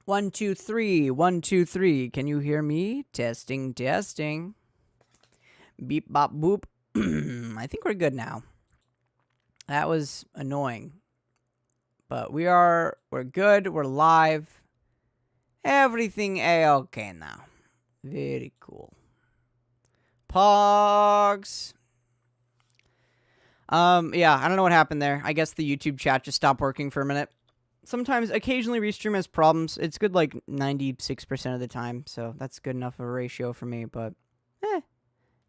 1, 2, 3. 1, 2, 3. Can you hear me? Testing, testing. Beep, bop, boop. I think we're good now. That was annoying. But we're good. We're live. Everything A-okay now. Very cool. Pogs. Yeah, I don't know what happened there. I guess the YouTube chat just stopped working for a minute. Sometimes, occasionally, Restream has problems. It's good like 96% of the time, so that's good enough of a ratio for me, but it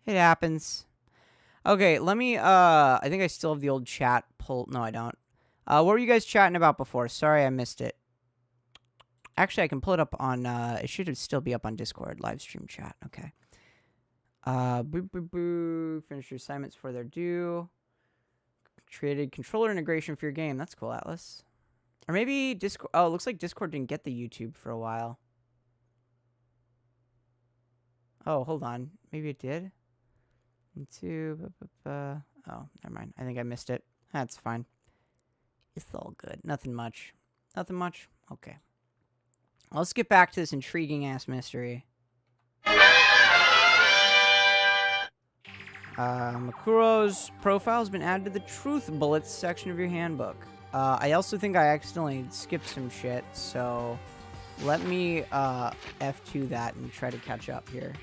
happens. Okay, let me, I think I still have the old chat pulled. No, I don't. What were you guys chatting about before? Sorry, I missed it. Actually, I can pull it up on, it should still be up on Discord, live stream chat. Okay. Boo, boo, boo. Finish your assignments before they're due. Created controller integration for your game. That's cool, Atlas. Or maybe Discord. Oh, it looks like Discord didn't get the YouTube for a while. Oh, hold on. Maybe it did. YouTube. Oh, never mind. I think I missed it. That's fine. It's all good. Nothing much. Nothing much? Okay. Let's get back to this intriguing-ass mystery. Makuro's profile has been added to the Truth Bullets section of your handbook. I also think I accidentally skipped some shit, so let me F2 that and try to catch up here.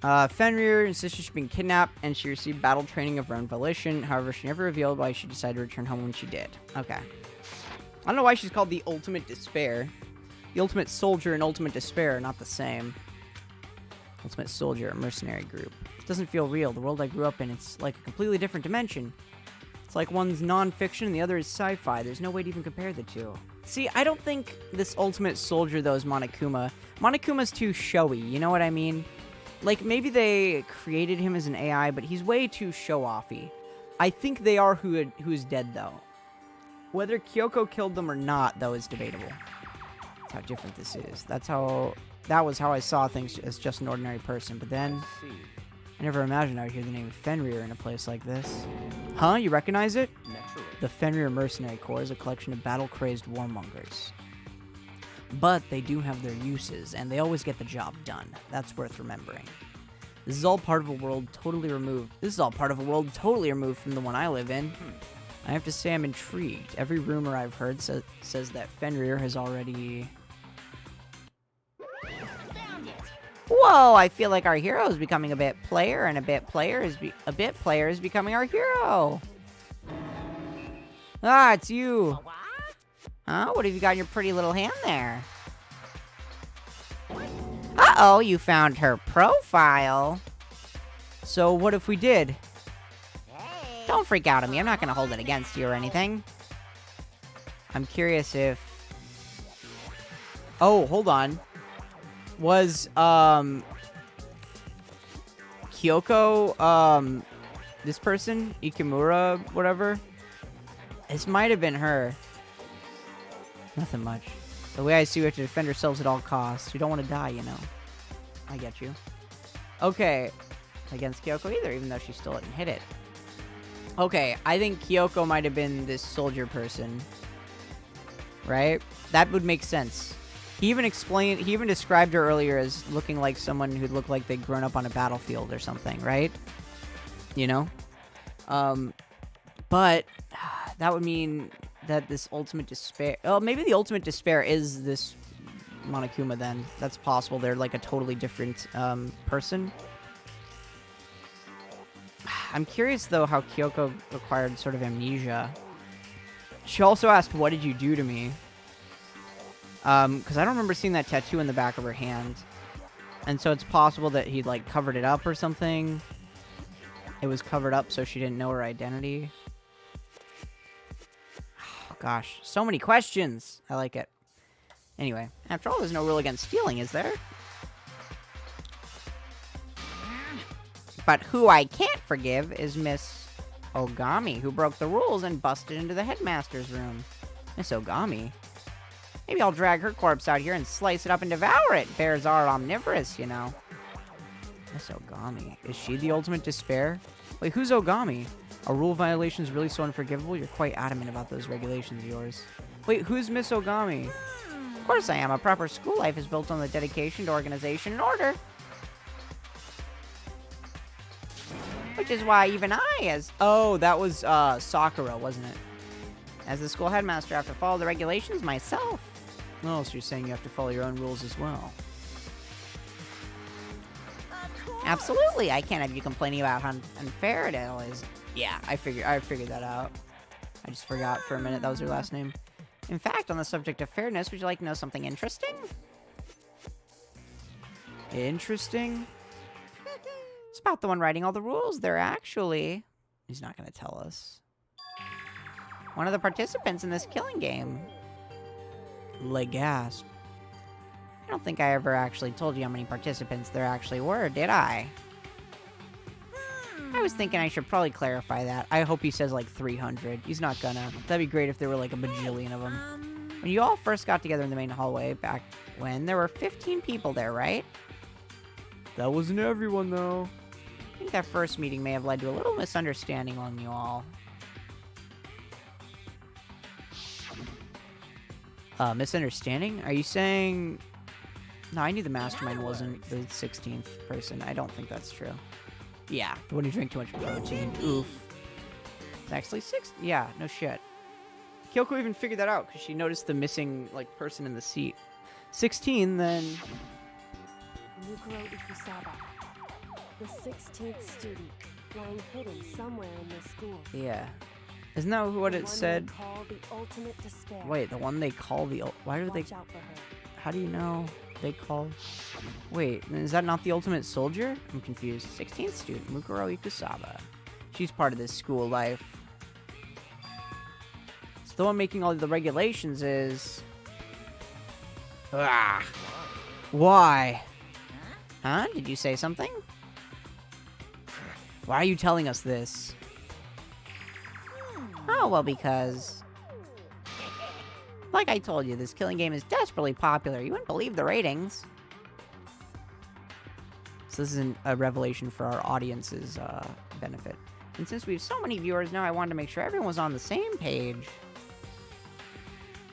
Fenrir insists she's been kidnapped and she received battle training of her own volition. However, she never revealed why she decided to return home when she did. Okay. I don't know why she's called the Ultimate Despair. The Ultimate Soldier and Ultimate Despair are not the same. Ultimate Soldier, a mercenary group. It doesn't feel real. The world I grew up in, it's like a completely different dimension. It's like one's non-fiction and the other is sci-fi. There's no way to even compare the two. See, I don't think this Ultimate Soldier, though, is Monokuma. Monokuma's too showy, you know what I mean? Like, maybe they created him as an AI, but he's way too show-offy. I think they are who's dead, though. Whether Kyoko killed them or not, though, is debatable. That's how different this is. That was how I saw things as just an ordinary person, but then I never imagined I would hear the name of Fenrir in a place like this. Huh? You recognize it? Naturally. The Fenrir Mercenary Corps is a collection of battle-crazed warmongers. But they do have their uses, and they always get the job done. That's worth remembering. This is all part of a world totally removed. This is all part of a world totally removed from the one I live in. I have to say I'm intrigued. Every rumor I've heard says that Fenrir has already... Whoa, I feel like our hero is becoming a bit player, and a bit player is becoming our hero. Ah, it's you. Huh? What have you got in your pretty little hand there? Uh-oh, you found her profile. So what if we did? Don't freak out on me. I'm not going to hold it against you or anything. I'm curious if... Oh, hold on. Was, Kyoko, this person? Ikimura, whatever? This might have been her. Nothing much. The way I see, we have to defend ourselves at all costs. We don't want to die, you know. I get you. Okay. Against Kyoko either, even though she still didn't hit it. Okay, I think Kyoko might have been this soldier person. Right? That would make sense. He even described her earlier as looking like someone who'd look like they'd grown up on a battlefield or something, right? You know? But that would mean that this Ultimate Despair... Oh, maybe the Ultimate Despair is this Monokuma then. That's possible. They're like a totally different person. I'm curious, though, how Kyoko acquired sort of amnesia. She also asked, what did you do to me? Because I don't remember seeing that tattoo in the back of her hand. And so it's possible that he'd, like, covered it up or something. It was covered up so she didn't know her identity. Oh, gosh. So many questions. I like it. Anyway, after all, there's no rule against stealing, is there? But who I can't forgive is Miss Ogami, who broke the rules and busted into the headmaster's room. Miss Ogami? Maybe I'll drag her corpse out here and slice it up and devour it. Bears are omnivorous, you know. Miss Ogami. Is she the Ultimate Despair? Wait, who's Ogami? Are rule violations really so unforgivable? You're quite adamant about those regulations of yours. Wait, who's Miss Ogami? course I am. A proper school life is built on the dedication to organization and order. Which is why even I, oh, that was Sakura, wasn't it? As the school headmaster, I have to follow the regulations myself. Oh, so you're saying you have to follow your own rules as well. Absolutely, I can't have you complaining about how unfair it is. Yeah, I figured that out. I just forgot for a minute that was her last name. In fact, on the subject of fairness, would you like to know something interesting? Interesting? It's about the one writing all the rules. They're actually... He's not going to tell us. One of the participants in this killing game. Gasp. I don't think I ever actually told you how many participants there actually were, did I? I was thinking I should probably clarify that. I hope he says like 300. He's not gonna. That'd be great if there were like a bajillion of them. When you all first got together in the main hallway back when, there were 15 people there, right? That wasn't everyone, though. I think that first meeting may have led to a little misunderstanding among you all. Misunderstanding? Are you saying... No, I knew the mastermind wasn't the 16th person. I don't think that's true. Yeah, the one who drank too much protein. Oof. It's actually 6. Yeah, no shit. Kyoko even figured that out because she noticed the missing, like, person in the seat. 16, then... Mukuro Ikusaba, the 16th student, lying hidden somewhere in this school. Yeah. Isn't that what it said? Call the ultimate despair. Wait, the one they call the... Why do they... Watch out for her. How do you know they call... Wait, is that not the ultimate soldier? I'm confused. 16th student, Mukuro Ikusaba. She's part of this school life. So the one making all the regulations is... Ah. Why? Huh? Did you say something? Why are you telling us this? Oh, well, because... Like I told you, this killing game is desperately popular. You wouldn't believe the ratings. So this isn't a revelation for our audience's benefit. And since we have so many viewers now, I wanted to make sure everyone was on the same page.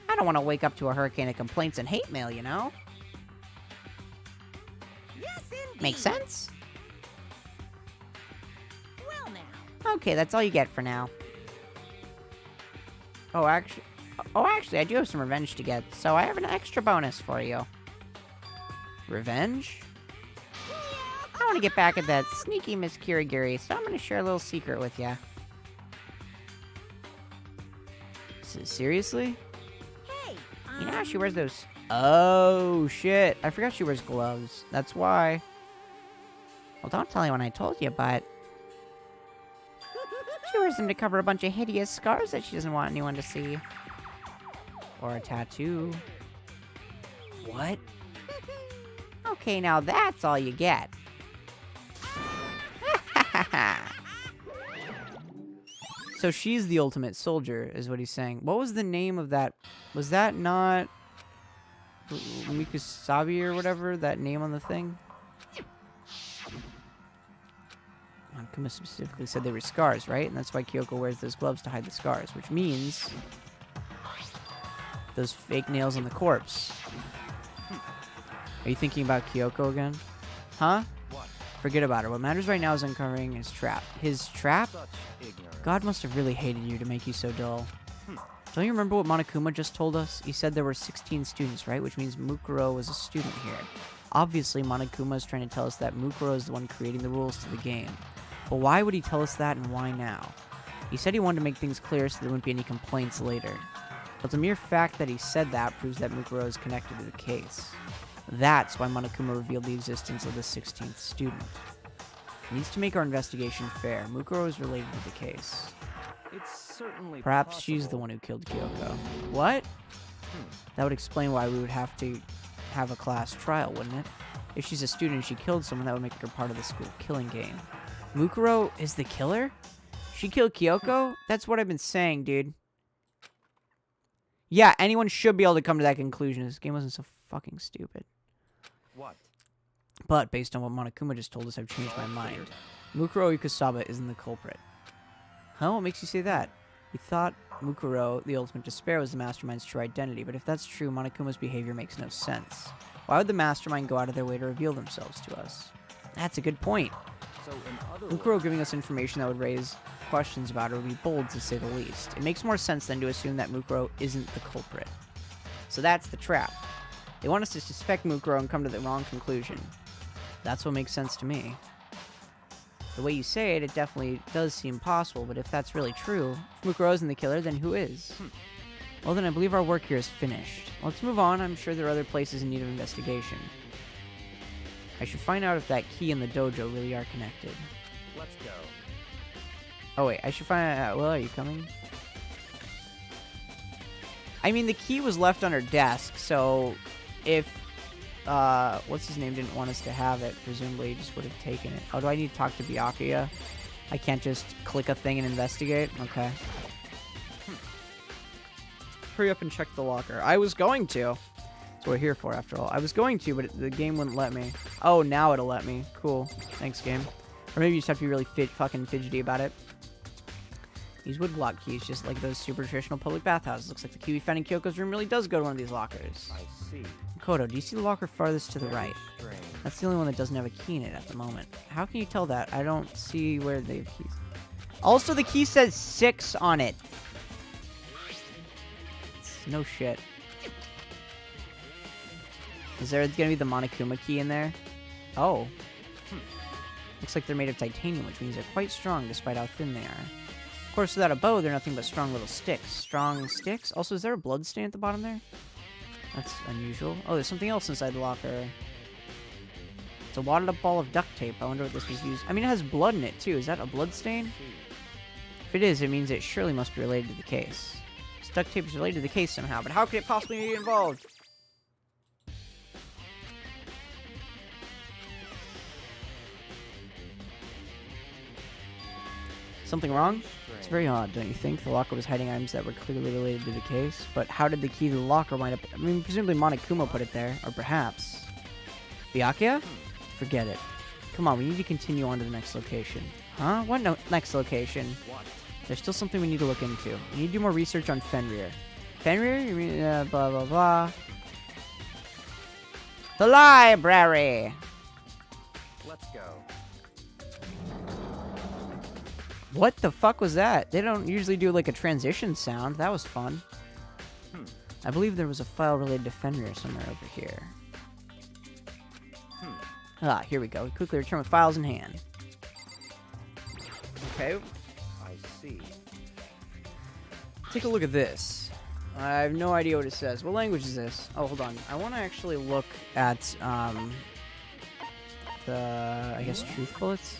I don't want to wake up to a hurricane of complaints and hate mail, you know? Yes, indeed. Makes sense? Well, now. Okay, that's all you get for now. Oh, actually, I do have some revenge to get, so I have an extra bonus for you. Revenge? I want to get back at that sneaky Miss Kirigiri, so I'm going to share a little secret with you. Seriously? Hey, You know how she wears those... Oh, shit. I forgot she wears gloves. That's why. Well, don't tell anyone I told you, but... She wears them to cover a bunch of hideous scars that she doesn't want anyone to see. Or a tattoo. What? Okay, now that's all you get. So she's the ultimate soldier, is what he's saying. What was the name of that? Was that not... Mikusabi or whatever? That name on the thing? Monokuma specifically said they were scars, right? And that's why Kyoko wears those gloves to hide the scars, which means... Those fake nails on the corpse. Are you thinking about Kyoko again? Huh? What? Forget about her. What matters right now is uncovering his trap. His trap? Such ignorance. God must have really hated you to make you so dull. Don't you remember what Monokuma just told us? He said there were 16 students, right? Which means Mukuro was a student here. Obviously, Monokuma is trying to tell us that Mukuro is the one creating the rules to the game. But why would he tell us that, and why now? He said he wanted to make things clear so there wouldn't be any complaints later. But the mere fact that he said that proves that Mukuro is connected to the case. That's why Monokuma revealed the existence of the 16th student. He needs to make our investigation fair. Mukuro is related to the case. It's certainly Perhaps possible. she's the one who killed Kyoko. What? That would explain why we would have to have a class trial, wouldn't it? If she's a student and she killed someone, that would make her part of the school killing game. Mukuro is the killer? She killed Kyoko? That's what I've been saying, dude. Yeah, anyone should be able to come to that conclusion. This game wasn't so fucking stupid. What? But, based on what Monokuma just told us, I've changed my mind. Mukuro Ikusaba isn't the culprit. Huh? What makes you say that? We thought Mukuro, the ultimate despair, was the mastermind's true identity, but if that's true, Monokuma's behavior makes no sense. Why would the mastermind go out of their way to reveal themselves to us? That's a good point. So in other Mukuro words, giving us information that would raise questions about her would be bold, to say the least. It makes more sense than to assume that Mukuro isn't the culprit. So that's the trap. They want us to suspect Mukuro and come to the wrong conclusion. That's what makes sense to me. The way you say it, it definitely does seem possible, but if that's really true, if Mukuro isn't the killer, then who is? Well, then I believe our work here is finished. Let's move on. I'm sure there are other places in need of investigation. I should find out if that key and the dojo really are connected. let's go. Oh, wait. I should find out. Well, are you coming? I mean, the key was left on her desk, so if, what's his name didn't want us to have it, presumably he just would have taken it. Oh, do I need to talk to Byakuya? I can't just click a thing and investigate? Okay. Hurry up and check the locker. I was going to. That's what we're here for, after all. I was going to, but the game wouldn't let me. Oh, now it'll let me. Cool. Thanks, game. Or maybe you just have to be really fucking fidgety about it. These woodblock keys, just like those super traditional public bathhouses. Looks like the key we found in Kyoko's room really does go to one of these lockers. I see. Kodo, do you see the locker farthest to the right? Strange. That's the only one that doesn't have a key in it at the moment. How can you tell that? I don't see where they have keys. Also, the key says 6 on it. No shit. Is there gonna be the Monokuma key in there? Oh. Looks like they're made of titanium, which means they're quite strong despite how thin they are. Of course, without a bow, they're nothing but strong little sticks. Strong sticks? Also, is there a blood stain at the bottom there? That's unusual. Oh, there's something else inside the locker. It's a wadded up ball of duct tape. I wonder what this was used. I mean, it has blood in it, too. Is that a blood stain? If it is, it means it surely must be related to the case. This duct tape is related to the case somehow, but how could it possibly be involved? Something wrong? It's very odd, don't you think? The locker was hiding items that were clearly related to the case, but how did the key to the locker wind up? I mean, presumably Monokuma put it there, or perhaps Byakuya? Forget it. Come on, we need to continue on to the next location. Huh? What next location? What? There's still something we need to look into. We need to do more research on Fenrir. Fenrir? You mean, blah, blah, blah. The library! Let's go. What the fuck was that? They don't usually do like a transition sound. That was fun. I believe there was a file related to Fenrir somewhere over here. Ah, here we go. We quickly return with files in hand. Okay. I see. Take a look at this. I have no idea what it says. What language is this? Oh, hold on. I want to actually look at, the, I guess, truth bullets.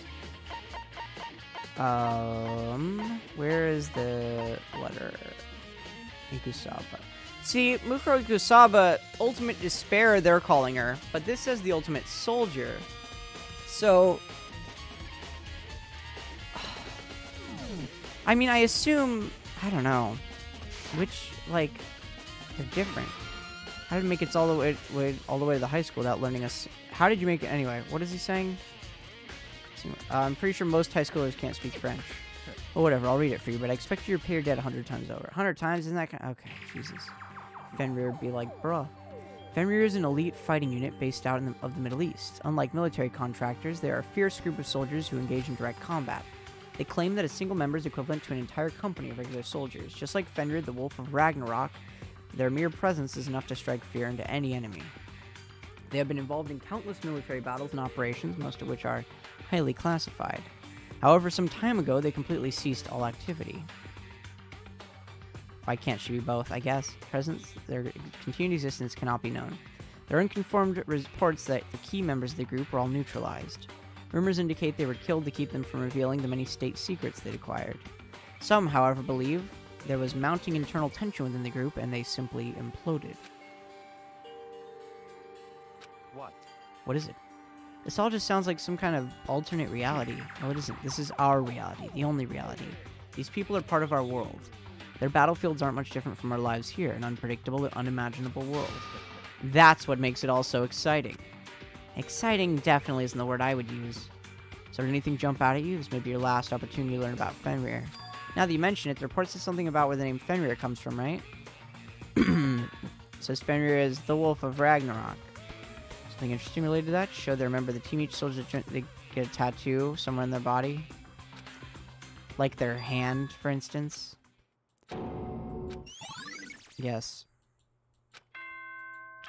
Where is the letter? Ikusaba. See, Mukuro Ikusaba, Ultimate Despair, they're calling her, but this says the Ultimate Soldier. So, I mean, I assume, I don't know, which, like, they're different. How did it make it all the way to the high school without learning us? How did you make it anyway? What is he saying? I'm pretty sure most high schoolers can't speak French. Well, whatever, I'll read it for you, but I expect you to repay your debt 100 times over. 100 times? Isn't that kind of... Okay, Jesus. Fenrir would be like, bruh. Fenrir is an elite fighting unit based out of the Middle East. Unlike military contractors, they are a fierce group of soldiers who engage in direct combat. They claim that a single member is equivalent to an entire company of regular soldiers. Just like Fenrir, the Wolf of Ragnarok, their mere presence is enough to strike fear into any enemy. They have been involved in countless military battles and operations, most of which are highly classified. However, some time ago, they completely ceased all activity. Why can't she be both? I guess. Their continued existence cannot be known. There are unconfirmed reports that the key members of the group were all neutralized. Rumors indicate they were killed to keep them from revealing the many state secrets they'd acquired. Some, however, believe there was mounting internal tension within the group and they simply imploded. What? What is it? This all just sounds like some kind of alternate reality. No, it isn't. This is our reality, the only reality. These people are part of our world. Their battlefields aren't much different from our lives here, an unpredictable and unimaginable world. That's what makes it all so exciting. Exciting definitely isn't the word I would use. So did anything jump out at you? This may be your last opportunity to learn about Fenrir. Now that you mention it, the report says something about where the name Fenrir comes from, right? It says Fenrir is the wolf of Ragnarok. Something interesting related to that? Show they remember the team each soldier they get a tattoo somewhere in their body. Like their hand, for instance. Yes.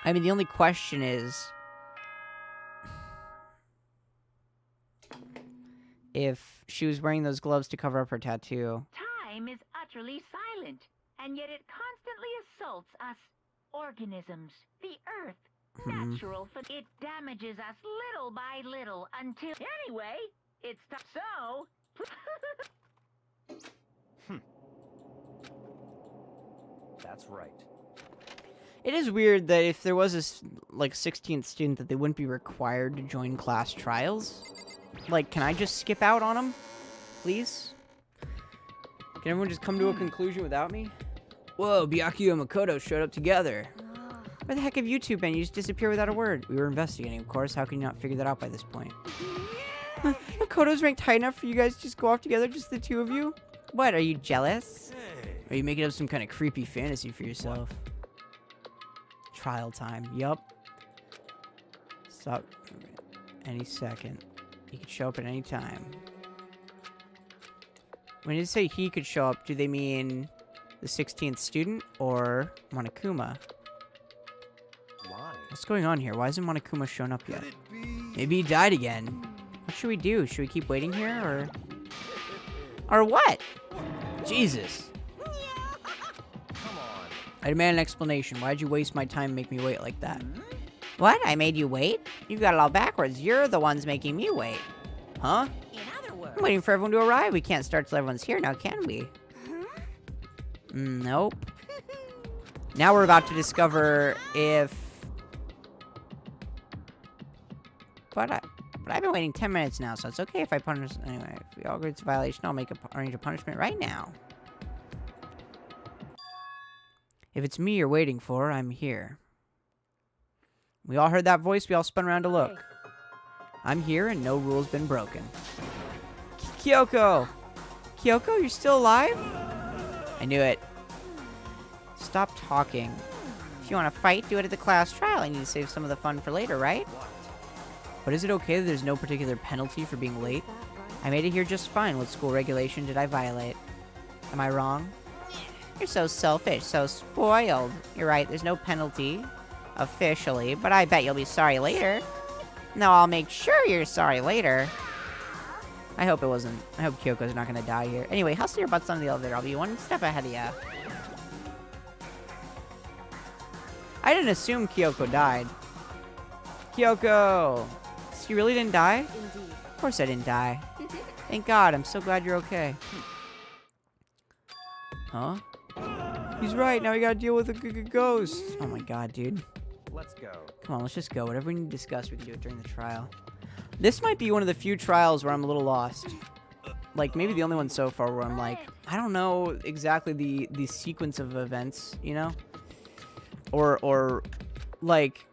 I mean, the only question is if she was wearing those gloves to cover up her tattoo. Time is utterly silent, and yet it constantly assaults us organisms, the earth. Natural, it damages us little by little until... Anyway, it's so... That's right. It is weird that if there was a, like, 16th student that they wouldn't be required to join class trials. Like, can I just skip out on them? Please? Can everyone just come to a conclusion without me? Whoa, Byakuya and Makoto showed up together. Where the heck have you two been? You just disappear without a word. We were investigating, of course. How can you not figure that out by this point? Makoto's ranked high enough for you guys to just go off together, just the two of you? What, are you jealous? Are you making up some kind of creepy fantasy for yourself? Trial time. Yup. Stop. Any second. He could show up at any time. When they say he could show up, do they mean the 16th student or Monokuma? Why? What's going on here? Why hasn't Monokuma shown up yet? Maybe he died again. What should we do? Should we keep waiting here, or... Or what? Jesus. Come on. I demand an explanation. Why'd you waste my time and make me wait like that? What? I made you wait? You got it all backwards. You're the ones making me wait. Huh? In other words... I'm waiting for everyone to arrive. We can't start till everyone's here now, can we? Nope. Now we're about to discover if... But I've been waiting 10 minutes now, so it's okay if I punish... Anyway, if we all agree it's a violation, I'll arrange a punishment right now. If it's me you're waiting for, I'm here. We all heard that voice. We all spun around to look. I'm here, and no rule's been broken. Kyoko! Kyoko, you're still alive? I knew it. Stop talking. If you want to fight, do it at the class trial. I need to save some of the fun for later, right? But is it okay that there's no particular penalty for being late? I made it here just fine. What school regulation did I violate? Am I wrong? You're so selfish, so spoiled. You're right, there's no penalty. Officially, but I bet you'll be sorry later. No, I'll make sure you're sorry later. I hope it wasn't. I hope Kyoko's not gonna die here. Anyway, hustle your butts on the elevator. I'll be one step ahead of ya. I didn't assume Kyoko died. Kyoko! You really didn't die? Indeed. Of course I didn't die. Thank God, I'm so glad you're okay. Huh? He's right, now we gotta deal with a ghost. Oh my God, dude. Let's go. Come on, let's just go. Whatever we need to discuss, we can do it during the trial. This might be one of the few trials where I'm a little lost. Like, maybe the only one so far where I'm like, I don't know exactly the sequence of events, you know? Or like,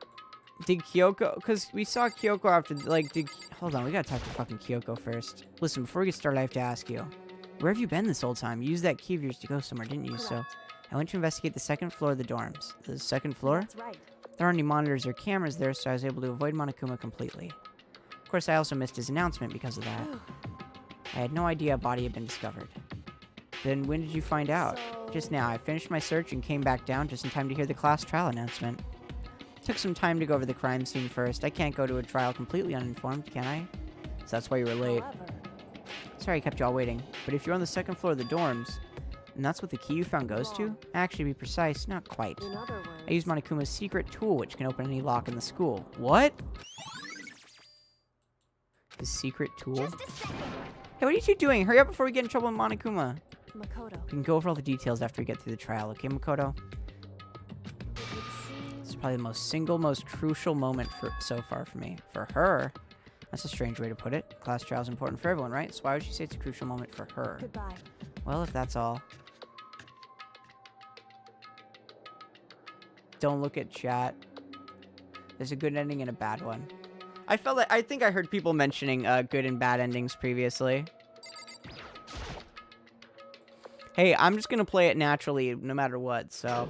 did Kyoko... Because we saw Kyoko after, like, hold on, we gotta talk to fucking Kyoko first. Listen, before we get started, I have to ask you. Where have you been this whole time? You used that key of yours to go somewhere, didn't you? Correct. So, I went to investigate the second floor of the dorms. The second floor? That's right. There aren't any monitors or cameras there, so I was able to avoid Monokuma completely. Of course, I also missed his announcement because of that. I had no idea a body had been discovered. Then when did you find out? So... Just now. I finished my search and came back down just in time to hear the class trial announcement. Took some time to go over the crime scene first. I can't go to a trial completely uninformed, can I? So that's why you were late. However, Sorry I kept y'all waiting. But if you're on the second floor of the dorms, and that's what the key you found goes to? Actually, to be precise, not quite. in other words... I used Monokuma's secret tool, which can open any lock in the school. What? His secret tool? Just a second. Hey, what are you two doing? Hurry up before we get in trouble with Monokuma. Makoto. We can go over all the details after we get through the trial, okay, Makoto? It seems... This is probably the most crucial moment so far for me. For her? That's a strange way to put it. Class trial is important for everyone, right? So why would she say it's a crucial moment for her? Goodbye. Well, if that's all. Don't look at chat. There's a good ending and a bad one. I think I heard people mentioning good and bad endings previously. Hey, I'm just gonna play it naturally no matter what, so...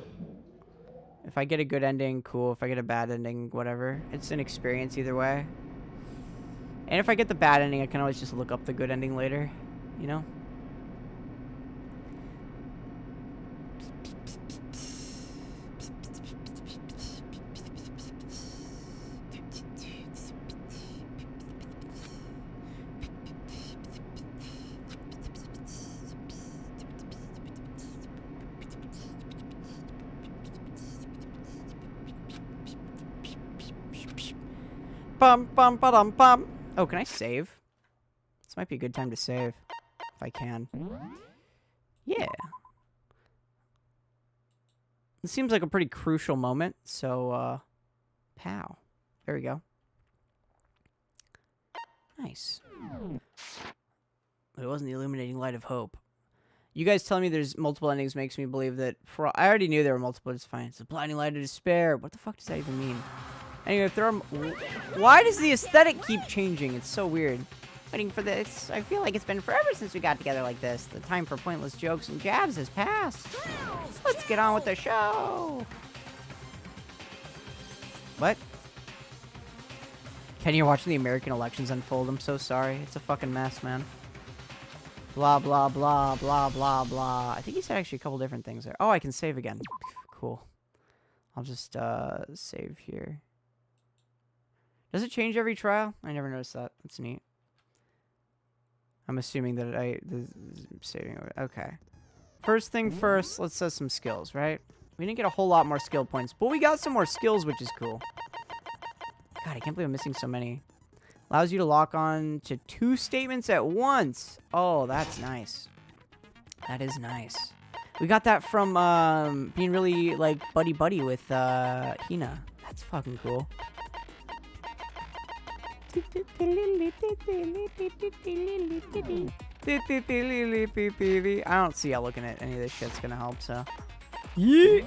If I get a good ending, cool. If I get a bad ending, whatever. It's an experience either way. And if I get the bad ending, I can always just look up the good ending later, you know? Bum bum ba dum bum. Oh, can I save? This might be a good time to save. If I can. Yeah. It seems like a pretty crucial moment, so, pow. There we go. Nice. But it wasn't the illuminating light of hope. You guys telling me there's multiple endings makes me believe that... I already knew there were multiple, it's fine. It's the blinding light of despair. What the fuck does that even mean? Anyway, if there are... Why does the aesthetic keep changing? It's so weird. Waiting for this. I feel like it's been forever since we got together like this. The time for pointless jokes and jabs has passed. Let's get on with the show. What? Kenny, you're watching the American elections unfold. I'm so sorry. It's a fucking mess, man. Blah, blah, blah, blah, blah, blah. I think he said actually a couple different things there. Oh, I can save again. Cool. I'll just, save here. Does it change every trial? I never noticed that. That's neat. I'm assuming that saving. Okay. First thing first, let's set some skills, right? We didn't get a whole lot more skill points, but we got some more skills, which is cool. God, I can't believe I'm missing so many. Allows you to lock on to 2 statements at once. Oh, that's nice. That is nice. We got that from being really, like, buddy-buddy with Hina. That's fucking cool. I don't see how looking at any of this shit's gonna help, so. Yeah.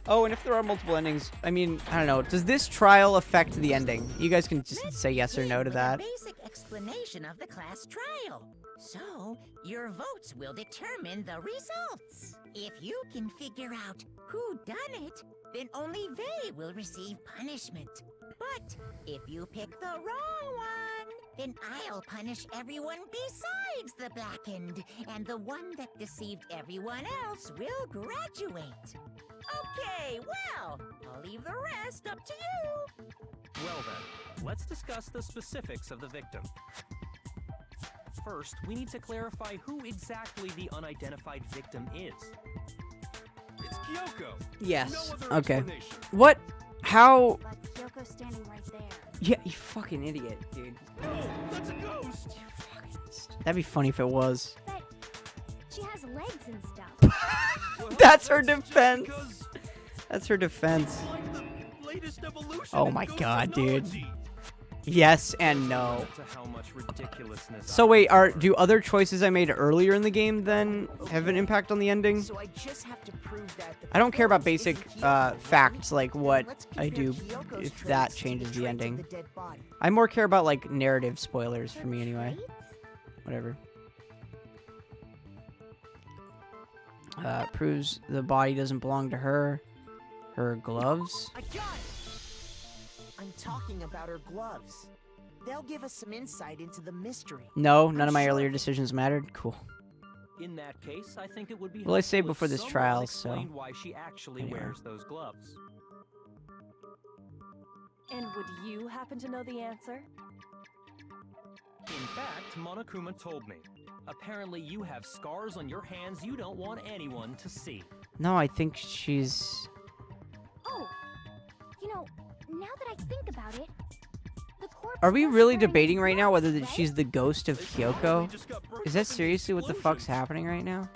Oh, and if there are multiple endings, I mean, I don't know. Does this trial affect the ending? You guys can just say yes or no to that. Basic explanation of the class trial. So, your votes will determine the results. If you can figure out who done it, then only they will receive punishment. But if you pick the wrong one, then I'll punish everyone besides the blackened, and the one that deceived everyone else will graduate. Okay, well, I'll leave the rest up to you. Well then, let's discuss the specifics of the victim. First, we need to clarify who exactly the unidentified victim is. It's Kyoko. Yes. No other Okay. explanation. What? How? But Kyoko's standing right there. Yeah, you fucking idiot, dude. Oh, that's a ghost! That'd be funny if it was. But she has legs and stuff. Well, That's her just defense. because That's her defense. it's like the latest evolution Oh in my ghost God, dude. technology. Yes and no. To how much ridiculousness So I wait, endure. do other choices I made earlier in the game then have an impact on the ending? So I just have to prove that the I don't care about ghost basic isn't Kyoko, facts like right? what Let's I compare do Kyoko's if that traits to changes the traits of ending. the dead body. I more care about like narrative spoilers for me anyway. Traits? Whatever. Proves the body doesn't belong to her. Her gloves. I got it! I'm talking about her gloves. They'll give us some insight into the mystery. No, none of my I'm sure earlier of it. decisions mattered. Cool. In that case, I think it would be Well, I saved helpful if before this someone trial, so- explained why she actually Anyway. wears those gloves. And would you happen to know the answer? In fact, Monokuma told me. Apparently, you have scars on your hands you don't want anyone to see. No, I think she's... Oh, you know, now that I think about it, the corpse Are we was really wearing debating right now whether gloves, that right? she's the ghost of Kyoko? Just got broken Is that up into seriously what the fuck's explosions. happening right now?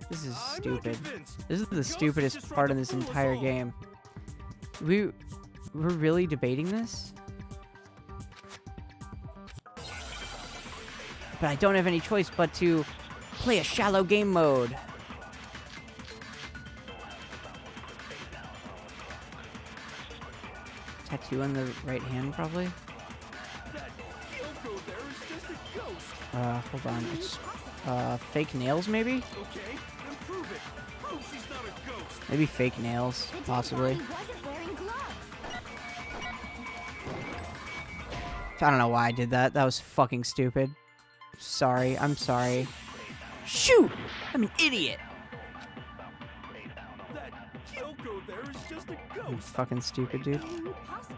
This is I'm not stupid. convinced. This is the Ghosts stupidest just part tried in to this fool us entire all. game. We're really debating this? But I don't have any choice but to play a shallow game mode. Tattoo on the right hand, probably? That Kyoko there is just a ghost. Hold on. It's, fake nails, maybe? Okay, then prove it. Prove she's not a ghost. Maybe fake nails, possibly. Wasn't wearing gloves. I don't know why I did that. That was fucking stupid. Sorry, I'm sorry. Shoot! I'm an idiot! That Kyoko there is just a I'm ghost. fucking stupid, dude. Impossible.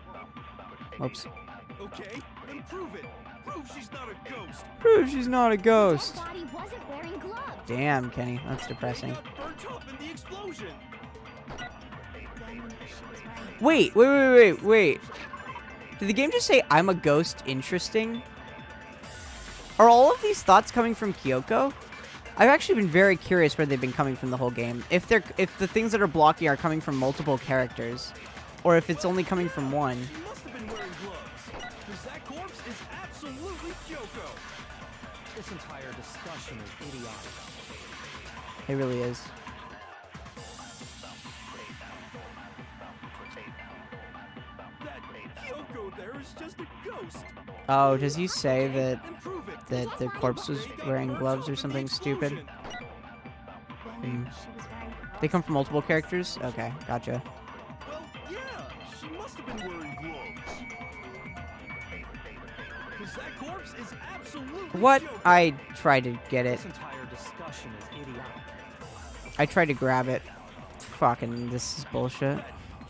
Oops. Okay, then prove it. Prove she's not a ghost. Prove she's not a ghost. Dead body wasn't wearing gloves. Damn, Kenny, that's depressing. Got burnt up in the explosion. Then she was wearing Wait. Did the game just say I'm a ghost interesting? Are all of these thoughts coming from Kyoko? I've actually been very curious where they've been coming from the whole game. If the things that are blocking are coming from multiple characters, or if it's only coming from one. She must have been wearing gloves. Because that corpse is absolutely Kyoko. This entire discussion is idiotic. It really is. That Kyoko there is just a ghost. Oh, does he say that Then prove it. the corpse was wearing gloves or something stupid? Hmm. They come from multiple characters? Okay, gotcha. Well, yeah, she must have been wearing gloves. Because that corpse is absolutely What? Kyoko. I tried to get it. This entire discussion is idiotic. I tried to grab it. Fucking, this is bullshit.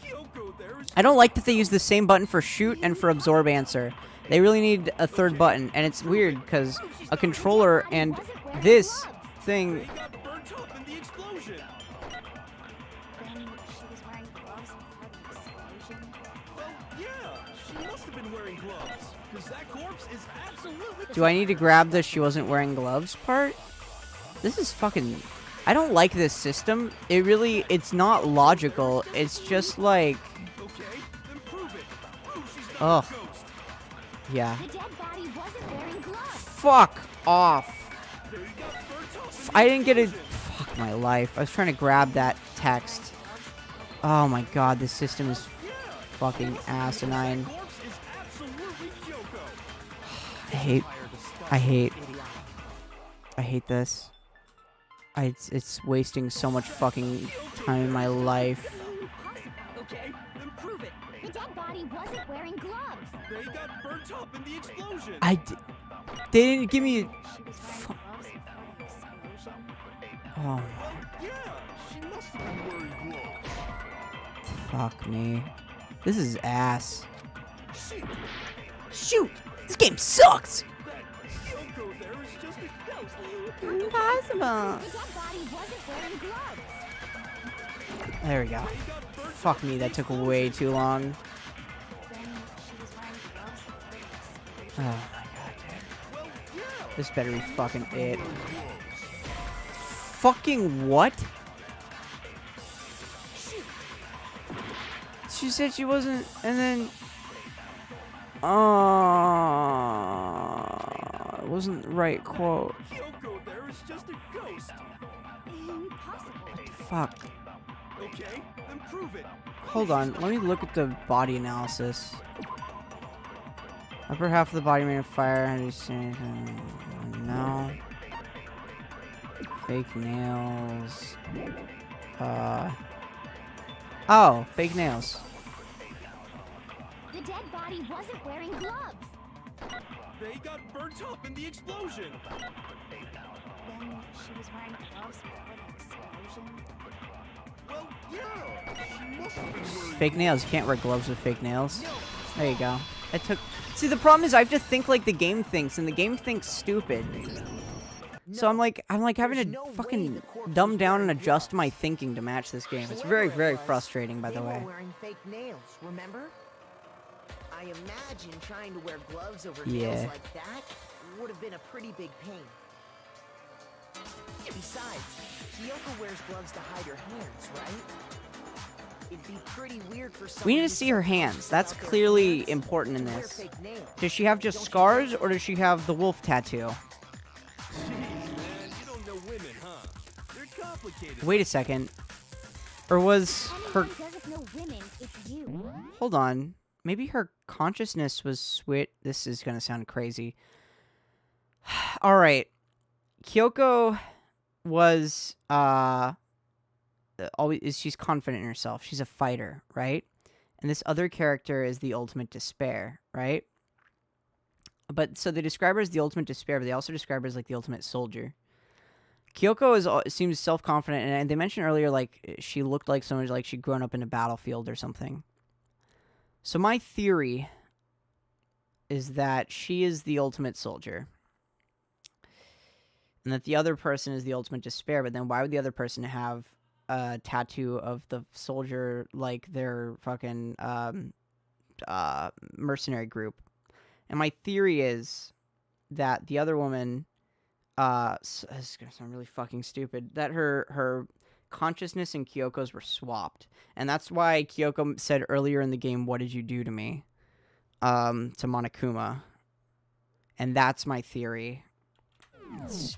Kyoko there is I don't like that they use the same button for shoot and for absorb answer. They really need a third button, and it's weird because a controller and this thing. They got burnt up in the explosion. Then she was wearing gloves before the explosion. Well, yeah, she must have been wearing gloves. Because that corpse is absolutely. Do I need to grab the she wasn't wearing gloves part? This is fucking. I don't like this system. It's not logical. It's just like. Okay, then prove it. Prove she's not Ugh. a ghost. Yeah. The dead body wasn't wearing gloves. Fuck off. They got burnt up in the I didn't get it. explosion. Fuck my life. I was trying to grab that text. Oh my god, this system is fucking asinine. That corpse is absolutely Kyoko. I hate Idiotic. I hate this. It's wasting so much fucking time in my life. Okay, then prove it. The dead body wasn't wearing gloves. They got burnt up in the explosion. They didn't give me. She was wearing gloves before the explosion. Oh, Yeah, she must have been wearing gloves. fuck me. This is ass. Shit, Shoot! This game sucks! that Kyoko there is just a ghost. Impossible. The dead body wasn't wearing gloves. There we go. They got burnt Fuck me, that took way too long. Then she was wearing gloves before the Oh explosion. my god, dude. Well, yeah. This better be fucking it. Fucking what? She said she wasn't, and then... it wasn't the right quote. Kyoko there is just a ghost. Impossible. Fuck. Okay, then prove it. Hold on, let me look at the body analysis. Upper half of the body made of fire. How do you say no? Fake nails. Oh, fake nails. The dead body wasn't wearing gloves. They got burnt up in the explosion. Then she was wearing gloves before the explosion. Well, yeah. She must have been wearing Fake nails. You can't wear gloves with fake nails. There you go. It took. See, the problem is I have to think like the game thinks, and the game thinks stupid. So I'm like having there's to no way fucking the corpse dumb was down wearing and adjust gloves. my thinking to match this game. It's Whoever very, it very was, frustrating, by they the were way. wearing fake nails, remember? I imagine trying to wear gloves over Yeah. nails like that would have been a pretty big pain. Besides, Kyoko wears gloves to hide her hands, right? It'd be pretty weird for someone We need to who's see her hands. subconscious That's about their clearly hands important in to wear this. fake nails. Does she have just Don't you scars, think? or does she have the wolf tattoo? Jeez, man, you don't know women, huh? They're complicated. Wait a second. Or was her... Anyone doesn't know women, it's you. Hold on. Maybe her consciousness was This is gonna sound crazy. Alright. Kyoko was always she's confident in herself. She's a fighter, right? And this other character is the ultimate despair, right? But so they describe her as the ultimate despair, but they also describe her as like the ultimate soldier. Kyoko seems self-confident, and they mentioned earlier like she looked like someone like she'd grown up in a battlefield or something. So my theory is that she is the ultimate soldier. And that the other person is the ultimate despair, but then why would the other person have a tattoo of the soldier like their fucking mercenary group? And my theory is that the other woman, this is gonna sound really fucking stupid, that her consciousness and Kyoko's were swapped. And that's why Kyoko said earlier in the game, "What did you do to me?" To Monokuma. And that's my theory.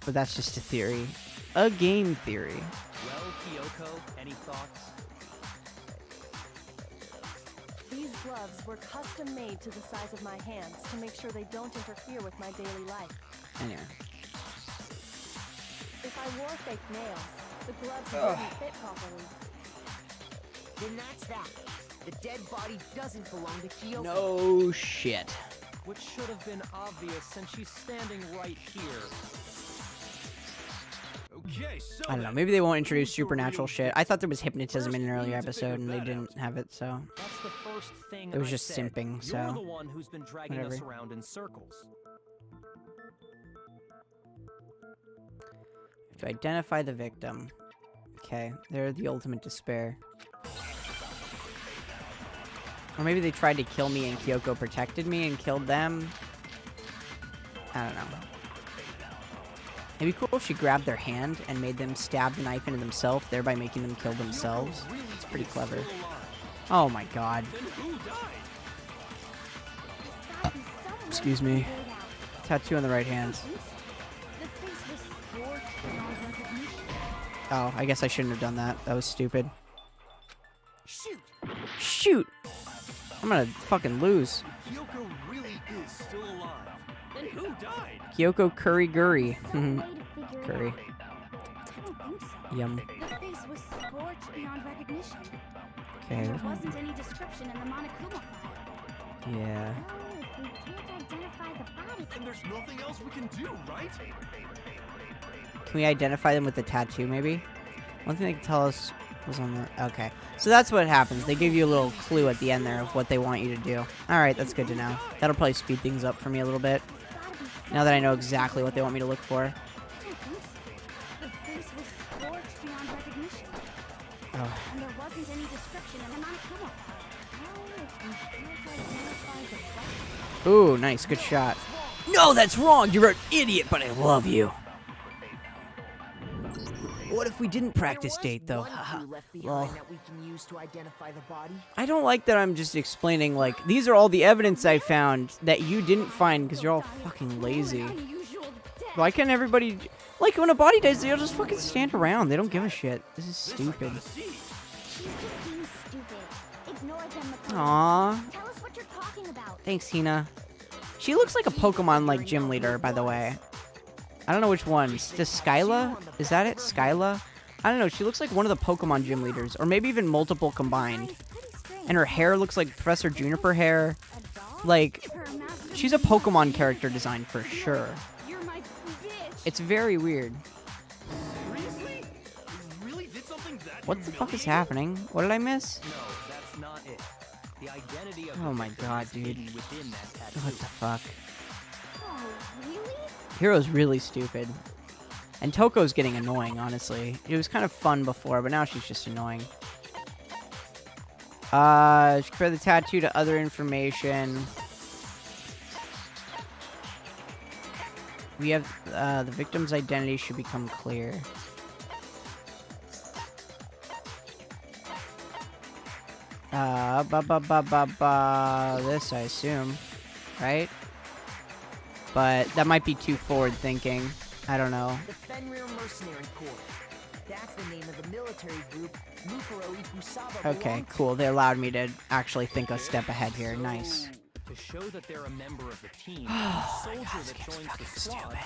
But that's just a theory. A game theory. Well, Kyoko, any thoughts? These gloves were custom made to the size of my hands to make sure they don't interfere with my daily life. Anyway. If I wore fake nails, the gloves wouldn't fit properly. Then that's that. The dead body doesn't belong to Kyoko. No shit. Which should have been obvious since she's standing right here. Okay, so I don't know. Maybe they won't introduce supernatural shit. I thought there was hypnotism in an earlier episode, and they didn't have it, so... That's the first thing It was I just said. simping, so... You're the one who's been dragging us whatever. around in circles. To identify the victim. Okay, they're the ultimate despair. Or maybe they tried to kill me and Kyoko protected me and killed them. I don't know. It'd be cool if she grabbed their hand and made them stab the knife into themselves, thereby making them kill themselves. It's pretty clever. Oh my god. then who died? Excuse me. Tattoo on the right hand. Oh, I guess I shouldn't have done that. That was stupid. Shoot! Shoot! I'm gonna fucking lose. Kyoko really is still alive. Then who died? Kyoko Curry Gurry. Curry. I don't think so. Yum. The face was scorched beyond recognition. Okay. There wasn't any description in the Monokuma file. Yeah. Oh, if we can't identify the body, And there's nothing else we can do, right? Can we identify them with the tattoo, maybe? One thing they can tell us was on the... Okay. So that's what happens. They give you a little clue at the end there of what they want you to do. Alright, that's good to know. That'll probably speed things up for me a little bit. Now that I know exactly what they want me to look for. I don't think so. The face was scorched beyond recognition. Oh. And there wasn't any description in the Monokuma file. Oh, if we can't identify the body. Ooh, nice. Good shot. No, that's wrong! You're an idiot, but I love you. What if we didn't practice date, though? One clue left behind Lol. that we can use to identify the body. I don't like that I'm just explaining, like, these are all the evidence I found that you didn't find because you're all fucking lazy. Unusual death. Why can't everybody... Like, when a body dies, they'll just fucking stand around. They don't give a shit. This is stupid. She's just being stupid. Ignore them, Makoma. Aww. Tell us what you're talking about. Thanks, Hina. She looks like a Pokemon, like, gym leader, by the way. I don't know which one. Does Skyla? Is that it? Skyla? I don't know. She looks like one of the Pokemon gym leaders. Or maybe even multiple combined. It's pretty strange. And her hair looks like Professor Juniper hair. A doll? Like, Her master she's a Pokemon character design for sure. You're my bitch. It's very weird. Seriously? You really did something that What the fuck is humiliating? happening? What did I miss? No, that's not it. The identity of Oh the my victim god, is dude. hidden within that tattoo. What the fuck? Oh, really? Hero's really stupid. And Toko's getting annoying, honestly. It was kind of fun before, but now she's just annoying. Compare the tattoo to other information. We have, the victim's identity should become clear. This, I assume. Right? But that might be too forward thinking. I don't know. The Fenrir Mercenary Corps. That's the name of the military group Mukuro Ikusaba Okay, belonged to. cool. They allowed me to actually think a step ahead here. Nice. To show that they're a member of the team, the soldier that joins the squad.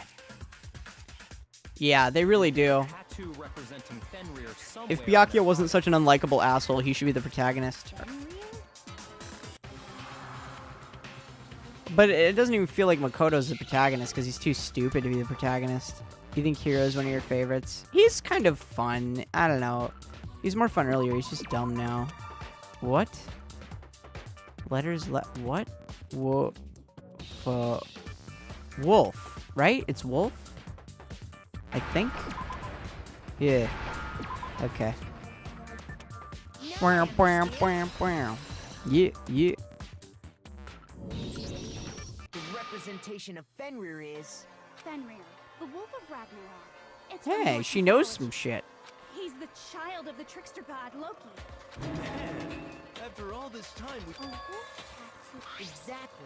Yeah, they really do. Tattoo representing Fenrir somewhere If on Byakuya their wasn't such an unlikable asshole, he should be the protagonist. But it doesn't even feel like Makoto's the protagonist because he's too stupid to be the protagonist. Do you think Hiro's one of your favorites? He's kind of fun. I don't know. He's more fun earlier. He's just dumb now. What? Letters what? Wolf, right? It's wolf? I think? Yeah. Okay. Yeah, yeah. The representation of Fenrir is... Fenrir, the wolf of Ragnarok. It's from Hey, Norse she knows mythology. some shit. He's the child of the trickster god Loki. Man, after all this time, we... A wolf tattoo. Exactly.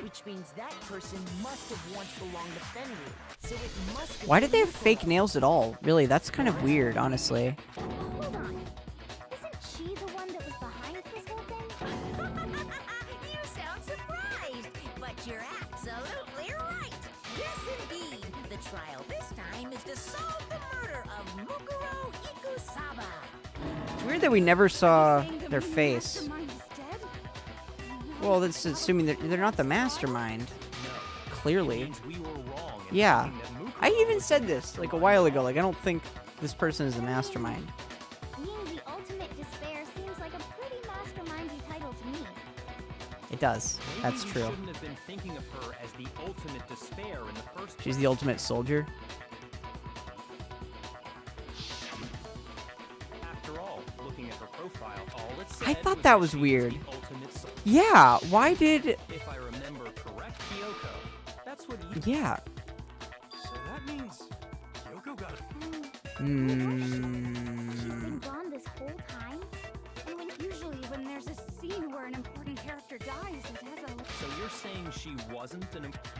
Which means that person must have once belonged to Fenrir. So it must have Why did they have been fake nails at all? Really, that's kind of weird, honestly. Hold on. Isn't she the one that was behind this whole thing? You sound surprised, but you're absolutely right. Yes, indeed. The trial this time is to solve the murder of Mukuro Ikusaba. It's weird that we never saw Saying the their main face. mastermind is dead? Well, that's assuming that they're not the mastermind. Clearly. means we were wrong in Yeah. thinking that Mukuro I even was said this, like, a while ago. Like, I don't think this person is the mastermind. Being the ultimate despair seems like a pretty mastermindy title to me. It does. Maybe That's we true. shouldn't have been thinking of her as the ultimate despair in the first She's place. the ultimate soldier. After all, looking at her profile, all it I said thought that was she weird. the ultimate soldier. Yeah, why did... If I remember correct, Kyoko, that's what you... Yeah. So that means Kyoko got it. She's been Hmm. gone this whole time? And usually when there's a scene where an important character dies, it has a... So you're saying she wasn't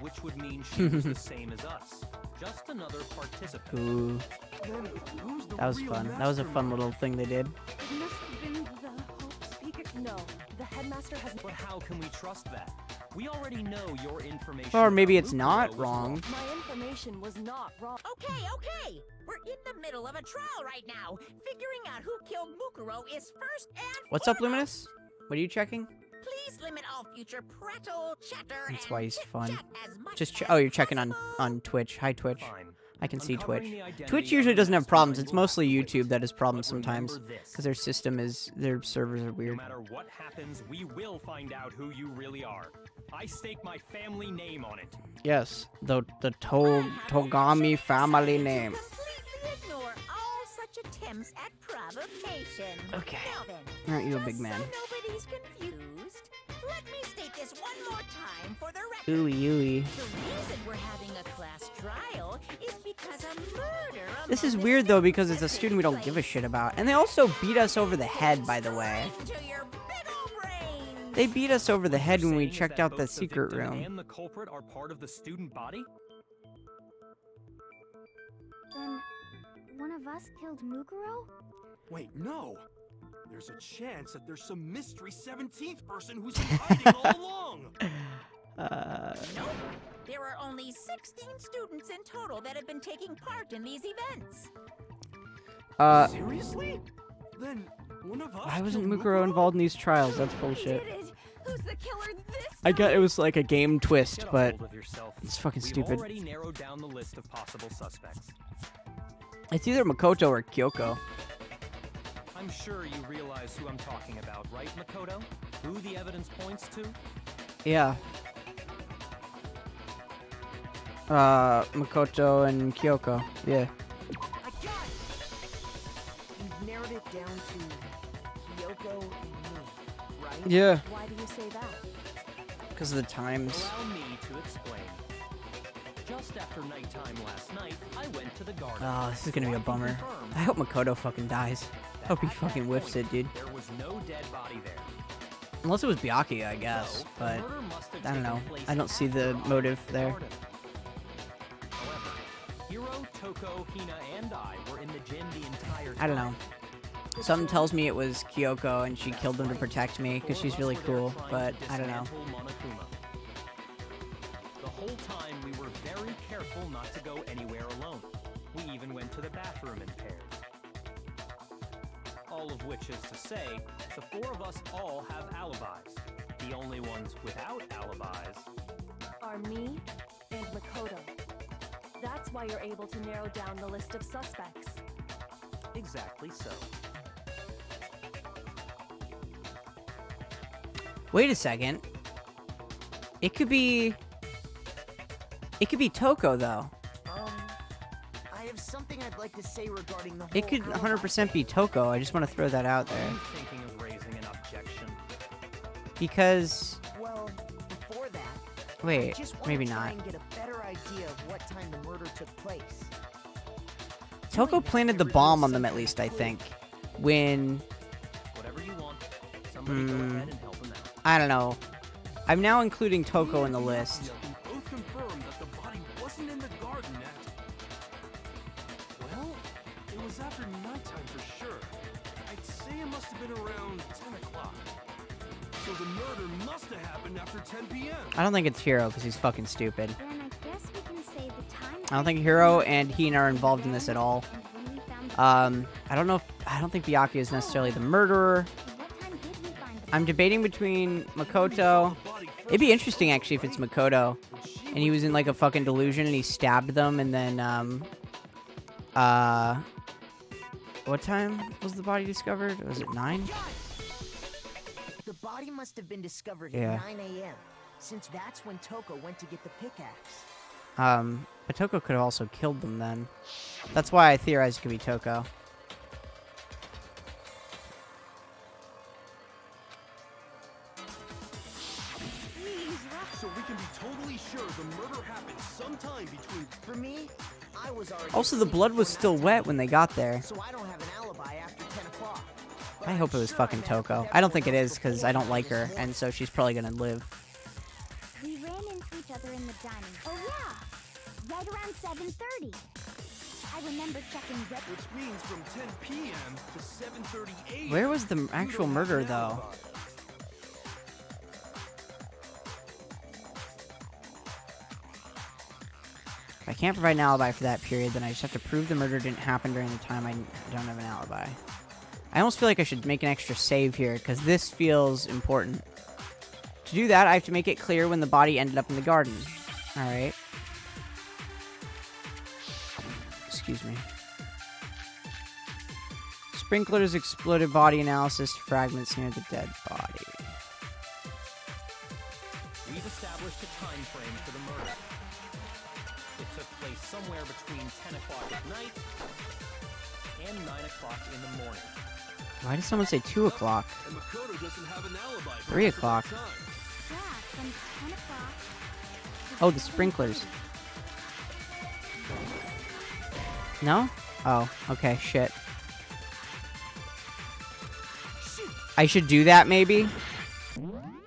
which would mean she was the same as us. Just another participant. Ooh, Then who's the that was real fun. That was a fun mastermind? little thing they did. It must have been the Hope Speaker. No, the headmaster has... But how can we trust that? We already know your information. Or maybe about it's Mukuro not was wrong. My information was not wrong. Okay. We're in the middle of a trial right now. Figuring out who killed Mukuro is first and What's up, foremost. Luminous? What are you checking? Please limit all future prattle, chatter, That's and why he's fun. chit-chat as much Just as oh, you're checking on possible. Twitch. Hi, Twitch. Fine. I can see Uncovering Twitch. the identity Twitch of usually the doesn't have problems. mastermind It's will mostly have to YouTube wait. that has problems But sometimes remember this. because their servers are No weird. matter what happens, we will find out who you really are. I stake my family name on it. Yes, the I have Togami actually family decided to name. completely ignore all such attempts at provocation. Okay. Now then, Aren't you a just big man? So nobody's confused. Let me state this one more time for the record. Ooey ooey. The reason we're having a class trial is because a murder. This among is the weird though because it's a students student we don't took give a place. shit about, and they also beat us over the head. By the way, Straight to your middle brain. they beat us over the head You're when we saying is checked that out the both secret victim room. and the culprit are part of the student body? Then, one of us killed Mukuro? Wait, no. There's a chance that there's some mystery 17th person who's been hiding all along. Nope. There are only 16 students in total that have been taking part in these events. Seriously? Then one of us Why wasn't killed Mukuro involved in these trials? That's bullshit. Did it? Who's the killer this I got it was like a game twist, Get a but hold of yourself. it's fucking We've stupid. already narrowed down the list of possible suspects. It's either Makoto or Kyoko. I'm sure you realize who I'm talking about, right, Makoto? Who the evidence points to? Yeah. Makoto and Kyoko. Yeah. I got it! You've narrowed it down to Kyoko and me, right? Yeah. Why do you say that? Because of the times. Allow me to explain. Just after nighttime last night, I went to the garden. Oh, this is gonna be a so I can bummer. confirm I hope Makoto fucking dies. that Hope he at that fucking whiffs point, it, dude. There was no dead body there. Unless it was Byakuya, I guess. So, But the murder must have I don't taken know. place I don't see the after motive the there. garden. However, Hiro, Toko, Hina, and I were in the gym the entire time. I don't know. Something tells me it was Kyoko and she killed him to protect me because she's really cool. But I don't know. whole time, we were very careful not to go anywhere alone. We even went to the bathroom in pairs. All of which is to say, the four of us all have alibis. The only ones without alibis Are me and Makoto. That's why you're able to narrow down the list of suspects. exactly so. Wait a second. It could be Toko though. I have something I'd like to say regarding the whole It could 100% be Toko. I just want to throw that out Are there. you thinking of raising an objection? Because Well, before that, I wait, just want maybe to try not. and get a better idea of what time the murder took place. Toko Doing that planted the may bomb reveal on them some at kind least, of I clue. think. When Whatever you want. Somebody go ahead and help him out. I don't know. I'm now including Toko in the list. Yeah, we both confirmed that the body wasn't in the garden at... Well, it was after nighttime for sure. I'd say it must have been around 10 o'clock. So the murder must have happened after 10 p.m. I don't think it's Hiro because he's fucking stupid. Then I guess we can say the time. I don't think Hiro and Hina are involved in this at all. I don't know. I don't think Byakuya is necessarily the murderer. What time did we find the I'm debating between Makoto. It'd be interesting actually if it's Makoto, and he was in like a fucking delusion and he stabbed them, and then what time was the body discovered? Was it 9? The body must have been discovered Yeah. at 9 a.m., since that's when Toko went to get the pickaxe. But Toko could have also killed them then. That's why I theorized it could be Toko. So we can be totally sure the murder happened sometime between... For me, I was already Also, the asleep blood was before still that wet time, when they got there. so I don't have an alibi after 10 o'clock. But I I'm hope it was sure fucking met Toko. with I don't think it everyone is else because I don't before like her, this morning. and so she's probably gonna live. We ran into each other in the dining. Oh yeah, right around 7:30. I remember checking red. Which means from 10 p.m. to 7:30 a.m. Where was the you actual don't have murder an though? alibi. If I can't provide an alibi for that period, then I just have to prove the murder didn't happen during the time I don't have an alibi. I almost feel like I should make an extra save here, because this feels important. To do that, I have to make it clear when the body ended up in the garden. Alright. Excuse me. Sprinklers exploded body analysis to fragments near the dead body. We've established a time frame for the murder. It took place somewhere between 10 o'clock at night and 9 o'clock in the morning. Why did someone say 2 o'clock? And Makoto doesn't have an alibi for 3 most of that o'clock. time. Yeah, from 10 o'clock. Oh, the sprinklers. No? Oh, okay, shit. I should do that, maybe?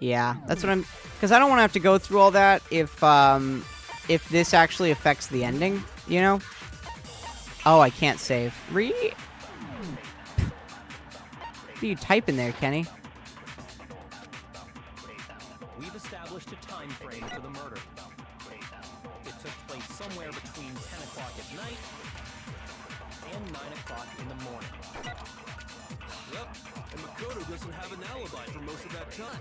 Yeah, that's what I'm... Because I don't want to have to go through all that if this actually affects the ending, you know? Oh, I can't save. What are you typing there, Kenny? We've established a time frame for the murder. It took place somewhere between 10 o'clock at night and 9 o'clock in the morning. Yep, and Makoto doesn't have an alibi for most of that time.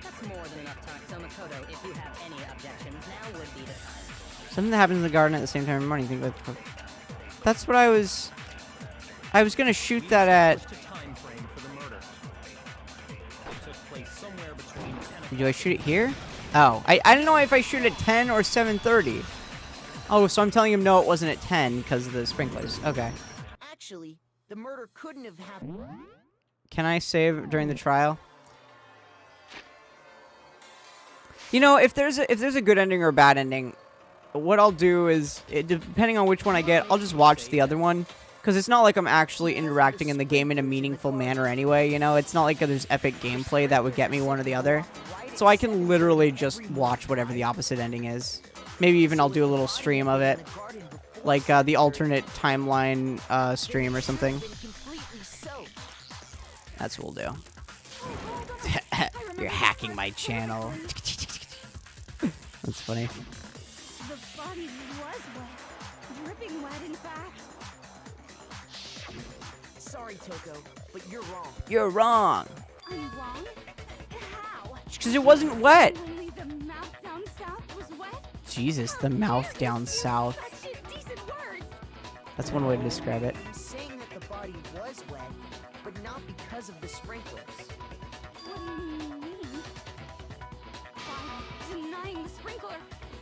That's more than enough time. So Makoto, if you have any objections, now would be the time. Something that happens in the garden at the same time in the morning. Think about that's what I was gonna shoot We've that at... established a time frame for the murder. It took place somewhere between 10 o'clock. Do I shoot it here? Oh, I don't know if I shoot at 10 or 7:30. Oh, so I'm telling him no, it wasn't at 10 because of the sprinklers. Okay. Actually, the murder couldn't have happened. Can I save during the trial? You know, if there's a good ending or a bad ending, what I'll do is, depending on which one I get, I'll just watch the other one. Because it's not like I'm actually interacting in the game in a meaningful manner anyway, you know? It's not like there's epic gameplay that would get me one or the other. So I can literally just watch whatever the opposite ending is. Maybe even I'll do a little stream of it. Like the alternate timeline stream or something. That's what we'll do. You're hacking my channel. That's funny. The body was wet. Dripping wet, in fact. Sorry, Toko, but you're wrong. You're wrong. I'm wrong? How? Because it wasn't wet. Only the mouth down south was wet? Jesus, the mouth down south. Such decent words. That's one way to describe it. I'm saying that the body was wet, but not because of the sprinklers. What do you mean? By denying the sprinkler,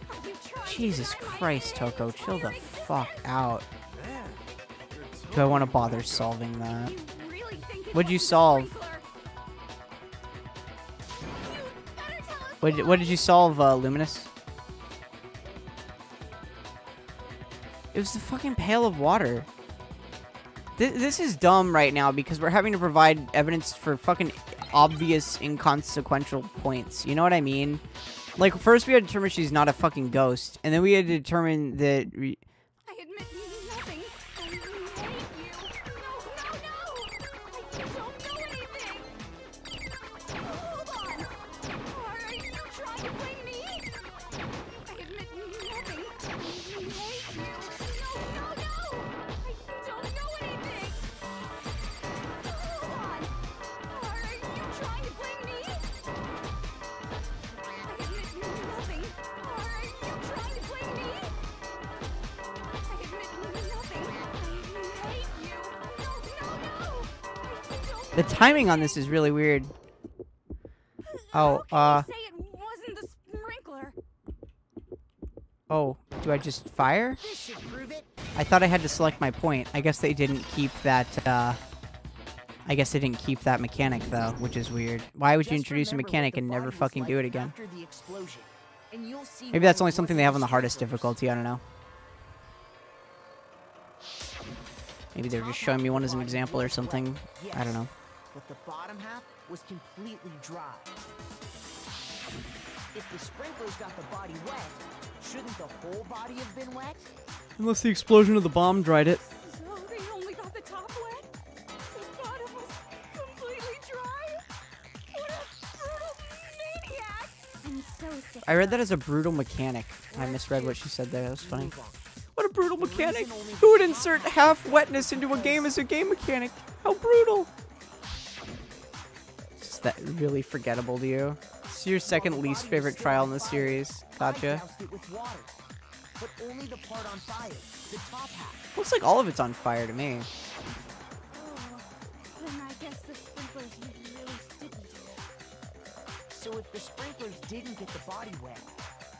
are you trying Jesus to deny my Christ, Toko, chill the fuck out. Man, Do I want to bother solving that? You really think it What'd you was the solve? sprinkler? You better tell us What did you solve, Luminous? It was the fucking pail of water. This is dumb right now because we're having to provide evidence for fucking obvious inconsequential points. You know what I mean? Like, first we had to determine she's not a fucking ghost, and then we had to determine that... I admit nothing. I hate you. No. I don't know anything. Hold on. Are you trying to blame me? I admit nothing. I hate you. No. I don't know anything. Hold on. Are you trying to blame me? I admit nothing. Are you trying to blame me? I admit nothing. I hate you. No. I don't The timing on this is really weird. Oh, How can you say it wasn't the sprinkler? Oh, do I just fire? This should prove it. I thought I had to select my point. I guess they didn't keep that, mechanic, though, which is weird. Why would you Just introduce a remember what mechanic the and never body was fucking do like it again? after the explosion, and you'll see Maybe that's why only it something they wasn't have on the hardest sprinklers. difficulty, I don't know. Maybe they're just showing me one as an example or something. I don't know. But the bottom half was completely dry. If the sprinklers got the body wet, shouldn't the whole body have been wet? Unless the explosion of the bomb dried it. So they only got the top wet? The bottom was completely dry? What a brutal maniac! I'm so sick. I read that as a brutal mechanic. I misread what she said there. That was funny. What a brutal mechanic! Who would insert half wetness into a game as a game mechanic? How brutal! Is that really forgettable to you? It's your second least favorite trial in the series. Gotcha. I doused it with water, but only the part on fire, the top half. Looks like all of it's on fire to me. Oh, then I guess the sprinklers really didn't. So if the sprinklers didn't get the body wet,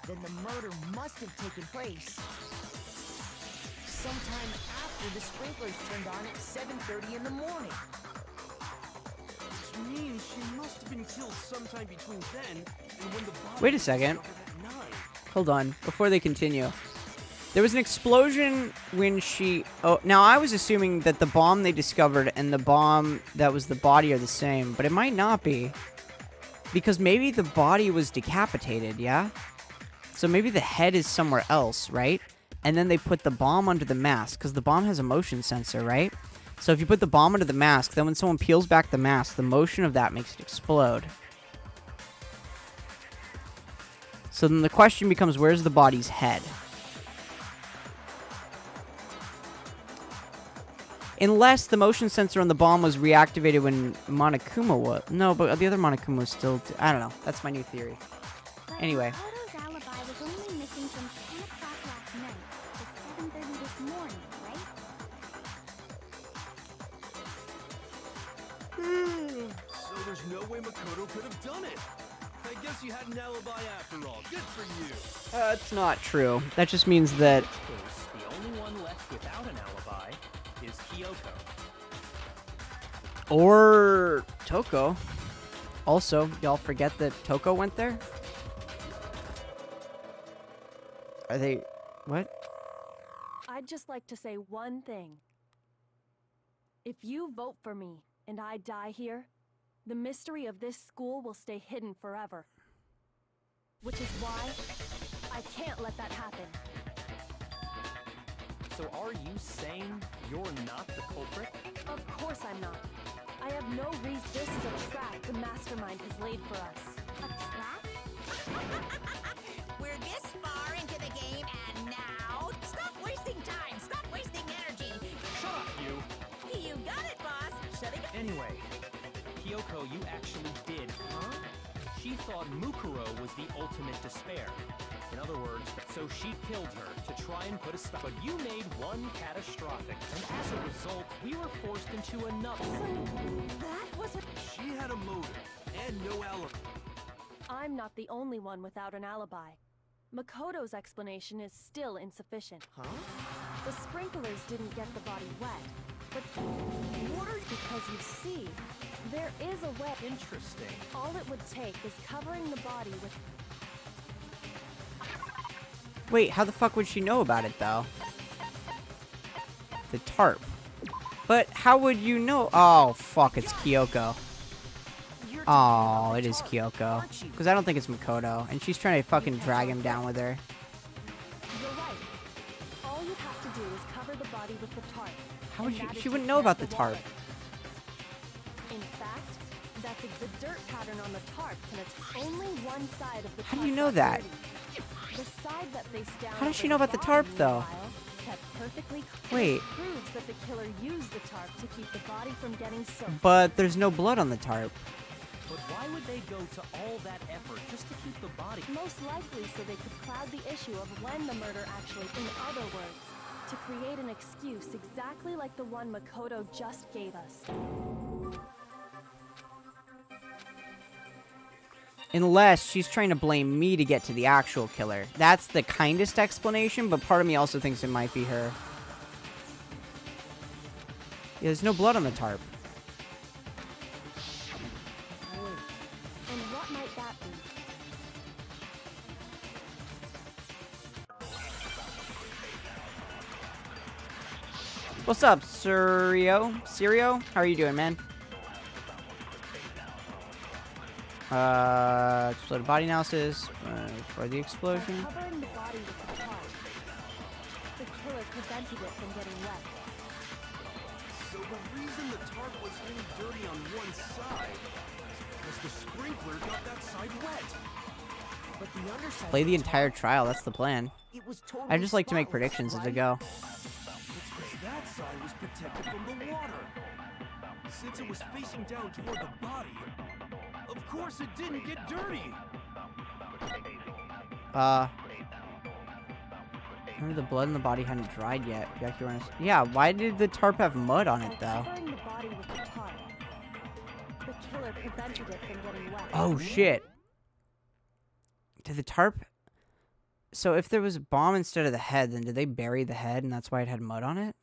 then the murder must have taken place sometime after the sprinklers turned on at 7:30 in the morning. which means she must have been killed sometime between then and when the body Wait a was second. discovered at 9. Hold on, before they continue. There was an explosion when she... Oh, now I was assuming that the bomb they discovered and the bomb that was the body are the same, but it might not be. Because maybe the body was decapitated, yeah? So maybe the head is somewhere else, right? And then they put the bomb under the mask, because the bomb has a motion sensor, right? So if you put the bomb under the mask, then when someone peels back the mask, the motion of that makes it explode. So then the question becomes, where's the body's head? Unless the motion sensor on the bomb was reactivated when Monokuma was... No, but the other Monokuma was still... I don't know. That's my new theory. But Anyway. Makoto's alibi was only missing from 10 o'clock last night to 7:30 this morning, right? So there's no way Makoto could have done it. I guess you had an alibi after all. Good for you. That's not true. That just means that... In this case, the only one left without an alibi is Kyoko. Or... Toko. Also, y'all forget that Toko went there? Are they... What? I'd just like to say one thing. If you vote for me and I die here, the mystery of this school will stay hidden forever. Which is why I can't let that happen. So are you saying you're not the culprit? Of course I'm not. I have no reason. This is a trap the mastermind has laid for us. A trap? We're this anyway? Kyoko, you actually did. Huh? She thought Mukuro was the ultimate despair. In other words, so she killed her to try and put a stop. But you made one catastrophic, and as a result, we were forced into another. That was She had a motive and no alibi. I'm not the only one without an alibi. Makoto's explanation is still insufficient. Huh? The sprinklers didn't get the body wet, but because you see, there is a way. Interesting. All it would take is covering the body with. Wait, how the fuck would she know about it, though? The tarp. But how would you know? Oh, fuck, it's Kyoko. Oh, it is Kyoko. Because I don't think it's Makoto. And she's trying to fucking drag him down with her. You're right. All you have to do is cover the body with the tarp. How would and she? that'd She wouldn't take know care about of the tarp. water. In fact, that's the dirt pattern on the tarp, and it's only one side of the tarp. How do you know that? The side that face down. How does she over know the about the body, tarp, though? meanwhile, kept perfectly. Wait. This proves that the killer used the tarp to keep the body from getting soaked. But there's no blood on the tarp. But why would they go to all that effort just to keep the body? Most likely so they could cloud the issue of when the murder actually. In other words, to create an excuse exactly like the one Makoto just gave us. Unless she's trying to blame me to get to the actual killer. That's the kindest explanation, but part of me also thinks it might be her. Yeah, there's no blood on the tarp. And what might that be? What's up, Sirio? How are you doing, man? Exploded body analysis for the explosion. By covering the body with the tarp, the killer prevented it from getting wet. So the reason the tarp was only dirty on one side is because the sprinkler got that side wet. But the underside Play of the tarp, entire trial. That's the plan. it was totally I just like to make spotless, predictions as I right? go. It's because that side was protected from the water. Since it was facing down toward the body, of course it didn't get dirty. Remember the blood in the body hadn't dried yet. Yeah, why did the tarp have mud on it, By though? covering the body with the tarp, the killer prevented it from getting wet. Oh, shit. Did the tarp... So if there was a bomb instead of the head, then did they bury the head and that's why it had mud on it?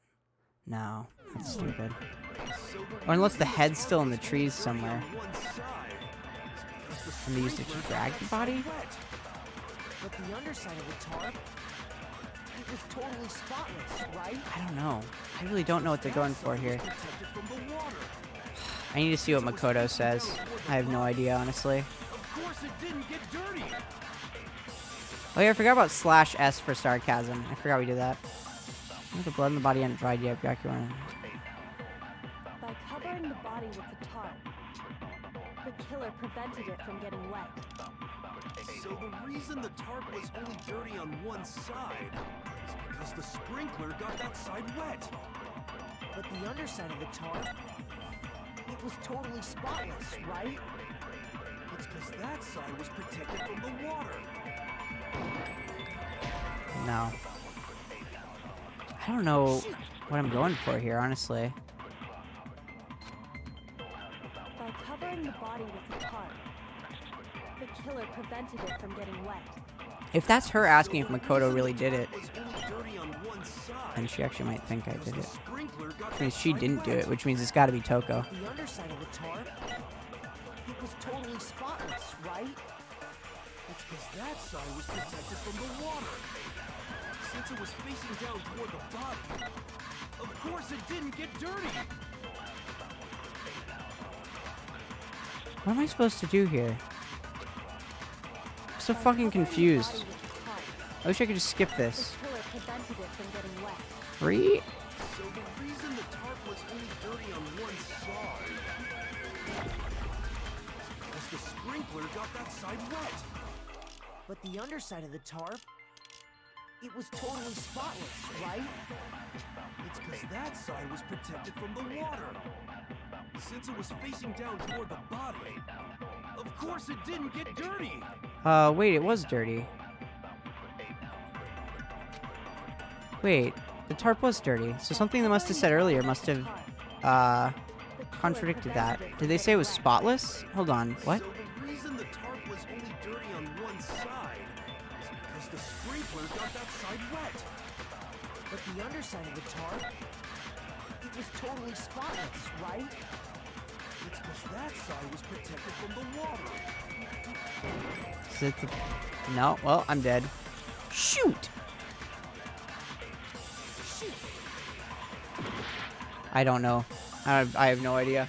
No, that's stupid. Or unless the head's still in the trees somewhere. And they used it to drag the body? But the underside of the tarp, it was totally spotless, right? I don't know. I really don't know what they're going for here. Protected from the water. I need to see what Makoto says. I have no idea, honestly. Of course it didn't get dirty. Oh yeah, I forgot about /S for sarcasm. I forgot we did that. The blood in the body hadn't dried yet. By covering the body with the tarp, the killer prevented it from getting wet. So the reason the tarp was only dirty on one side is because the sprinkler got that side wet. But the underside of the tarp, it was totally spotless, right? It's because that side was protected from the water. No. I don't know what I'm going for here, honestly. By covering the body with the tarp, the killer prevented it from getting wet. If that's her asking if Makoto really did it, Was only dirty on one side. then she actually might think I did The it. sprinkler got Which means that she side didn't do wet. it, which means it's gotta be Toko. The underside of the tarp, it was totally spotless, right? It's because that side was protected from the water. Since it was facing down toward the body, of course it didn't get dirty. What am I supposed to do here? I'm so fucking confused. I wish I could just skip this. The killer prevented it from getting wet. Read? So the reason the tarp was only dirty on one side is because the sprinkler got that side wet. But the underside of the tarp, it was totally spotless, right? It's because that side was protected from the water. Since it was facing down toward the body, of course it didn't get dirty. Wait, it was dirty. Wait, the tarp was dirty. So something they must have said earlier must have, contradicted that. Did they say it was spotless? Hold on, what? So the reason the tarp was only dirty on one side is because the sprinkler got that side wet. But the underside of the tarp, it was totally spotless, right? It's because that side was protected from the water. Is it the... No, well, I'm dead. Shoot! I don't know. I have no idea.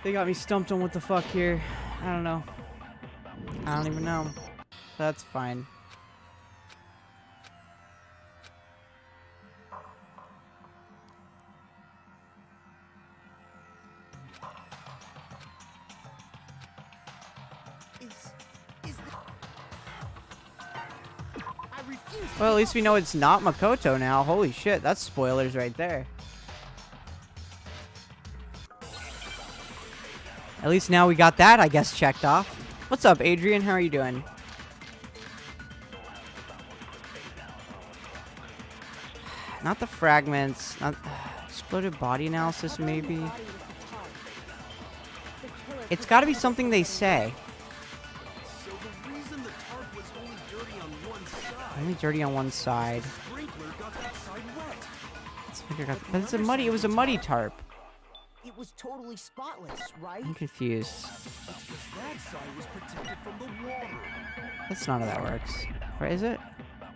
They got me stumped on what the fuck here. I don't know. I don't even know. That's fine. Well, at least we know it's not Makoto now. Holy shit, that's spoilers right there. At least now we got that, I guess, checked off. What's up, Adrian? How are you doing? Not the fragments. Not exploded body analysis, maybe. It's got to be something they say. So the reason the tarp was only dirty on one side. Only dirty on one side. The sprinkler got that side wet. But it's a muddy. It was a muddy tarp. It was totally spotless, right? I'm confused. It's because that side was protected from the water. That's not how that works. Or is it?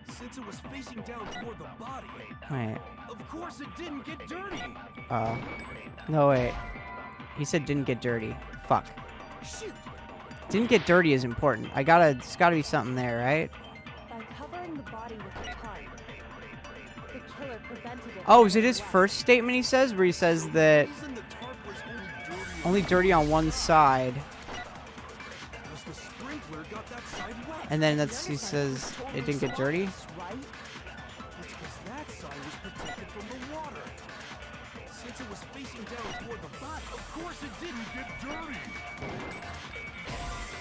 Since it was facing down toward the body, Wait. of course it didn't get dirty. No, wait. He said didn't get dirty. Fuck. Shoot! Didn't get dirty is important. It's gotta be something there, right? By covering the body with the tarp, the killer prevented it. Oh, is it his first statement he says? Where he says that The reason the tarp was only dirty on one side. because the sprinkler got that side wet. And then he says it didn't get dirty? Right? It's because that side was protected from the water. Since it was facing down toward the body, of course it didn't get dirty.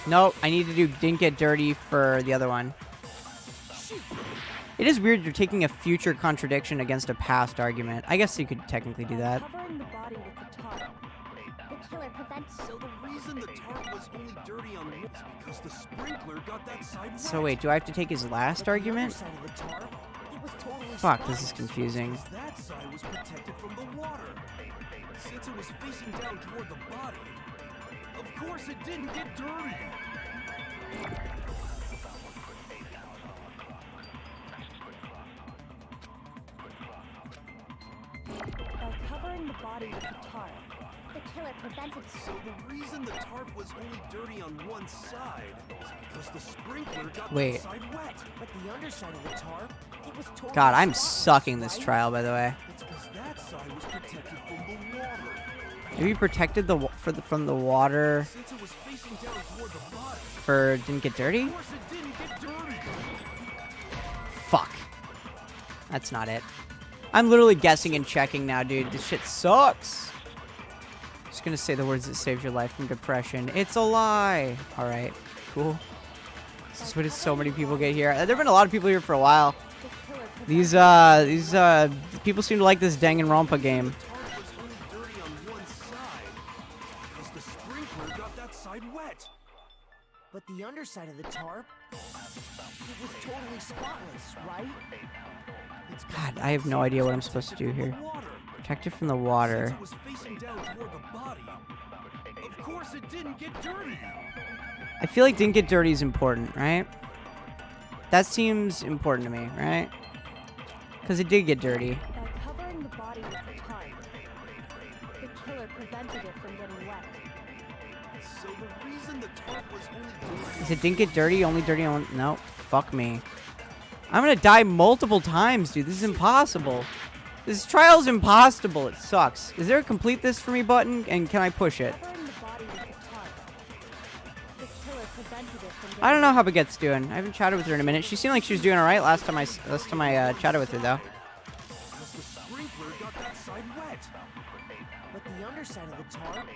Nope, I need to do didn't get dirty for the other one. It is weird you're taking a future contradiction against a past argument. I guess you could technically do that. Covering the body with the tarp, The killer prevents. So the reason the tarp was only dirty on one is because the sprinkler got that side wet. So wait, do I have to take his last argument? Underside of the tarp, it was totally Fuck, this is spotless. confusing. Because that side was protected from the water. Since it was facing down toward the body, of course it didn't get dirty. by covering the body with the tarp, The killer prevented. So the reason the tarp was only dirty on one side is because the sprinkler got Wait. that side wet. But the underside of the tarp, it was totally God, I'm spotless, sucking this right? trial, by the way. It's because that side was protected from the water. Maybe protected from the water Since it was facing down toward the body, for didn't get dirty? of course it didn't get dirty. Fuck. That's not it. I'm literally guessing and checking now, dude. This shit sucks. Just gonna say the words that saved your life from depression. It's a lie. All right, cool. This is what so many people get here. There've been a lot of people here for a while. the killer These people seem to like this Danganronpa game. The tarp was only dirty on one side because the sprinkler got that side wet. But the underside of the tarp, it was totally spotless, right? It's God, I have no idea what I'm supposed to do here. Protected from the Since water. it was facing down toward the body, of course it didn't get dirty. I feel like didn't get dirty is important, right? That seems important to me, right? Because it did get dirty. by covering the body with the tarp, the killer prevented it from getting wet. So the reason the tarp was only dirty. Is it didn't get dirty? Only dirty on... No, fuck me. I'm gonna die multiple times, dude. This is impossible. This trial's impossible. It sucks. Is there a complete this for me button? And can I push it? Covering the body with the tarp, the killer prevented it from getting I don't know how Baguette's doing. I haven't chatted with her in a minute. She seemed like she was doing alright last time I chatted with her, though. Because the sprinkler got that side wet. But the underside of the tarp,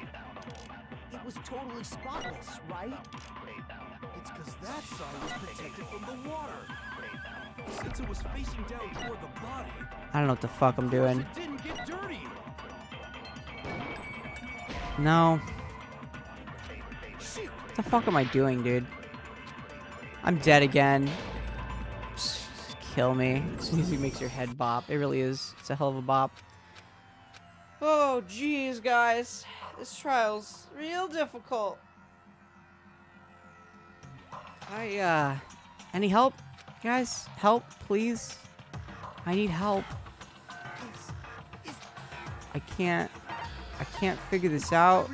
it was totally spotless, right? It's because that side was protected from the water. Since it was facing down toward the body, I don't know what the fuck I'm doing. it didn't get dirty. No. Shoot. What the fuck am I doing, dude? I'm dead again. Just kill me. This music makes your head bop. It really is. It's a hell of a bop. Oh, jeez, guys. This trial's real difficult. Any help? Guys, help, please. I need help. I can't figure this out.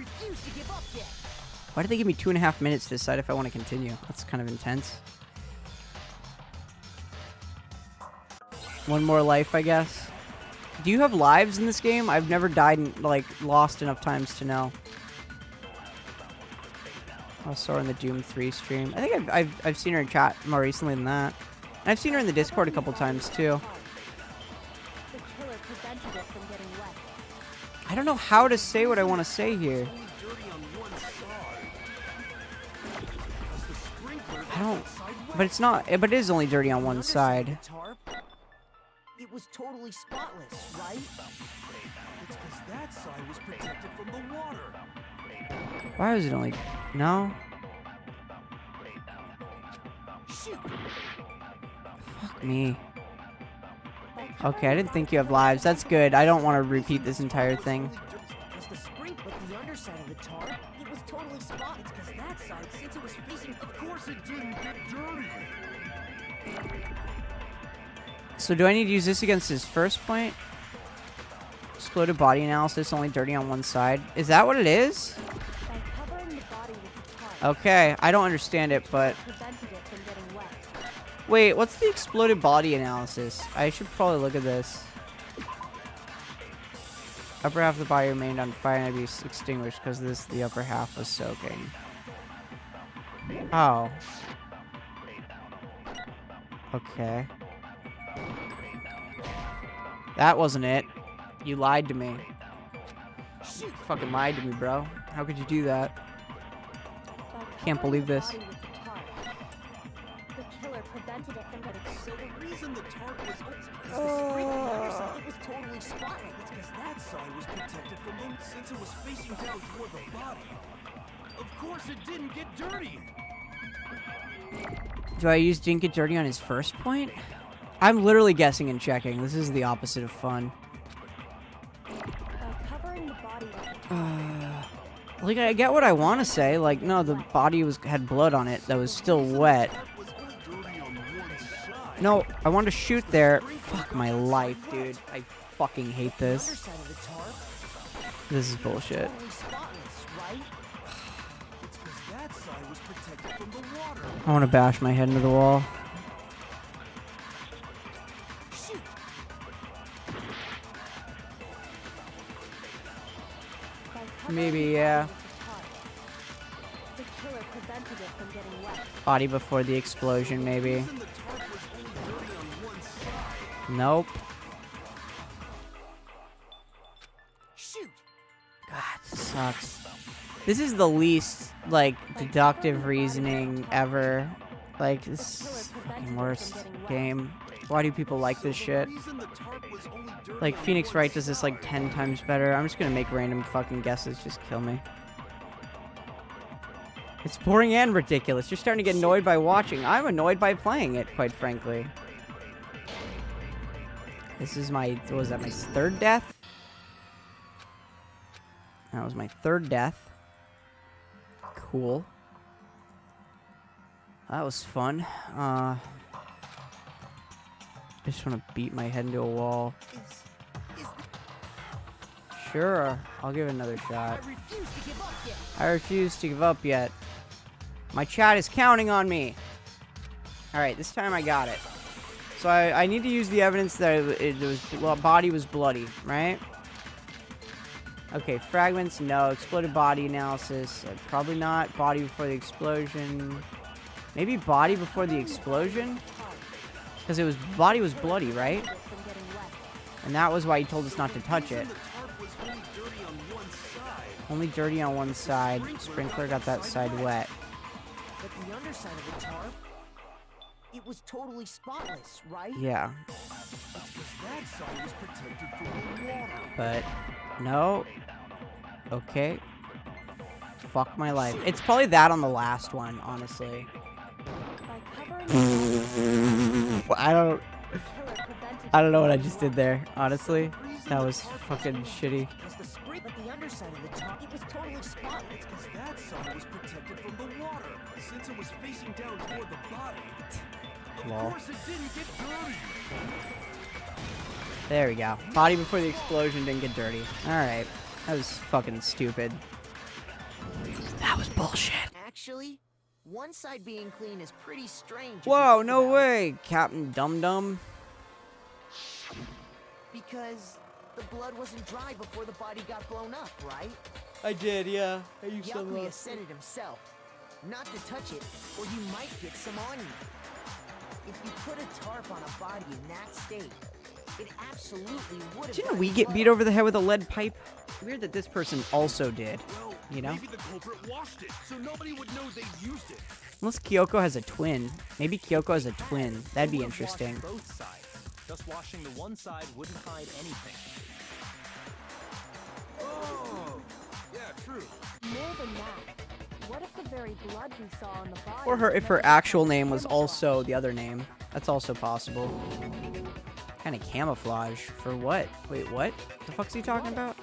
Why did they give me 2.5 minutes to decide if I want to continue? That's kind of intense. One more life, I guess. Do you have lives in this game? I've never died and, like, lost enough times to know. I saw her in the Doom 3 stream. I think I've seen her in chat more recently than that. And I've seen her in the Discord a couple times, too. The killer prevented it from getting wet. I don't know how to say what I want to say here. I don't... But it's not... But it is only dirty on one side. It was totally spotless, right? It's because that side was protected from the water. Why was it only... No? Shoot. Fuck me. Okay, I didn't think you have lives. That's good. I don't want to repeat this entire thing. Because the sprinkler at the underside of the tarp, it was totally spotless. Because that side, since it was facing... Of course it didn't get dirty. So do I need to use this against his first point? Exploded body analysis, only dirty on one side. Is that what it is? By covering the body with the tarp, Okay, I don't understand it, but... prevented it from getting wet. Wait, what's the exploded body analysis? I should probably look at this. Upper half of the body remained on fire and had to be extinguished because the upper half was soaking. Oh. Okay. That wasn't it. You lied to me. You fucking lied to me, bro. How could you do that? Can't believe this. The killer prevented it from getting So the reason the tarp was because the sprinkler on the underside, it was totally spotless. It's because that side was protected from them since it was facing down toward the body. Of course it didn't get dirty. Do I use didn't get dirty on his first point? I'm literally guessing and checking. This is the opposite of fun. covering the body with the tarp. Like, I get what I want to say. Like, no, the body had blood on it that was still wet. No, I wanted to shoot there. Fuck my life, dude. I fucking hate this. This is bullshit. I want to bash my head into the wall. Maybe, yeah. The killer prevented it from getting wet. Body before the explosion, maybe. Nope. God, this sucks. This is the least, like, deductive reasoning ever. Like, this is the fucking worst game. Why do people like this shit? Like, Phoenix Wright does this, like, 10 times better. I'm just gonna make random fucking guesses. Just kill me. It's boring and ridiculous. You're starting to get annoyed by watching. I'm annoyed by playing it, quite frankly. This is my... What was that? My third death? That was my third death. Cool. That was fun. I just want to beat my head into a wall. Sure, I'll give it another shot. I refuse to give up yet. My chat is counting on me. Alright, this time I got it. So I need to use the evidence that body was bloody, right? Okay, fragments, no. Exploded body analysis, probably not. Body before the explosion. Maybe body before the explosion? Because body was bloody, right? And that was why he told us not to touch it. Only dirty on one side. Sprinkler got that side wet. But the underside of the tarp, it was totally spotless, right? Yeah. That's because that side was protected from the water. But no. Okay. Fuck my life. It's probably that on the last one, honestly. By covering I don't know what I just did there, honestly. That was fucking shitty. But the underside of the tarp, it was totally spotless. Because that side was protected from the water. Since it was facing down toward the body. Lol. Of course it didn't get dirty. There we go. Body before the explosion didn't get dirty. Alright. That was fucking stupid. That was bullshit. Actually, one side being clean is pretty strange. if Whoa, you think no about it, way, Captain Dum Dum. Because the blood wasn't dry before the body got blown up, right? I did, yeah. I used Yakuya said it himself. Not to touch it, or you might get some on you. If you put a tarp on a body in that state, it absolutely would have. Didn't we get beat over the head with a lead pipe? Weird that this person also did. Well, You know? maybe the culprit washed it, so nobody would know they used it. Unless Kyoko has a twin. Maybe Kyoko has a twin. That'd be Who would've washed interesting. Both sides. Just washing the one side wouldn't hide anything. Oh, yeah, true. More than that, what if the very blood we saw on the body... Or her, was if her meant to actual be name was camouflage? also the other name. That's also possible. Kind of camouflage. For what? Wait, what? The fuck's he talking about?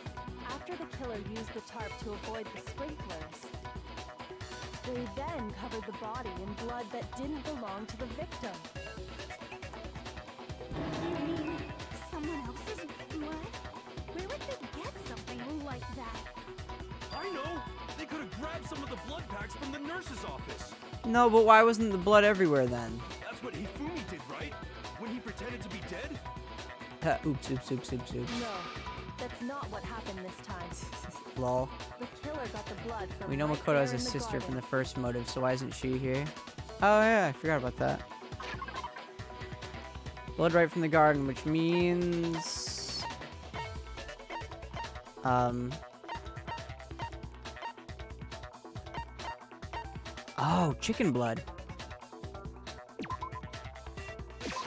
After the killer used the tarp to avoid the sprinklers, they then covered the body in blood that didn't belong to the victim. You mean someone else's blood? Where would they get something like that? I know. They could have grabbed some of the blood packs from the nurse's office. No, but why wasn't the blood everywhere then? That's what Hifumi did, right? When he pretended to be dead? Oops, oops, oops, oops, oops. No, that's not what happened this time. Lol. The killer got the blood from We know right Makoto there has a in the sister garden. from the first motive, so why isn't she here? Oh yeah, I forgot about that. Blood right from the garden, which means... Oh, chicken blood.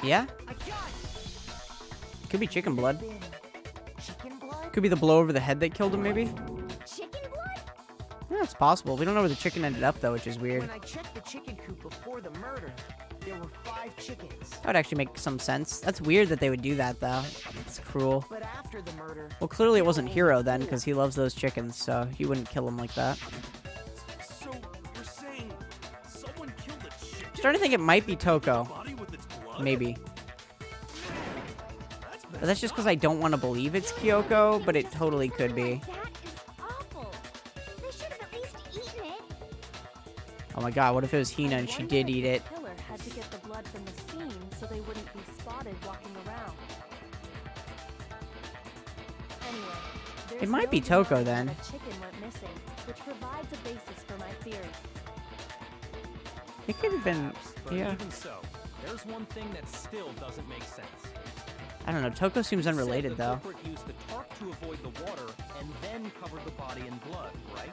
Yeah? Could be chicken blood. Chicken blood? Could be the blow over the head that killed him, maybe? Chicken blood? Yeah, it's possible. We don't know where the chicken ended up, though, which is weird. When I checked the chicken coop before the murder, there were 5 chickens. That would actually make some sense. That's weird that they would do that, though. It's cruel. But after the murder, Well, clearly it wasn't Hiro then, because he loves those chickens, so he wouldn't kill them like that. So, you're saying someone killed a chicken? Starting to think it might be Toko. Body with its blood? Maybe. But that's just because I don't want to believe it's Kyoko, but it totally could be. That is awful. They should have at least eaten it. Oh my god, what if it was Hina and she did eat it? The killer had to get the blood from the scene so they wouldn't be spotted walking around. Anyway, there's It might no be Toko, denying then. that a chicken went missing, which provides a basis for my theory. It could have been... Perhaps, but Yeah. even so, there's one thing that still doesn't make sense. I don't know, Toko seems You said unrelated, the though. culprit used the tarp to avoid the water and then covered the body in blood, right?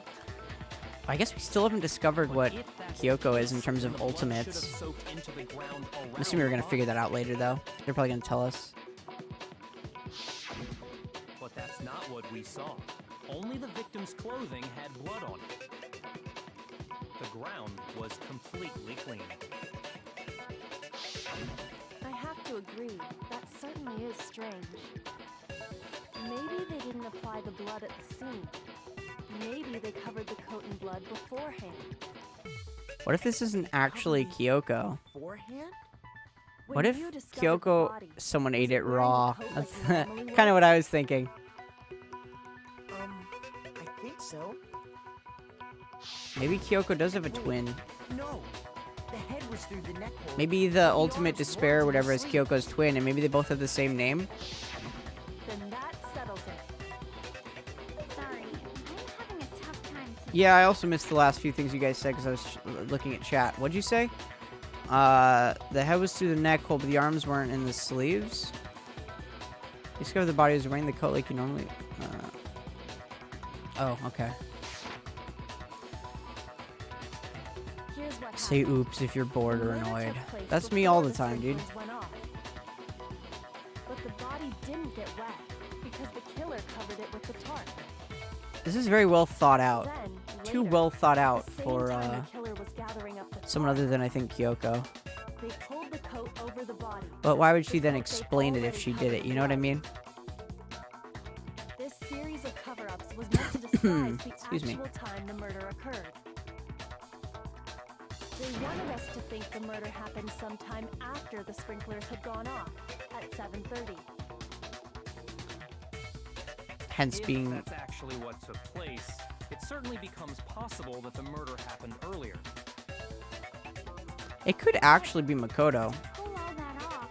I guess we still haven't discovered But what if that's Kyoko the is in case, terms then of the blood should have ultimates. soaked into the ground I'm around assuming we're the gonna figure that body. out later, though. They're probably gonna tell us. But that's not what we saw. Only the victim's clothing had blood on it. The ground was completely clean. I have to agree, that certainly is strange. Maybe they didn't apply the blood at the scene. Maybe they covered the coat in blood beforehand. What if this isn't actually Kyoko? beforehand? What When if you discovered the Kyoko, body, someone was ate it wearing the raw? coat like That's you normally would? kind of what I was thinking. I think so. Maybe Kyoko does have a twin. No. The head was through the neck hole. Maybe the ultimate despair or whatever is Kyoko's twin, and maybe they both have the same name. Then that settles it. Sorry, I'm having a tough time. Yeah, I also missed the last few things you guys said because I was looking at chat. What'd you say? The head was through the neck hole, but the arms weren't in the sleeves. Discover the body was wearing the coat like you normally... Oh, okay. Say oops if you're bored or annoyed. That's me all the time, dude. But the body didn't get wet because the killer covered it with the tarp. This is very well thought out. Then, Too later, well thought at out the same for time the killer was gathering up the someone tarp, other than I think Kyoko. they pulled the coat over the body. But why would she The then coat they explain it if already she did covered it? You in know what I blood. mean? This series of cover-ups was meant to disguise the Excuse me. actual time the murder occurred. They wanted us to think the murder happened sometime after the sprinklers had gone off, at 7:30. Hence If being... that's actually what took place, it certainly becomes possible that the murder happened earlier. It could actually be Makoto. Pull all that off.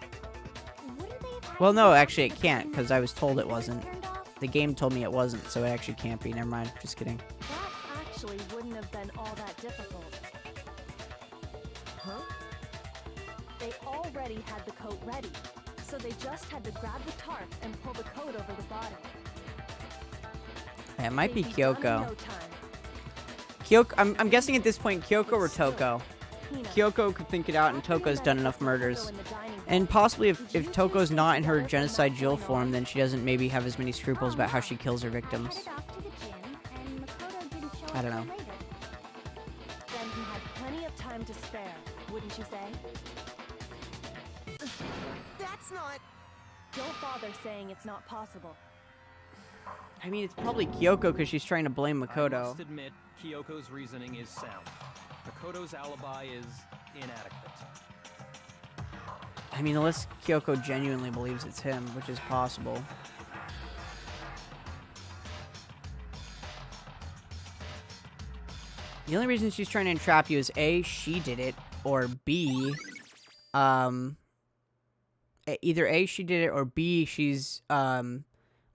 Wouldn't they have Well, had no, to actually it have can't, the because I was told it cameras wasn't. turned off? The game told me it wasn't, so it actually can't be. Never mind. Just kidding. That actually wouldn't have been all that difficult. Huh? They already had the coat ready, so they just had to grab the tarp and pull the coat over the body. Yeah, it might be They'd done in Kyoko. no time. Kyoko, I'm guessing at this point Kyoko or Still, Toko. Hina, Kyoko could think it out, and after you Toko's met done the enough Makoto murders. in the dining hall, And possibly did if you two Toko's stay not in her together from that genocide point Jill on? form, then she doesn't maybe have as many scruples about how she kills her I victims. headed off to the gym, and Makoto didn't show I don't up know. till later. Then he had plenty of time to spare, wouldn't you say? That's not... Don't bother saying it's not possible. I mean, it's probably Kyoko because she's trying to blame I Makoto. must admit, Kyoko's reasoning is sound. Makoto's alibi is inadequate. I mean, unless Kyoko genuinely believes it's him, which is possible. The only reason she's trying to entrap you is A, she did it, or B, either A, she did it, or B, she's,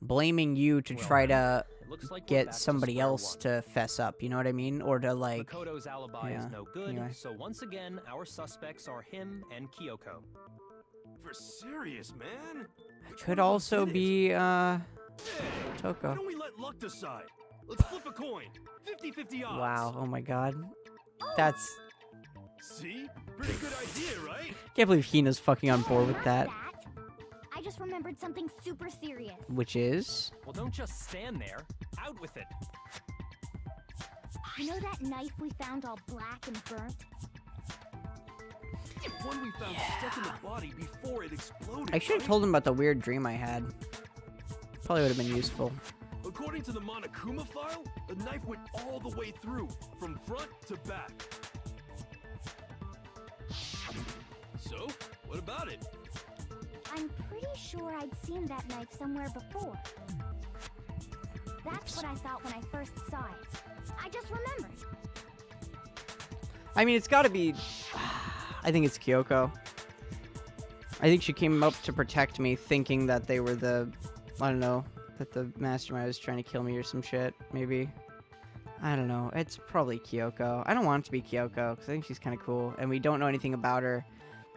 blaming you to Well, try to It looks like we're get back to somebody square else one. to fess up, you know what I mean? Or to, like, Makoto's alibi yeah, is no good, anyway. so once again, our suspects are him and Kyoko. For serious, man. could also be, Hey, why Toko. don't we let luck decide? Let's flip a coin. 50-50 odds. Wow, oh my god. That's... See? Pretty good idea, right? Can't believe Hina's fucking on board with Not that. I just remembered something super serious. Which is... Well, don't just stand there. Out with it. You know that knife we found all black and burnt? One we found stuck in the body before it exploded. I should have right? told him about the weird dream I had. Probably would have been useful. According to the Monokuma file, the knife went all the way through, from front to back. So, what about it? I'm pretty sure I'd seen that knife somewhere before. That's what I thought when I first saw it. I just remembered. I mean, it's gotta be... I think it's Kyoko. I think she came up to protect me, thinking that they were the... I don't know. That the mastermind was trying to kill me or some shit, maybe. I don't know. It's probably Kyoko. I don't want it to be Kyoko, because I think she's kind of cool, and we don't know anything about her.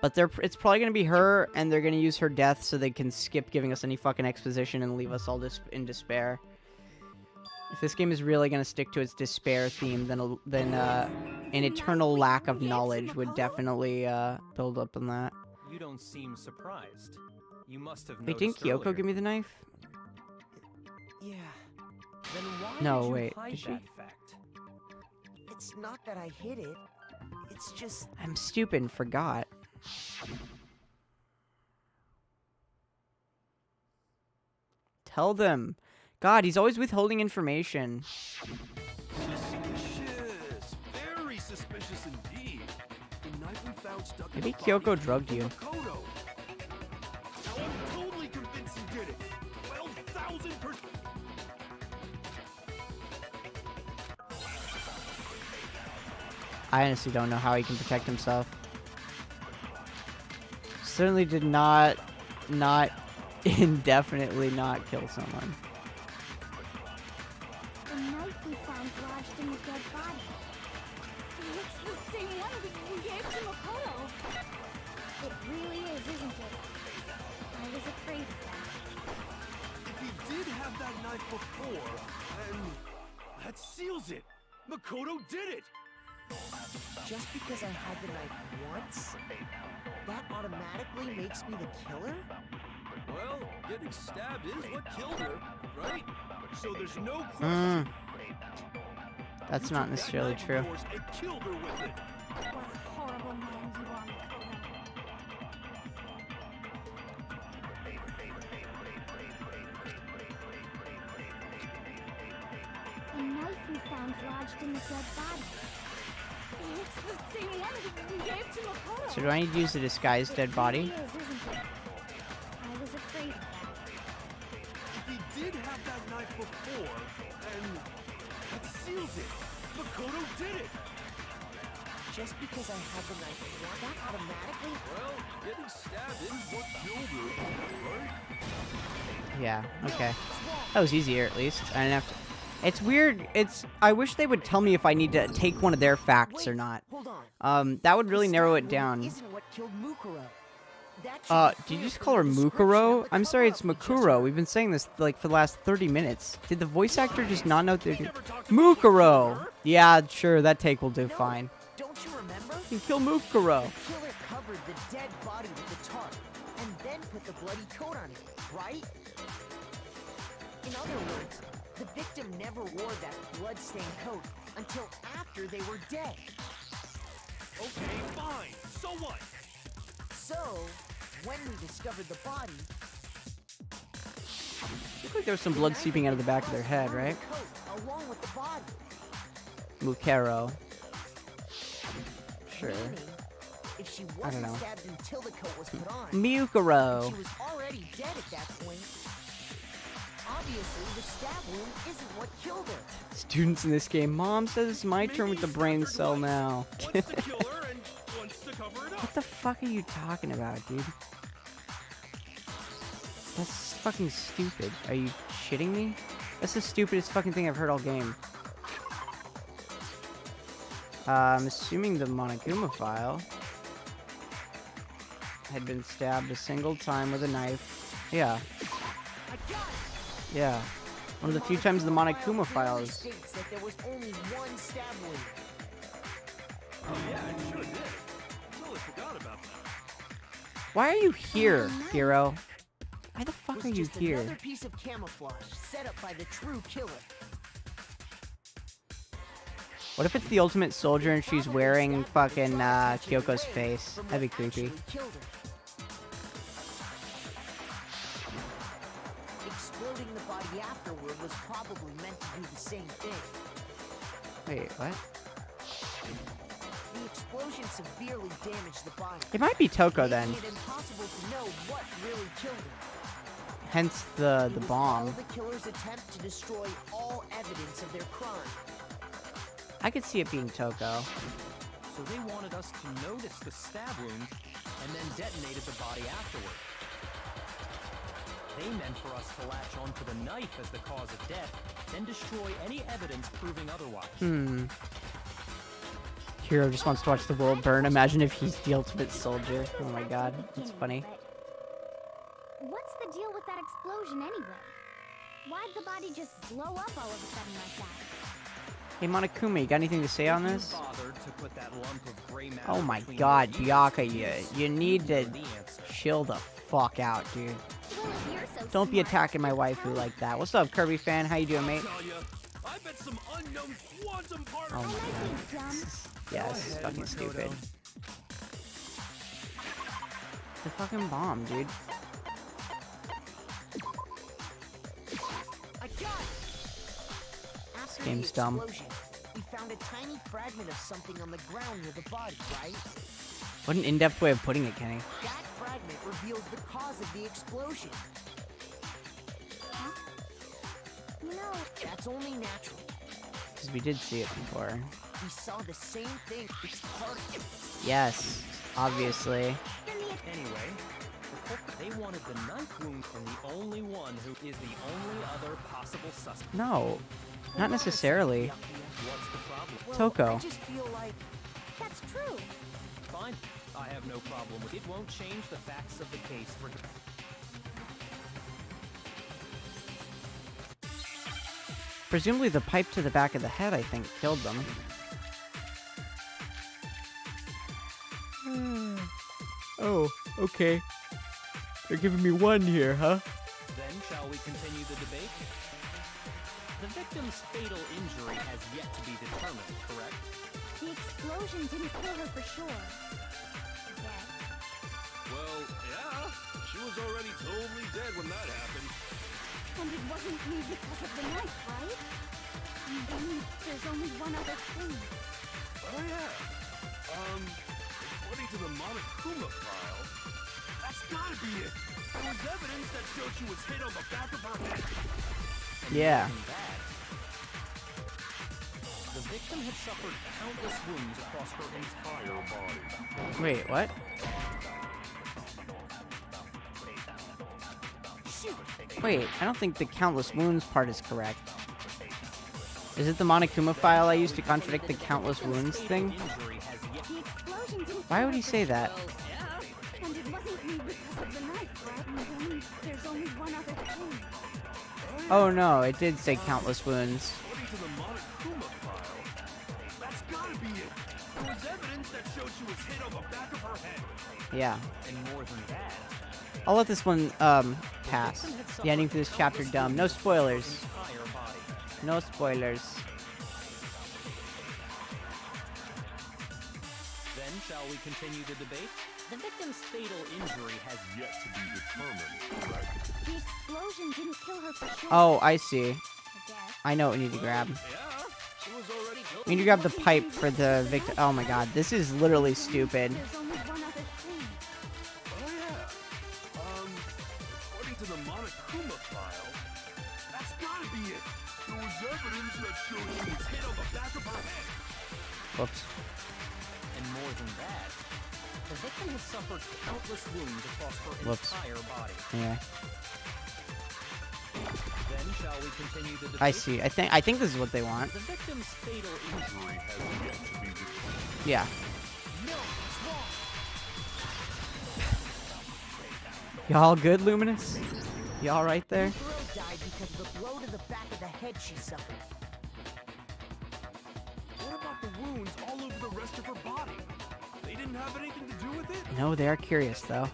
But it's probably going to be her, and they're going to use her death so they can skip giving us any fucking exposition and leave us all in despair. If this game is really going to stick to its despair theme, then an eternal lack of knowledge would definitely build up on that. You don't seem surprised. You must have Wait, noticed didn't Kyoko earlier. give me the knife? Yeah. Then why No, did you wait, hide did she? that fact? It's not that I hid it. It's just... I'm stupid and forgot. Tell them. God, he's always withholding information. Suspicious. Very suspicious indeed. The knife we found stuck Maybe in the body Kyoko drugged came you. from Makoto. Now I'm totally convinced he did it. 12,000%. I honestly don't know how he can protect himself. Certainly did not indefinitely not kill someone. The knife we found lodged in the dead body. It's the same one we gave to Makoto. It really is, isn't it? I was afraid of that. If he did have that knife before, then that seals it. Makoto did it. Just because I had the knife once, that automatically makes me the killer? Well, getting stabbed is what killed her, right? So there's no question. That's You not took that necessarily knife of true. yours and killed her with it. What a horrible man you are, Makoto. A knife we found lodged in the dead body. It's the same one we gave to Makoto. So do I need to use the disguised dead body? It is, isn't it? I was afraid of that. If he did have that knife before, then it seals it. Makoto did it. Just because I had the knife once, that automatically... Well, getting stabbed is what killed her, right? Yeah, okay. That was easier, at least. I didn't have to... It's weird. I wish they would tell me if I need to take one of their facts or not. Hold on. That would really The narrow stab it down. wound isn't what killed Mukuro. That should be Did you clear just from call her the description of Mukuro? the I'm sorry, it's cover-up we just Makuro. heard. We've been saying this, like, for the last 30 minutes. Did the voice actor just not know their... Mukuro! Yeah, sure, that take will do No, fine. Don't you remember? You kill Mukuro. The killer covered the dead body with the tarp, and then put the bloody coat on it, right? In other words, the victim never wore that blood-stained coat until after they were dead. Okay, fine. So what? So, when we discovered the body, Looks like there's some blood seeping out of the back of their head, right? the coat, along with the body. Mukero. Sure. Meaning, if she don't wasn't know. stabbed until the coat was put on, Mukuro. she was already dead at that point. Obviously, the stab wound isn't what killed her. Students in this game. Mom says it's my turn with the brain cell now. Wants to kill her and wants to cover it up. What the fuck are you talking about, dude? That's fucking stupid. Are you shitting me? That's the stupidest fucking thing I've heard all game. I'm assuming the Monokuma file had been stabbed a single time with a knife. Yeah. Yeah. One of the few times the Monokuma file is... States that there was only one stab wound. Oh yeah, it sure did. Totally forgot about that. Why are you here, hero? Why the fuck Was are you just here? another piece of camouflage set up by the true killer. What if it's the ultimate soldier and she's wearing fucking Kyoko's face? That'd be creepy. Exploding the body afterward was probably meant to do the same thing. Wait, what? The explosion severely damaged the body. It might be Toko then. Making it impossible to know what really killed her. Hence the It was bomb. all the killer's attempt to destroy all evidence of their crime. I could see it being Toko. So they wanted us to notice the stab wound and then detonated the body afterward. They meant for us to latch onto the knife as the cause of death, then destroy any evidence proving otherwise. Hero just wants to watch the world burn. Imagine if he's the ultimate soldier. Oh my god, it's funny. But what's the deal with that explosion anyway? Why'd the body just blow up all of a sudden like that? Hey Monokuma, you got anything to say on If you this? bothered to put that lump of gray matter Oh my between god, your ears, Byakuya, you need to the answer. chill the fuck out, dude. Well, if you're so Don't be smart, attacking my just waifu tell me. like that. What's up, Kirby fan? How you doing, mate? Tell ya, I bet some unknown quantum Oh particles. my I might be god. dumb. Yeah, this is ahead, fucking Makoto. stupid. The fucking bomb, dude. I got it! After game's the dumb. explosion, we found a tiny fragment of something on the ground near the body, right? What an in-depth way of putting it, Kenny. That fragment reveals the cause of the explosion. You know, That's only natural. Because we did see it before. We saw the same thing. It's part of it. Yes, obviously. Anyway, the culprit, they wanted the knife wound from the only one who is the only other possible suspect. No, not necessarily. What's the problem? Well, Toko. I just feel like that's true. Fine, I have no problem with it. It won't change the facts of the case for... Presumably the pipe to the back of the head, I think, killed them. Oh, okay. They're giving me 1 here, huh? Then shall we continue the debate? The victim's fatal injury has yet to be determined, correct? The explosion didn't kill her for sure. Yes. Well, yeah. She was already totally dead when that happened. And it wasn't me because of the knife, right? And then there's only one other thing. Oh, yeah. According to the Monokuma file, that's gotta be it. There was evidence that showed she was hit on the back of her head. Yeah. The victim had suffered countless wounds across her entire body. Wait, what? Wait, I don't think the countless wounds part is correct. Is it the Monokuma file I used to contradict the countless wounds thing? The explosion didn't Why would he say that? And it wasn't me because of the knife, right? And then there's only one other thing. Oh no, it did say countless wounds. According to the Monokuma file, that's gotta be it. There was evidence that showed she was hit on the back of her head. Yeah. And more than that, I'll let this one, pass. The ending for this chapter dumb. No spoilers. entire body. No spoilers. Then shall we continue the debate? The victim's fatal injury has yet to be determined, correct? The explosion didn't kill her for sure. Oh, I see. I guess. I know what we need to grab. Yeah, she was already We need to grab the pipe for the victim. Oh my god, this is literally stupid. There's only one other thing. Oh, yeah. According to the Monokuma file, that's gotta be it. There was evidence that showed she was hit on the back of her head. Whoops. And more than that, the victim had suffered countless wounds across her Whoops. entire body. Anyway. Then shall we continue the debate? I see. I think this is what they want. The victim's fatal injury has yet to be determined. Yeah. No, it's wrong. Y'all good, Luminous? Y'all right there? The girl died because of the blow to the back of the head she suffered. What about the wounds all over the rest of her body? They didn't have anything to do with it? No, they are curious though.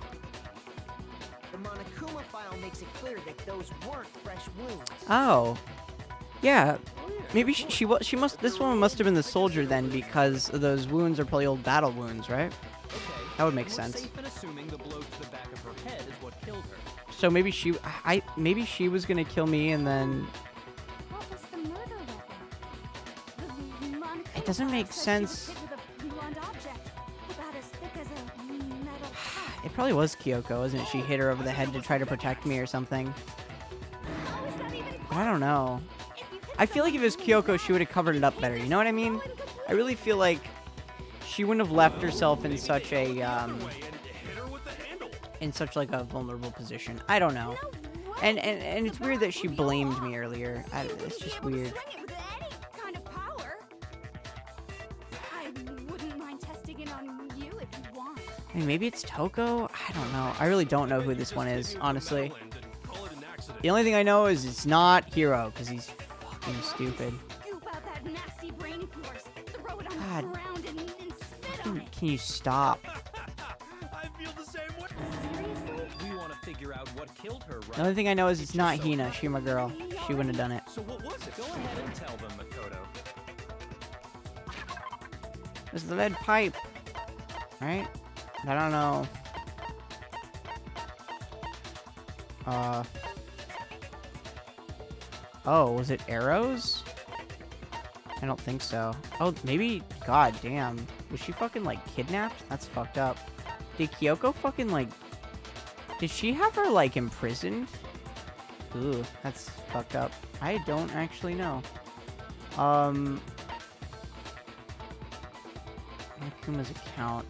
The Monokuma file makes it clear that those weren't fresh wounds. Oh. Yeah. Maybe she must. This one must have been the soldier then, because those wounds are probably old battle wounds, right? Okay. That would make we're sense. safe in assuming the blow to the back of her head is what killed her. So maybe she was gonna kill me and then. What was the murder weapon? The Monokuma It doesn't make file said she was sense. hit with a blunt object, about as thick as a metal pipe. It probably was Kyoko, wasn't it? She hit her over the head to try to protect me or something. How is that even But I don't know. If you hit I feel like if it was someone Kyoko, she would have covered it up better. You know what I mean? I really feel like she wouldn't have left herself in such a Way and hit her with the handle. in such like a vulnerable position. I don't know. And it's weird that she blamed me earlier. It's just weird. Swing it with any kind of power. I wouldn't mind testing it on you if you want. I mean, maybe it's Toko? I don't know. I really don't know who this one is, honestly. Call it an accident. The only thing I know is it's not Hiro, because he's fucking stupid. Scoop out that nasty brain of yours, throw it on God. the ground and sit on it. Can you stop? I feel the same way. Seriously? We want to figure out what killed her, right? The only thing I know is it's not Hina. She's my girl. She wouldn't have done it. So what was it? Go ahead and tell them, Makoto. It's the lead pipe. Right? I don't know. Oh, was it arrows? I don't think so. Oh, maybe. God damn. Was she fucking like kidnapped? That's fucked up. Did Kyoko fucking like. Did she have her like imprisoned? Ooh, that's fucked up. I don't actually know. Monokuma's account.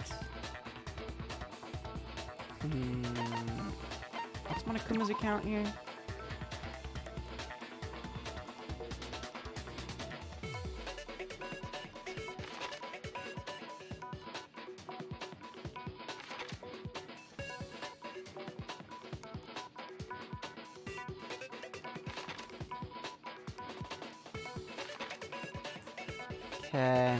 What's Monokuma's account here? Okay.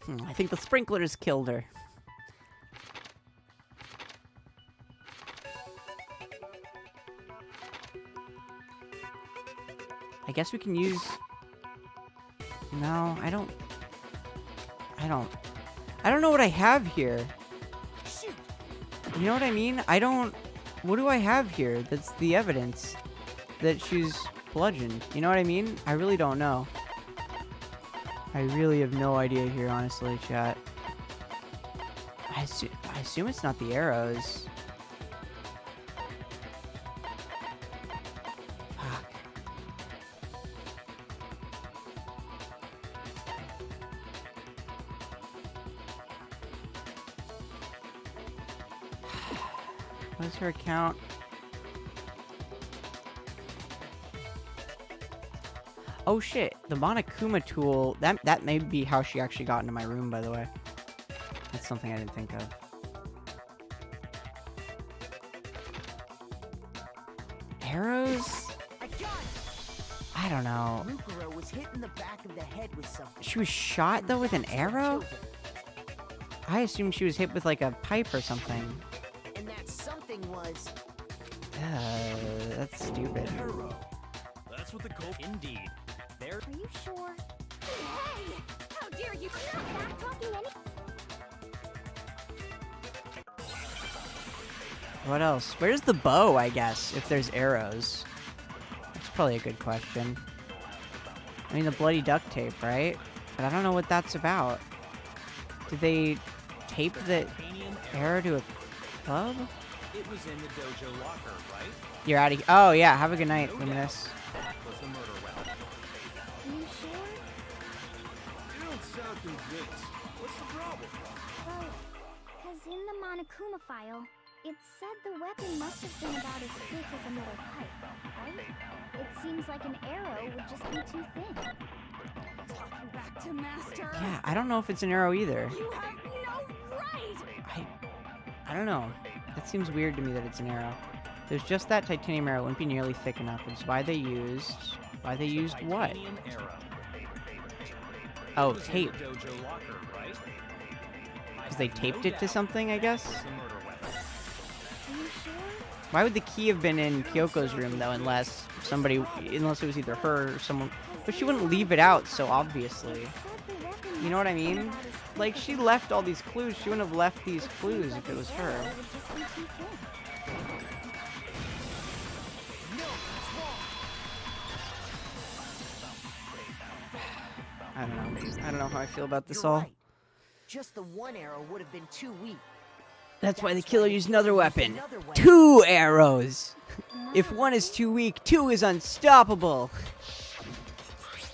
I think the sprinklers killed her. I guess we can use... No, I don't know what I have here. You know what I mean? What do I have here that's the evidence that she's bludgeoned? You know what I mean? I really don't know. I really have no idea here, honestly, chat. I assume it's not the arrows. Fuck. What's her account? Oh shit, the Monokuma tool, that may be how she actually got into my room, by the way. That's something I didn't think of. Arrows? I don't know. Mukuro was hit in the back of the head with something. She was shot, though, with an arrow? I assumed she was hit with, like, a pipe or something. And that something was... That's stupid. Arrow. That's what the cult... Indeed. There. Are you sure? Hey! How dare you? I'm not back-talking any... What else? Where's the bow, I guess, if there's arrows? That's probably a good question. I mean, the bloody duct tape, right? But I don't know what that's about. Did they tape the arrow to a club? It was in the dojo locker, right? You're out of here. Oh, yeah. Have a good night, Luminous. That was the murder weapon. Are you sure? You don't sound convinced. What's the problem? Well, because in the Monokuma file, it said the weapon must have been about as thick as a metal pipe, right? It seems like an arrow would just be too thin. Talking back to Master. Yeah, I don't know if it's an arrow either. You have no right. I don't know. That seems weird to me that it's an arrow. There's just that titanium arrow wouldn't be nearly thick enough, which is why they used what? Titanium arrow. Oh, It was in tape. the dojo locker, right? Because they taped it to something, I guess? That was the murder weapon. Are you sure? Why would the key have been in Kyoko's room, though, unless it was either her or someone... But she wouldn't leave it out so obviously. It said the weapon You know what I must have been mean? about as thick Like, she left all these clues. She wouldn't have left these clues if it was her. arrow would just be too thin. I don't know. I don't know how I feel about this You're all. right. Just the one arrow would have been too weak. That's why the That's killer why used the another killer used weapon. another weapon. 2 arrows! If one is too weak, 2 is unstoppable!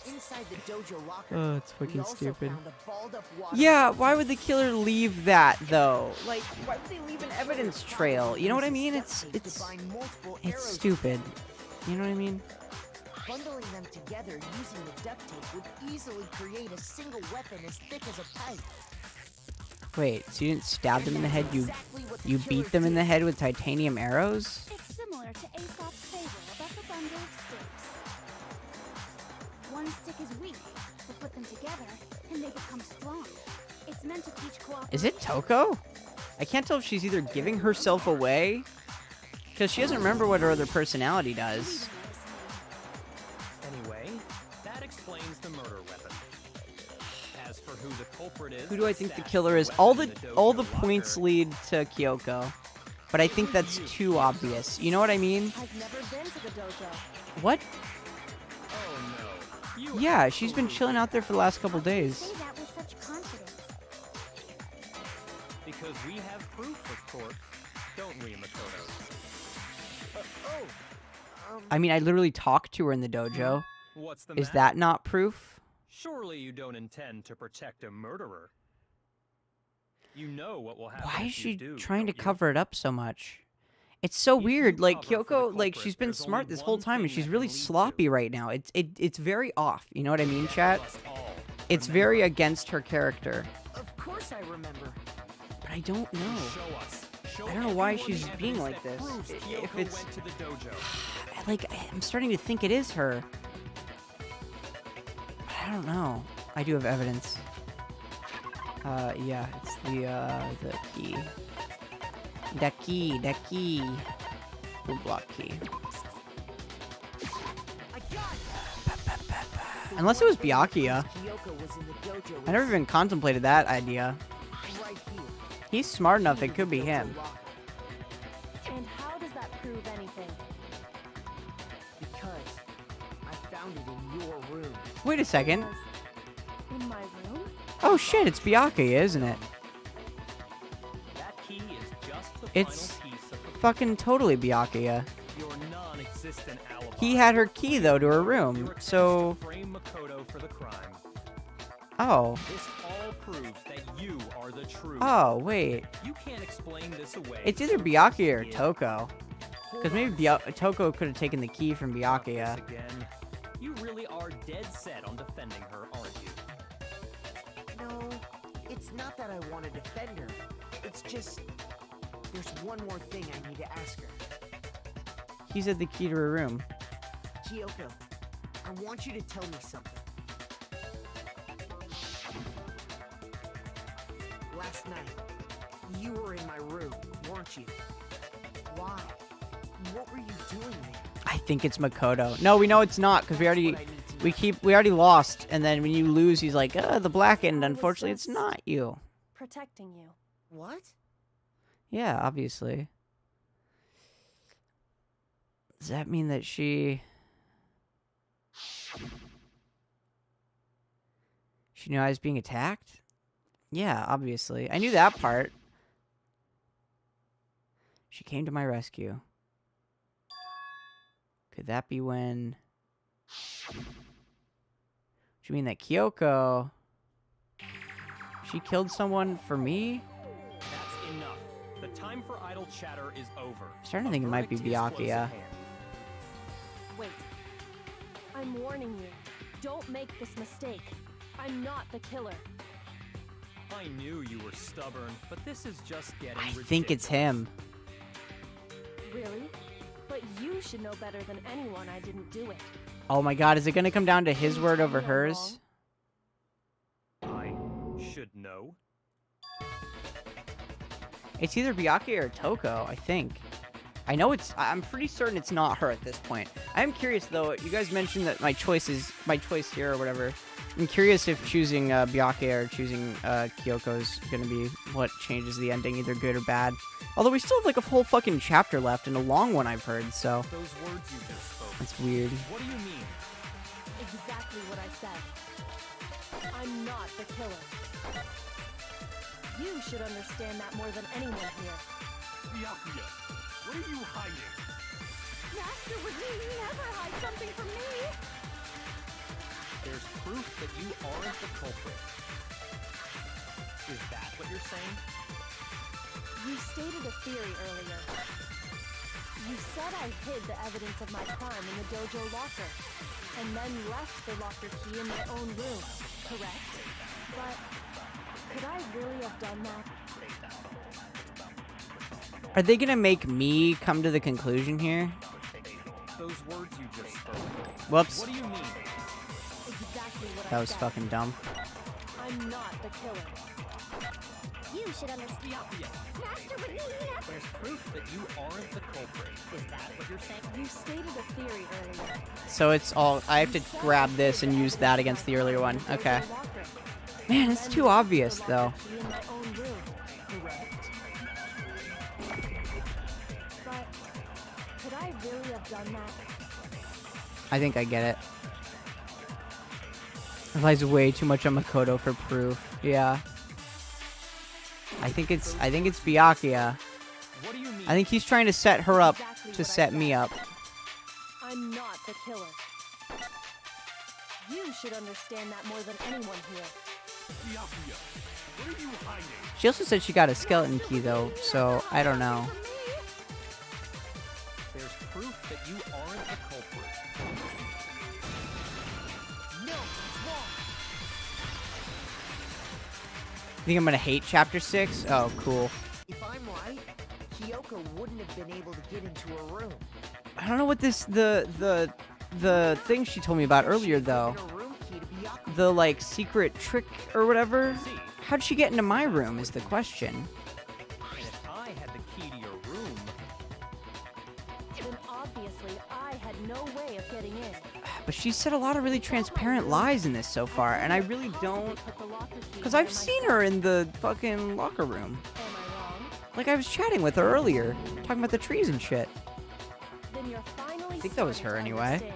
Inside the dojo locker, Oh, it's we fucking also stupid. found a balled up water Yeah, bottle. why would the killer leave that, though? Like, why would they leave an evidence trail? You know what I mean? It's stupid. You know what I mean? Bundling them together using the duct tape would easily create a single weapon as thick as a pipe. Wait, so you didn't stab them in the head, you Exactly what the beat killer them in did. the head with titanium arrows? It's similar to Aesop's fable about the bundle of sticks. One stick is weak, but put them together, and they become strong. It's meant to teach cooperation. Is it Toko? I can't tell if she's either giving herself away, because she doesn't remember what her other personality does. Anyway, that explains the murder weapon. As for who the culprit is, Who do I think the stashed killer is? weapon All in the dojo points locker. lead to Kyoko, but I think that's too obvious. You know what I mean? I've never been to the dojo. What? Oh no. You Yeah, she's been absolutely- chilling out there for the last couple days. Say that with such confidence. Because we have proof, of course. Don't we, Makoto? I mean, I literally talked to her in the dojo. What's the Is matter? that not proof? Surely you don't intend to protect a murderer. You know what will happen Why is if you she do, trying to don't you? cover it up so much? It's so If you weird. Like, cover for the Kyoko, like, culprit, she's been there's smart only this whole one time, and thing she's that really can lead to. sloppy right now. It's very off. You know what I mean, chat? Us all. It's very against her character. Of course I remember. But I don't know. Show us. Show I don't know why everyone the she's being evidence like that this. proves If Kyoko it's- went to the dojo. Like, I'm starting to think it is her. But I don't know. I do have evidence. Yeah, it's the key. The key. The block key. Unless it was Byakuya. I never even contemplated that idea. He's smart enough, it could be him. And how does that prove anything? Because I found it in your room. Wait a second. In my room? Oh shit, it's Byakuya, isn't it? That key is just the It's final piece of the fucking totally Byakuya. your non-existent alibi. He had her key, though, to her Your room, attempts so... to frame Makoto for the crime. Oh. This all proves that you are the truth. Oh, wait. You can't explain this away. It's either Byakuya or Toko. Because maybe Toko could have taken the key from Byakuya. This again. You really are dead set on defending her, aren't you? No, it's not that I want to defend her. It's just there's one more thing I need to ask her. He said the key to her room. Kyoko, I want you to tell me something. Last night, you were in my room, weren't you? Why? What were you doing there? I think it's Makoto. No, we know it's not, because we already lost, and then when you lose, he's like, the black end, unfortunately, it's not you. Protecting you. What? Yeah, obviously. Does that mean that she knew I was being attacked? Yeah, obviously. I knew that part. She came to my rescue. Could that be when... Do you mean that Kyoko... She killed someone for me? That's enough. The time for idle chatter is over. I'm starting to think it might be Byakuya. Wait. I'm warning you. Don't make this mistake. I'm not the killer. I knew you were stubborn, but this is just getting I ridiculous. think it's him. Really? But you should know better than anyone I didn't do it. Oh my god, is it gonna come down to his word over hers? I should know. It's either Byakuya or Toko, I think. I know I'm pretty certain it's not her at this point. I am curious though, you guys mentioned that my choice here or whatever. I'm curious if choosing Byakuya or choosing Kyoko is gonna be what changes the ending, either good or bad. Although we still have like a whole fucking chapter left, and a long one I've heard, so... Those words you just spoke. That's weird. What do you mean? Exactly what I said. I'm not the killer. You should understand that more than anyone here. Byakuya, what are you hiding? Master would never hide something from me. There's proof that you aren't the culprit. Is that what you're saying? You stated a theory earlier. You said I hid the evidence of my crime in the dojo locker, and then left the locker key in my own room, correct? But could I really have done that? Are they gonna make me come to the conclusion here? Those words you just spoke. Whoops. What do you mean? Exactly what That I was said. fucking dumb. I'm not the killer. You should understand. Master would never. There's proof that you aren't the culprit. Is that what you're saying? You stated a theory earlier. So it's all... I have to grab this and use that against the earlier one. Okay. Man, it's too obvious, though. In my own room, correct? But could I really have done that? I think I get it. Relies way too much on Makoto for proof. Yeah. I think it's Byakuya. What do you mean? I think he's trying to set her up Exactly to what I set said. me up. I'm not the killer. You should understand that more than anyone here. Byakuya, what are you hiding? She also said she got a skeleton key though, so I don't know. There's proof that you aren't the culprit. No, it's wrong. You think I'm gonna hate Chapter 6? Oh, cool. If I'm right, Kyoko wouldn't have been able to get into her room. I don't know what the thing she told me about earlier though. Given her room key to Byakuya. The like secret trick or whatever. how'd she get into my room is the question. And if I had the key to your room, Then obviously I had no way of getting in. But she said a lot of really transparent lies in this so far, and I really don't... Because I've seen her in the fucking locker room. Am I wrong? Like, I was chatting with her earlier, talking about the trees and shit. Then you're finally I think that was her starting to anyway. understand.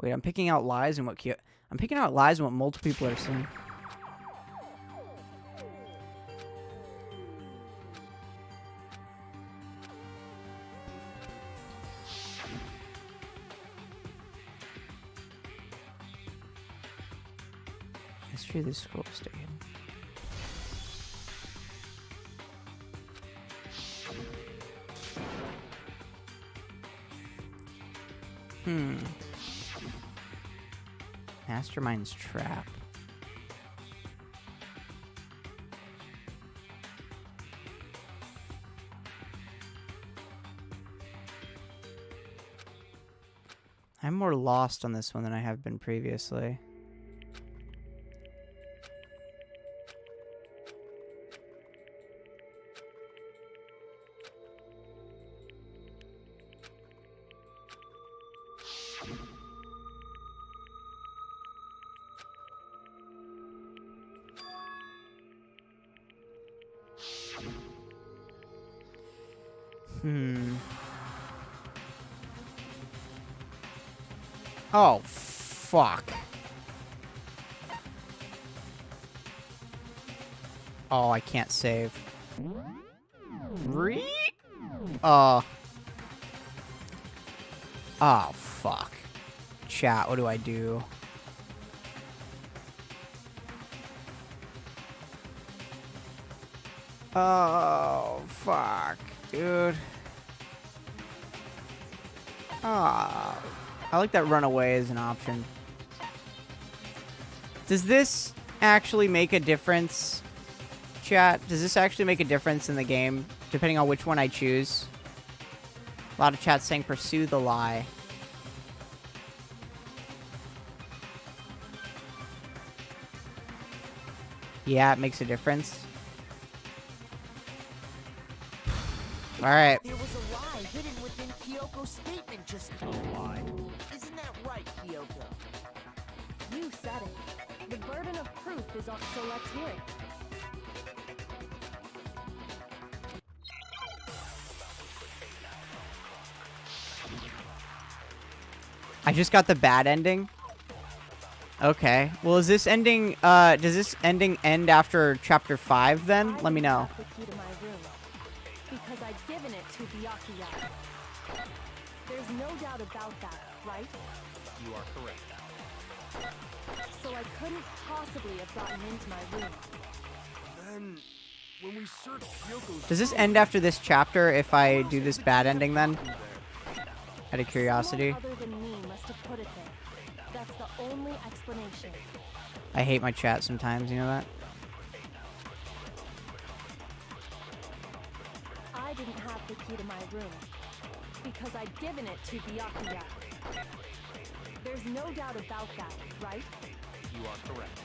Wait, I'm picking out lies and what I'm picking out lies and what multiple people are saying. History of the scroll stayed. Mastermind's trap. I'm more lost on this one than I have been previously. Oh, fuck. Oh, I can't save. Oh, fuck. Chat, what do I do? Oh, fuck, dude. Ah. I like that runaway as an option. Does this actually make a difference, chat? Does this actually make a difference in the game, depending on which one I choose? A lot of chat saying pursue the lie. Yeah, it makes a difference. Alright. There was a lie hidden within Kyoko's statement just now. Lie. Isn't that right, Kyoko? You said it. The burden of proof is on, so let's hear it. I just got the bad ending. Okay. Well, is this ending, does this ending end after chapter 5 then? Let me know. The key to my room, because I'd given it to Byakuya. There's no doubt about that, right? you are correct. So I couldn't possibly have gotten into my room. Then, when we searched Kyoko's... Does this end after this chapter if I do this bad ending then? Out of curiosity. Someone other than me must have put it there. That's the only explanation. I hate my chat sometimes, you know that? I didn't have the key to my room because I'd given it to Byakuya. There's no doubt about that, right? You are correct.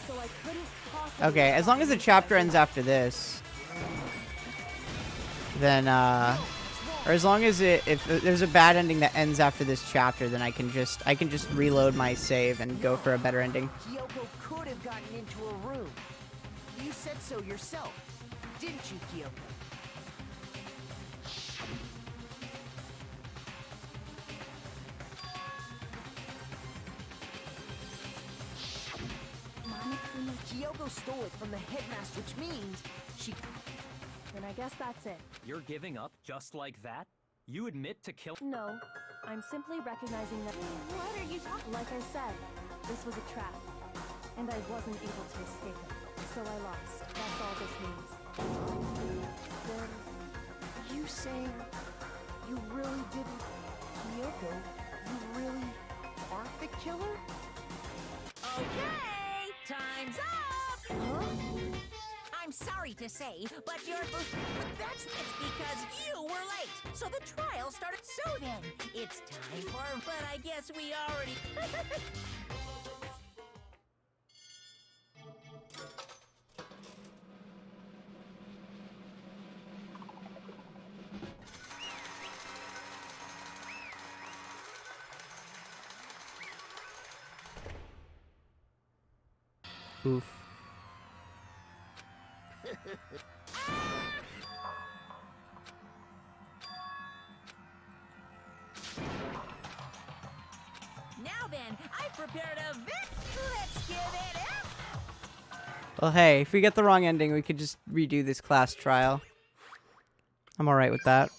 So I couldn't possibly... Okay, as long as the chapter ends after this, then, or as long as if there's a bad ending that ends after this chapter, then I can just reload my save and go for a better ending. Kyoko could have gotten into her room. You said so yourself, didn't you, Kyoko? Kyoko stole it from the headmaster, which means she... Then I guess that's it. You're giving up just like that? You admit to kill... No, I'm simply recognizing that... What are you talking Like I said, this was a trap, and I wasn't able to escape it, so I lost. That's all this means. Then, you saying you really didn't... Kyoko, you really aren't the killer? Okay, time's up! Huh? I'm sorry to say, but it's because you were late. So the trial started. So then, it's time for. But I guess we already. Oof. Now then, I prepared a Let's give it up. Well, hey, if we get the wrong ending, we could just redo this class trial. I'm alright with that.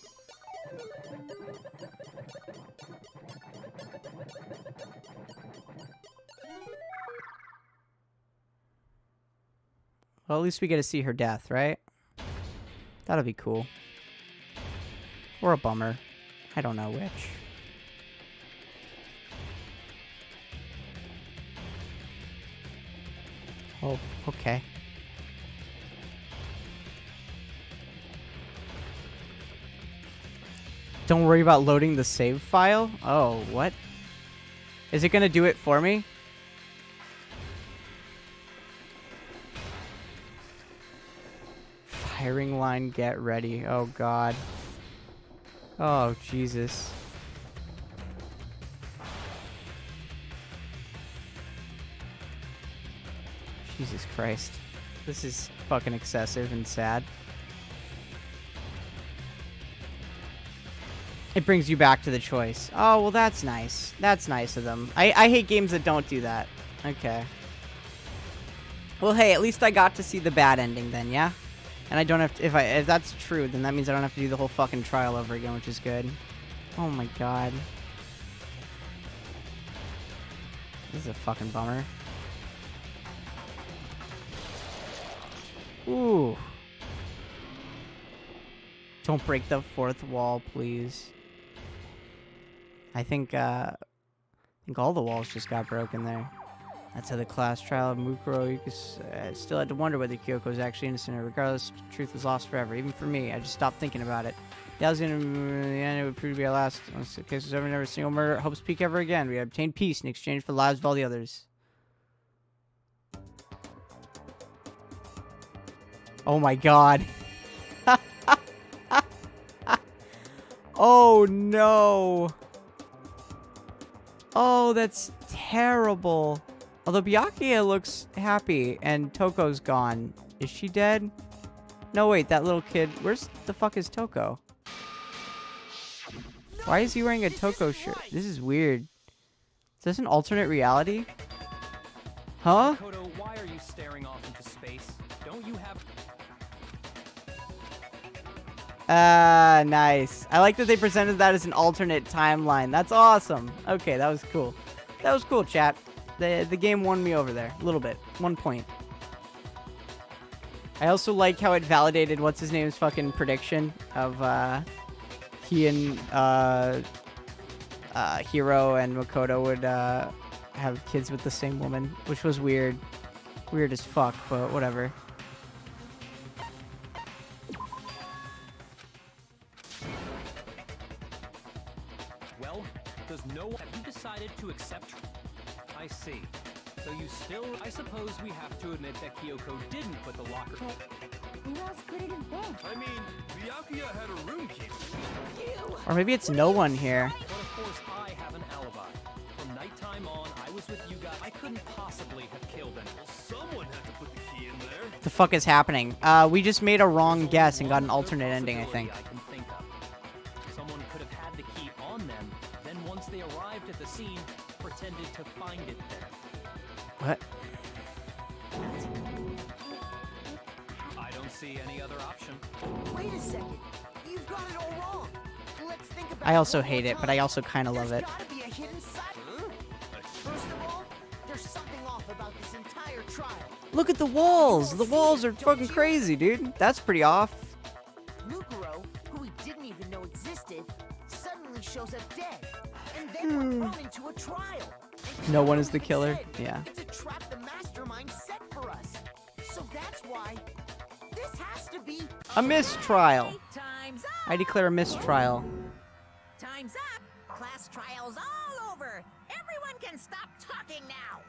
Well, at least we get to see her death, right? That'll be cool. Or a bummer. I don't know which. Oh, okay. Don't worry about loading the save file? Oh, what? Is it gonna do it for me? Firing line, get ready. Oh, God. Oh, Jesus. Jesus Christ. This is fucking excessive and sad. It brings you back to the choice. Oh, well, that's nice. That's nice of them. I hate games that don't do that. Okay. Well, hey, at least I got to see the bad ending then, yeah? And I don't have to, if that's true, then that means I don't have to do the whole fucking trial over again, which is good. Oh my God. This is a fucking bummer. Ooh. Don't break the fourth wall, please. I think all the walls just got broken there. That's how the class trial of Mukuro still had to wonder whether Kyoko was actually innocent or regardless, truth was lost forever. Even for me, I just stopped thinking about it. That was in the end, it would prove to be our last. Once the case was over, never a single murder. Hope speak ever again. We obtained peace in exchange for the lives of all the others. Oh my God. Oh no. Oh, that's terrible. Although Byakuya looks happy and Toko's gone. Is she dead? No, wait, that little kid. Where's the fuck is Toko? Why is he wearing a Toko shirt? This is weird. Is this an alternate reality? Huh? Makoto, why are you staring off into space? Don't you have... Nice. I like that they presented that as an alternate timeline. That's awesome. Okay, that was cool. That was cool, chat. The game won me over there. A little bit. 1 point. I also like how it validated what's-his-name's fucking prediction of, he and, Hiro and Makoto would, have kids with the same woman, which was weird. Weird as fuck, but whatever. Well, does no... Have you decided to accept... I see. So you still... I suppose we have to admit that Kyoko didn't put the locker... Who else could it have been? I mean, Byakuya had a roomkeeper. Or maybe it's no one here. But of course, I have an alibi. From nighttime on, I was with you guys. I couldn't possibly have killed anyone. Well, someone had to put the key in there. What the fuck is happening? We just made a wrong guess and got an alternate ending, I think. I can think of. Someone could have had the key on them, then once they arrived at the scene, pretended to find it there. What? I don't see any other option. Wait a second. You've got it all wrong. Let's think about I also one more hate it, but time. I also kind of love There's it. gotta be a hidden side. First of all, there's something off about this entire trial. Look at the walls! The walls are fucking crazy, dude. That's pretty off. Mukuro, who we didn't even know existed, suddenly shows up dead. And then we're thrown into a trial. And No one is Kyoko the killer. said Yeah. It's a trap the mastermind set for us. So that's why... This has to be A mistrial. Time's up. I declare a mistrial. Time's up. Class trials all over. Everyone can stop talking now.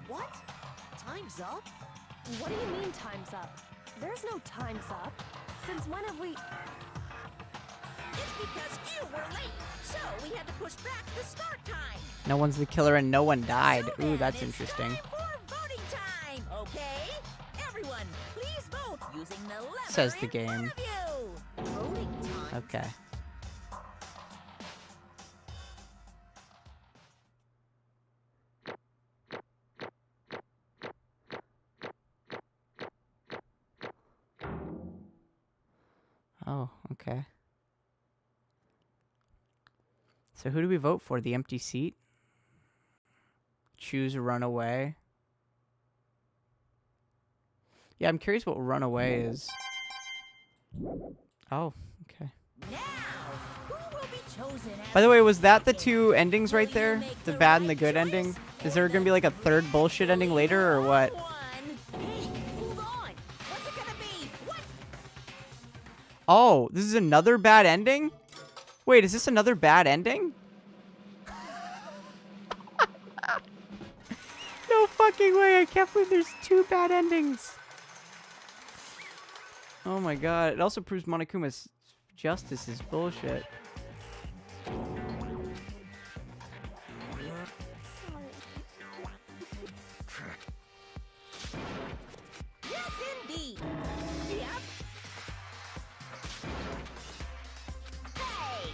What? Time's up? What do you mean time's up? There's no time's up. Since when have we... It's because you were late, so we had to push back the start time. No one's the killer and no one died. So Ooh, then that's it's interesting. time for voting time, okay? Everyone, please vote using the lever Says the in front game. of you. Voting time. Okay. Oh, okay. So who do we vote for? The empty seat? Choose runaway. Yeah, I'm curious what runaway is. Oh, okay. Now, who will be chosen as By the way, was that the two endings right there? The bad and the good ending? Is there gonna be like a third bullshit ending later or what? one? Hey, hold on. What's it gonna be? What? Oh, this is another bad ending? Wait, is this another bad ending? No fucking way, I can't believe there's two bad endings. Oh my god, it also proves Monokuma's justice is bullshit. Yes, indeed. Yep. Hey!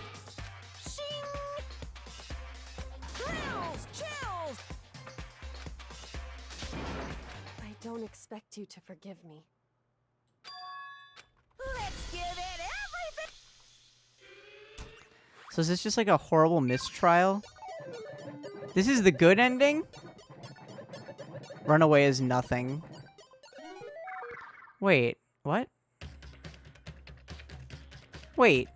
Shing! Thrills! Chills! I don't expect you to forgive me. Let's give it everything! So is this just like a horrible mistrial? This is the good ending? Runaway is nothing. Wait, what? Wait,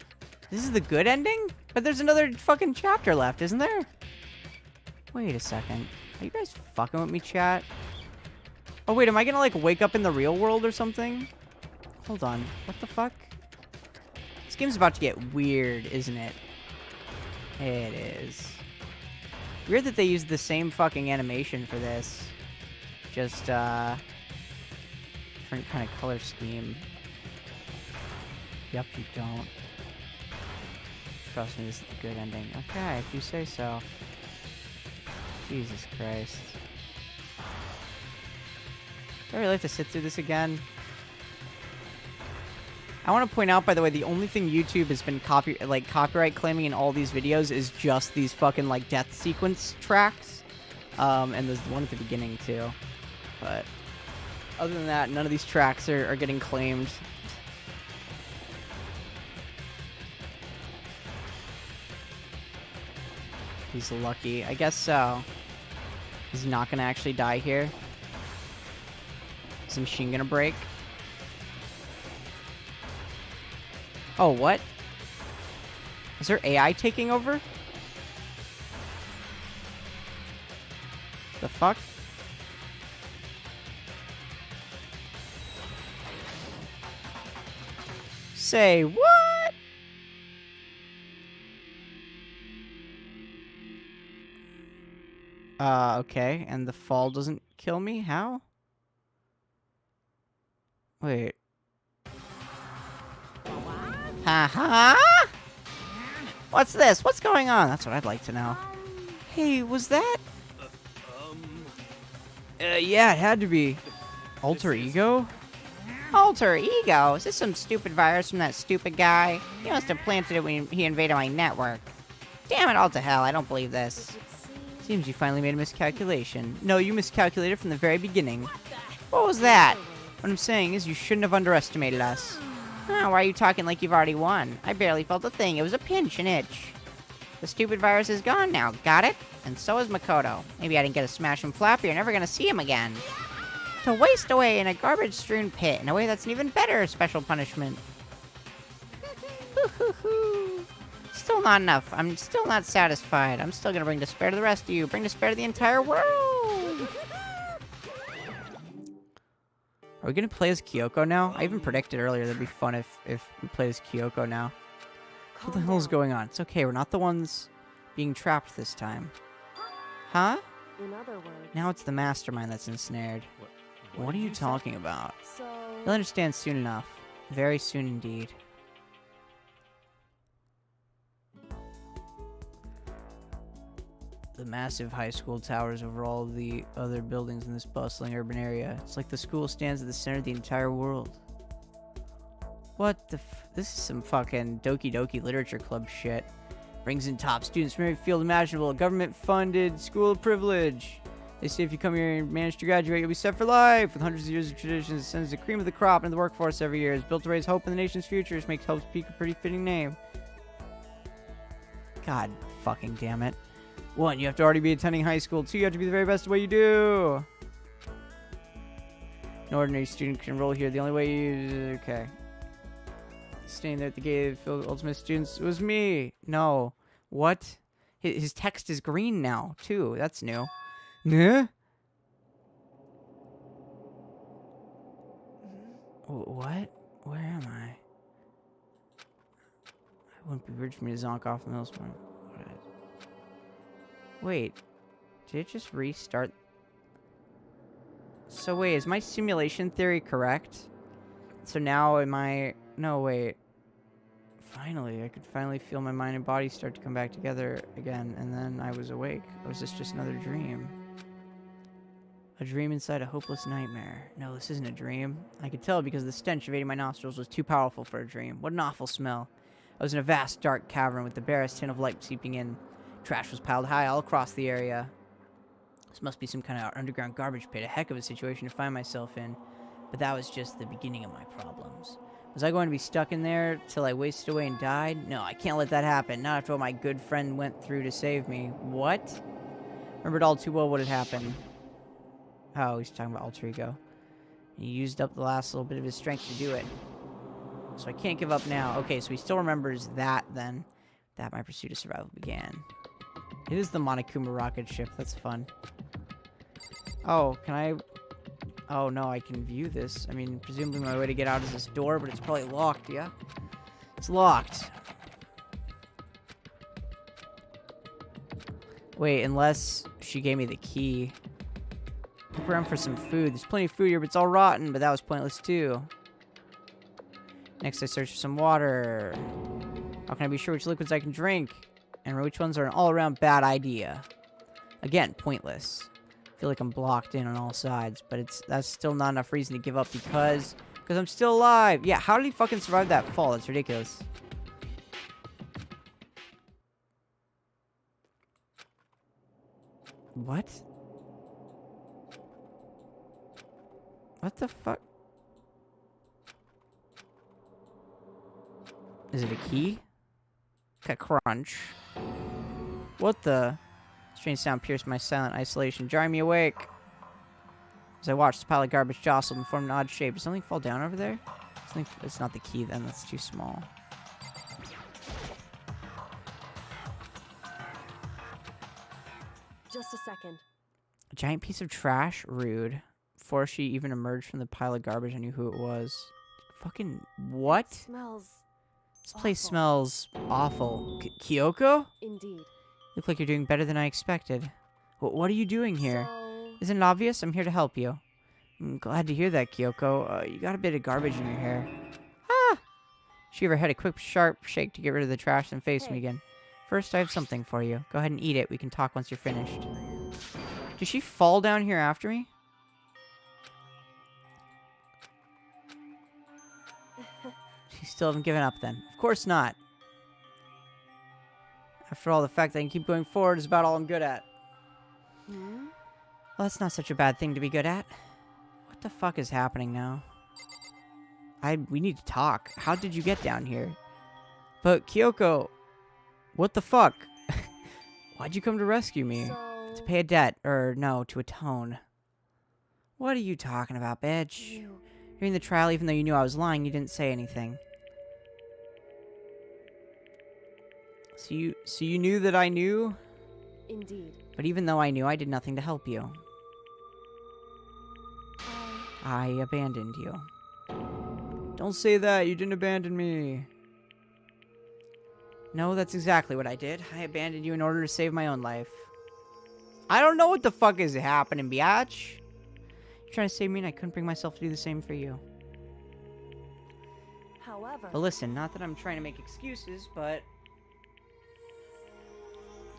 this is the good ending? But there's another fucking chapter left, isn't there? Wait a second. Are you guys fucking with me, chat? Oh wait, am I gonna like wake up in the real world or something? Hold on, what the fuck? This game's about to get weird, isn't it? It is. Weird that they used the same fucking animation for this. Just, different kind of color scheme. Yep, you don't. Trust me, this is the good ending. Okay, if you say so. Jesus Christ. Do I really have to sit through this again? I want to point out, by the way, the only thing YouTube has been copyright claiming in all these videos is just these fucking, like, death sequence tracks. And there's one at the beginning, too. But other than that, none of these tracks are getting claimed. He's lucky. I guess so. He's not gonna actually die here. Is the machine gonna break? Oh, what? Is there AI taking over? The fuck? Say what? Okay, and the fall doesn't kill me? How? Wait. Ha-ha? What's this? What's going on? That's what I'd like to know. Hey, was that? Yeah, it had to be. Alter Ego? Alter Ego? Is this some stupid virus from that stupid guy? He must have planted it when he invaded my network. Damn it all to hell, I don't believe this. Seems you finally made a miscalculation. No, you miscalculated from the very beginning. What was that? What I'm saying is you shouldn't have underestimated us. Oh, why are you talking like you've already won? I barely felt a thing. It was a pinch, an itch. The stupid virus is gone now. Got it? And so is Makoto. Maybe I didn't get to smash him flat, but you're never gonna see him again. To waste away in a garbage-strewn pit in a way that's an even better special punishment. Still not enough. I'm still not satisfied. I'm still gonna bring despair to the rest of you. Bring despair to the entire world. Are we gonna play as Kyoko now? I even predicted earlier that'd be fun if we played as Kyoko now. What the hell is going on? It's okay, we're not the ones being trapped this time. Huh? In other words, Now it's the mastermind that's ensnared. What are you talking about? so You'll understand soon enough. Very soon indeed. The massive high school towers over all the other buildings in this bustling urban area. It's like the school stands at the center of the entire world. What the this is some fucking Doki Doki Literature Club shit. Brings in top students from every field imaginable. Government-funded school of privilege. They say if you come here and manage to graduate, you'll be set for life. With hundreds of years of traditions, it sends the cream of the crop into the workforce every year. It's built to raise hope in the nation's future. It makes Hope's Peak a pretty fitting name. God fucking damn it. 1, you have to already be attending high school. 2, you have to be the very best at what you do. An ordinary student can enroll here. The only way you... Okay. Staying there at the gate filled with ultimate students. It was me. No. What? His text is green now, too. That's new. Nah? What? Where am I? It wouldn't be weird for me to zonk off the middle spoon. Wait. Did it just restart? So wait, is my simulation theory correct? So now am I... No, wait. Finally, I could finally feel my mind and body start to come back together again, and then I was awake. Or was this just another dream? A dream inside a hopeless nightmare. No, this isn't a dream. I could tell because the stench evading my nostrils was too powerful for a dream. What an awful smell. I was in a vast, dark cavern with the barest hint of light seeping in. Trash was piled high all across the area. This must be some kind of underground garbage pit. A heck of a situation to find myself in. But that was just the beginning of my problems. Was I going to be stuck in there till I wasted away and died? No, I can't let that happen. Not after what my good friend went through to save me. What? Remembered all too well what had happened. Oh, he's talking about alter ego. He used up the last little bit of his strength to do it. So I can't give up now. Okay, so he still remembers that then. That my pursuit of survival began. It is the Monokuma rocket ship. That's fun. Oh, can I... Oh, no, I can view this. I mean, presumably my way to get out is this door, but it's probably locked, yeah? It's locked. Wait, unless she gave me the key. Look around for some food. There's plenty of food here, but it's all rotten, but that was pointless, too. Next, I search for some water. How can I be sure which liquids I can drink? And which ones are an all-around bad idea? Again, pointless. I feel like I'm blocked in on all sides, but that's still not enough reason to give up because I'm still alive. Yeah, how did he fucking survive that fall? That's ridiculous. What? What the fuck? Is it a key? Okay, crunch. What the? Strange sound pierced my silent isolation, jarring me awake. As I watched, the pile of garbage jostled and formed an odd shape. Did something fall down over there? It's not the key then, that's too small. just a second. A giant piece of trash? Rude. Before she even emerged from the pile of garbage, I knew who it was. Fucking what? It smells This place awful. smells awful. Kyoko? Indeed. Look like you're doing better than I expected. What are you doing here? So, Isn't it obvious? I'm here to help you. I'm glad to hear that, Kyoko. You got a bit of garbage in your hair. Ah! She gave her head a quick, sharp shake to get rid of the trash and faced me again. First, I have something for you. Go ahead and eat it. We can talk once you're finished. Did she fall down here after me? She still haven't given up then. Of course not. After all, the fact that I can keep going forward is about all I'm good at. hmm? Well, that's not such a bad thing to be good at. What the fuck is happening now? We need to talk. How did you get down here? But, Kyoko, what the fuck? Why'd you come to rescue me? To pay a debt, or no, to atone. What are you talking about, bitch? During the trial, even though you knew I was lying, you didn't say anything. So you knew that I knew? Indeed. But even though I knew, I did nothing to help you. I abandoned you. Don't say that. You didn't abandon me. No, that's exactly what I did. I abandoned you in order to save my own life. I don't know what the fuck is happening, biatch. You're trying to save me and I couldn't bring myself to do the same for you. However, But listen, not that I'm trying to make excuses, but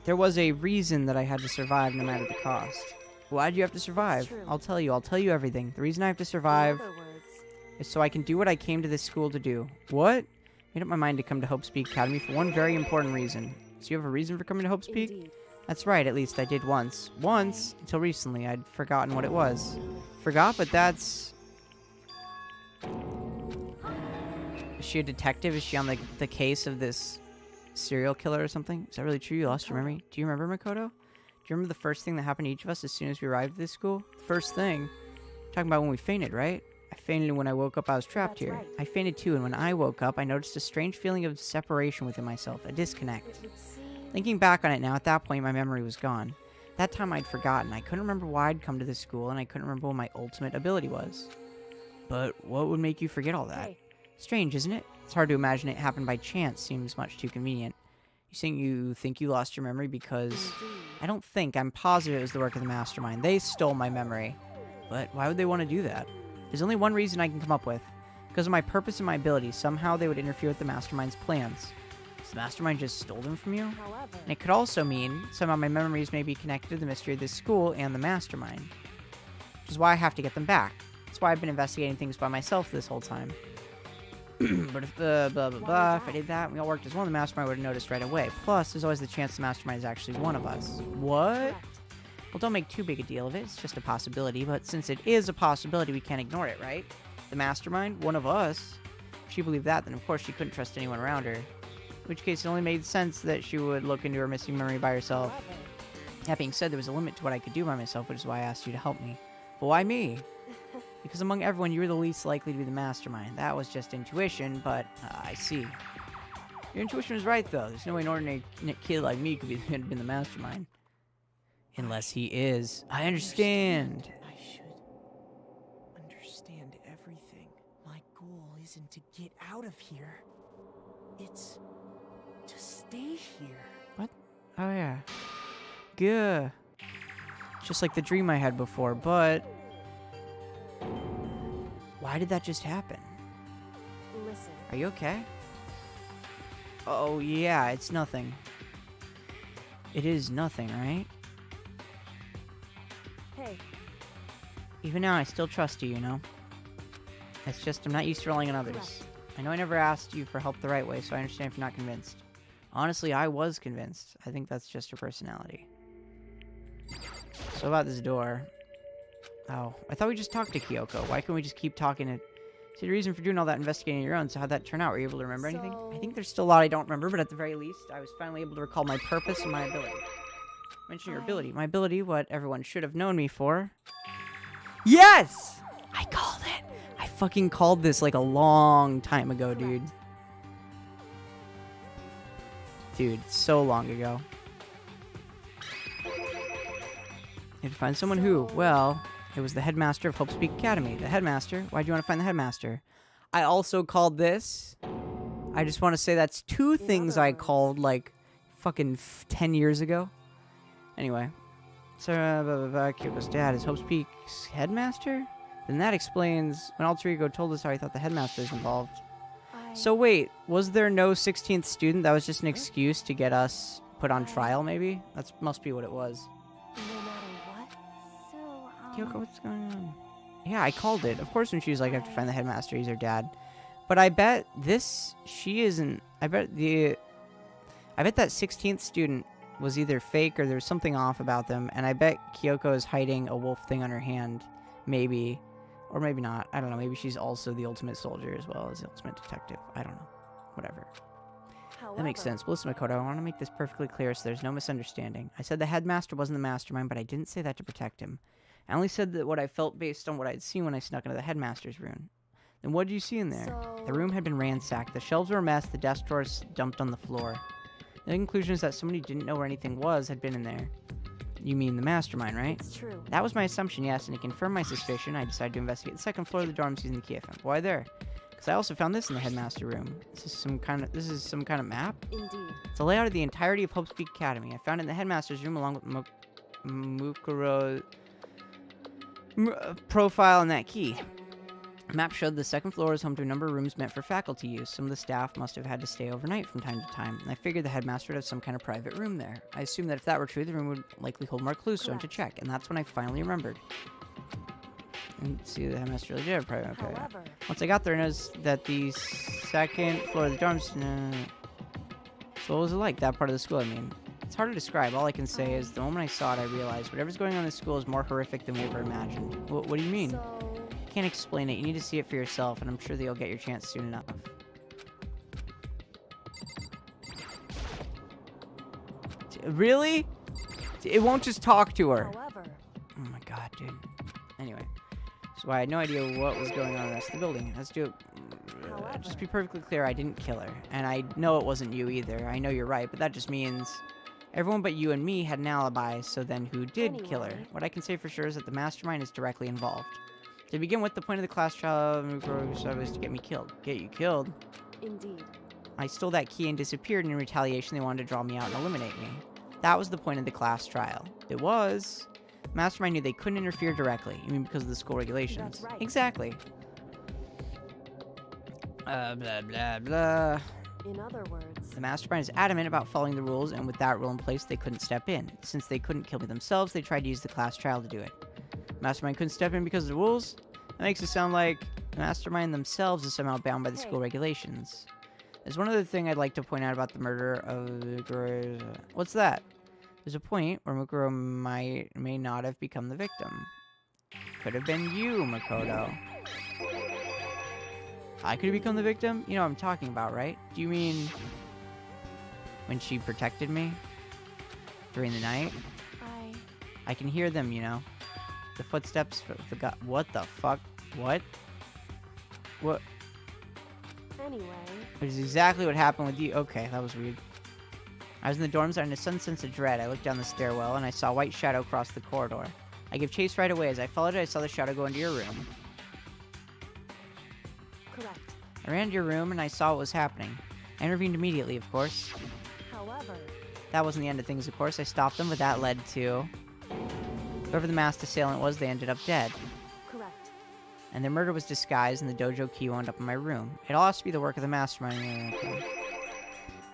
there was a reason that I had to survive no matter the cost. Why'd you have to survive? true. I'll tell you everything. The reason I have to in survive other words, is so I can do what I came to this school to do. What? Made up my mind to come to Hope's Peak Academy for one very important reason. So you have a reason for coming to Hope's Peak? indeed. That's right, at least I did once. Once, until recently. I'd forgotten what it was. Forgot, but that's... Is she a detective? Is she on the case of this serial killer or something? Is that really true? You lost your memory? Do you remember, Makoto? Do you remember the first thing that happened to each of us as soon as we arrived at this school? First thing? Talking about when we fainted, right? I fainted, and when I woke up, I was trapped That's here. right. I fainted too, and when I woke up, I noticed a strange feeling of separation within myself, a disconnect. It would seem Thinking back on it now, at that point, my memory was gone. That time I'd forgotten. I couldn't remember why I'd come to this school, and I couldn't remember what my ultimate ability was. But what would make you forget all that? Hey. Strange, isn't it? It's hard to imagine it happened by chance. Seems much too convenient. You think you lost your memory because... indeed. I don't think. I'm positive it was the work of the mastermind. They stole my memory. But why would they want to do that? There's only one reason I can come up with. Because of my purpose and my ability, somehow they would interfere with the mastermind's plans. So the mastermind just stole them from you? However, And it could also mean somehow my memories may be connected to the mystery of this school and the mastermind. Which is why I have to get them back. That's why I've been investigating things by myself this whole time. But if blah blah blah, if I did that and we all worked as one, the mastermind would have noticed right away. Plus, there's always the chance the mastermind is actually one of us. What? correct. Well, don't make too big a deal of it. It's just a possibility. But since it is a possibility, we can't ignore it, right? The mastermind, one of us. If she believed that, then of course she couldn't trust anyone around her. In which case, it only made sense that she would look into her missing memory by herself. However, That being said, there was a limit to what I could do by myself, which is why I asked you to help me. But why me? Because among everyone, you were the least likely to be the mastermind. That was just intuition, but I see. Your intuition was right, though. There's no way an ordinary kid like me could have been the mastermind. Unless he is. I understand. I should understand everything. My goal isn't to get out of here. It's to stay here. What? Oh, yeah. Gah. Just like the dream I had before, but... Why did that just happen? listen. Are you okay? Oh, yeah, it's nothing. It is nothing, right? Hey, Even now, I still trust you, you know? It's just I'm not used to relying on others. Correct. I know I never asked you for help the right way, so I understand if you're not convinced. Honestly, I was convinced. I think that's just your personality. So about this door... Oh, I thought we just talked to Kyoko. Why couldn't we just keep talking to... See, the reason for doing all that investigating on your own, so how'd that turn out? Were you able to remember anything? I think there's still a lot I don't remember, but at the very least, I was finally able to recall my purpose and my ability. Mention your ability. My ability, what everyone should have known me for. Yes! I called it! I fucking called this like a long time ago, dude. Dude, so long ago. You had to find someone who, well... It was the headmaster of Hope's Peak Academy. The headmaster? Why'd you want to find the headmaster? I also called this. I just want to say that's two things I called, like, fucking 10 years ago. Anyway. So, Kyoko's dad is Hope's Peak's headmaster? Then that explains when Alter Ego told us how he thought the headmaster was involved. So wait, was there no 16th student? That was just an excuse to get us put on trial, maybe? That must be what it was. no matter what, So, Kyoko, what's going on? Yeah, I called it. Of course when she was like, I have to find the headmaster, he's her dad. But I bet she isn't... I bet that 16th student was either fake or there was something off about them. And I bet Kyoko is hiding a wolf thing on her hand. Maybe. Or maybe not. I don't know. Maybe she's also the ultimate soldier as well as the ultimate detective. I don't know. Whatever. That makes sense. But listen, Makoto, I want to make this perfectly clear so there's no misunderstanding. I said the headmaster wasn't the mastermind, but I didn't say that to protect him. I only said that what I felt based on what I'd seen when I snuck into the headmaster's room. Then what did you see in there? The room had been ransacked. The shelves were a mess. The desk drawers dumped on the floor. The conclusion is that somebody who didn't know where anything was had been in there. You mean the mastermind, right? It's true. That was my assumption, yes, and to confirm my suspicion, I decided to investigate the second floor of the dorms using the key I found. Why there? Because I also found this in the headmaster room. This is some kind of map? Indeed. It's a layout of the entirety of Hope's Peak Academy. I found it in the headmaster's room along with Mukuro's profile and that key. The map showed the second floor is home to a number of rooms meant for faculty use. Some of the staff must have had to stay overnight from time to time, and I figured the headmaster would have some kind of private room there. I assumed that if that were true, the room would likely hold more clues to him to check, and that's when I finally remembered. And see, the headmaster really did have a private. Okay. However, Once I got there, I noticed that the second floor of the dorms. So what was it like? That part of the school, I mean. It's hard to describe. All I can say is the moment I saw it, I realized whatever's going on in this school is more horrific than we ever imagined. What do you mean? so Can't explain it. You need to see it for yourself, and I'm sure that you'll get your chance soon enough. Really? It won't just talk to her. however, Oh my god, dude. Anyway. So I had no idea what was going on in the rest of the building. Let's do it. Just be perfectly clear, I didn't kill her. And I know it wasn't you either. I know you're right, but that just means everyone but you and me had an alibi, so then who did kill her? Anyway. What I can say for sure is that the mastermind is directly involved. To begin with, the point of the class trial was to get me killed. Get you killed? indeed. I stole that key and disappeared, and in retaliation they wanted to draw me out and eliminate me. That was the point of the class trial. It was. Mastermind knew they couldn't interfere directly. You mean because of the school regulations? That's right. Exactly. Blah, blah, blah. In other words, The mastermind is adamant about following the rules, and with that rule in place, they couldn't step in. Since they couldn't kill me themselves, they tried to use the class trial to do it. The mastermind couldn't step in because of the rules? That makes it sound like the mastermind themselves is somehow bound by the school regulations. There's one other thing I'd like to point out about the murder of Mukuro. What's that? There's a point where Mukuro may not have become the victim. Could have been you, Makoto. I could have become the victim? You know what I'm talking about, right? Do you mean when she protected me during the night? I can hear them, you know. The footsteps. What the fuck? What? What? anyway, Which is exactly what happened with you. Okay, that was weird. I was in the dorms and in a sudden sense of dread. I looked down the stairwell and I saw a white shadow cross the corridor. I gave chase right away. As I followed it, I saw the shadow go into your room. correct. I ran to your room and I saw what was happening. I intervened immediately, of course. However, That wasn't the end of things, of course. I stopped them, but that led to... Whoever the masked assailant was, they ended up dead. correct. And their murder was disguised and the dojo key wound up in my room. It all has to be the work of the mastermind. Okay.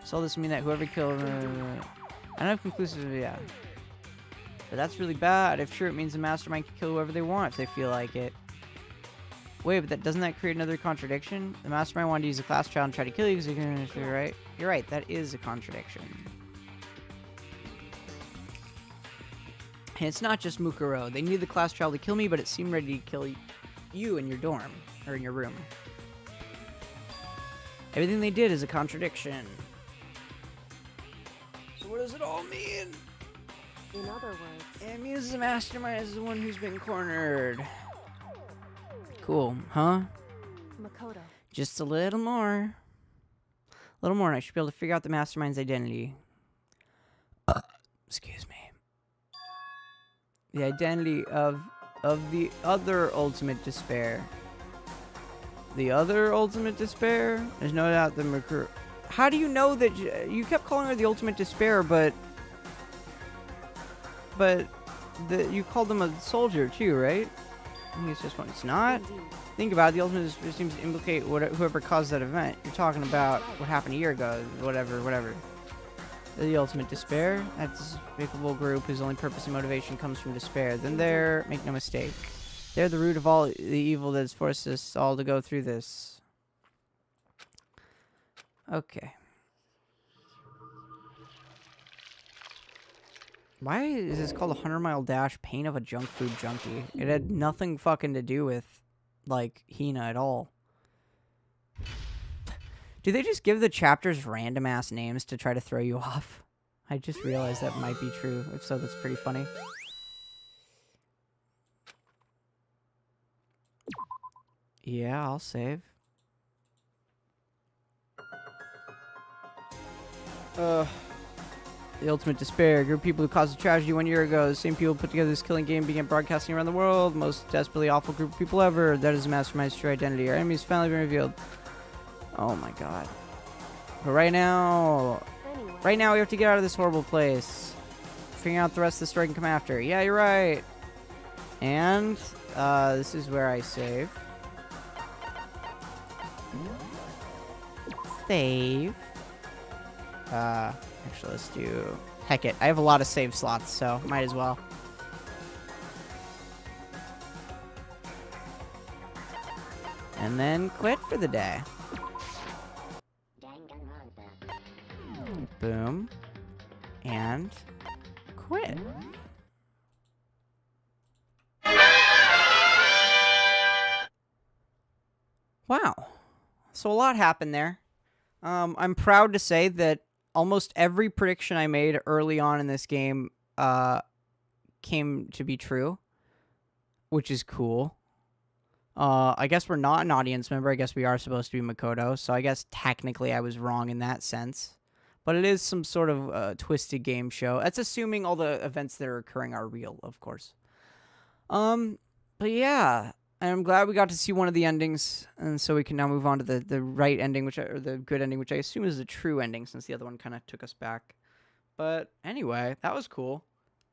So this mean that whoever killed... I don't have conclusive... Yeah. But that's really bad. If true, it means the mastermind can kill whoever they want if they feel like it. Wait, but doesn't that create another contradiction? The mastermind wanted to use a class trial and try to kill you because you can interfere, right? You're right, that is a contradiction. And it's not just Mukuro. They needed the class trial to kill me, but it seemed ready to kill you in your dorm, or in your room. Everything they did is a contradiction. So what does it all mean? In other words, It means the mastermind is the one who's been cornered. Cool, huh? Makoto. Just a little more. A little more, and I should be able to figure out the mastermind's identity. Excuse me. The identity of the other ultimate despair. The other ultimate despair? There's no doubt that Mercur... How do you know that... You kept calling her the ultimate despair, but you called them a soldier too, right? I think it's just one. It's not? Indeed. Think about it, the ultimate despair seems to implicate whoever caused that event. You're talking about what happened a year ago, whatever. The ultimate despair? That's a despicable group whose only purpose and motivation comes from despair. Then they're, make no mistake, they're the root of all the evil that has forced us all to go through this. Okay. Why is this called a 100-mile dash? Pain of a junk food junkie. It had nothing fucking to do with, like, Hina at all. Do they just give the chapters random-ass names to try to throw you off? I just realized that might be true. If so, that's pretty funny. Yeah, I'll save. The Ultimate Despair. A group of people who caused a tragedy 1 year ago. The same people put together this killing game, began broadcasting around the world. Most desperately awful group of people ever. That is the mastermind's true identity. Our enemy's finally been revealed. Oh my god. But right now we have to get out of this horrible place. Figuring out the rest of the story can come after. Yeah, you're right. And this is where I save. Save. Actually, let's do... Heck it. I have a lot of save slots, so might as well. And then quit for the day. Boom. And quit. Wow. So a lot happened there. I'm proud to say that almost every prediction I made early on in this game came to be true, which is cool. I guess we're not an audience member. I guess we are supposed to be Makoto, so I guess technically I was wrong in that sense. But it is some sort of twisted game show. That's assuming all the events that are occurring are real, of course. But yeah, I'm glad we got to see one of the endings, and so we can now move on to the right ending, or the good ending, which I assume is the true ending, since the other one kind of took us back. But anyway, that was cool.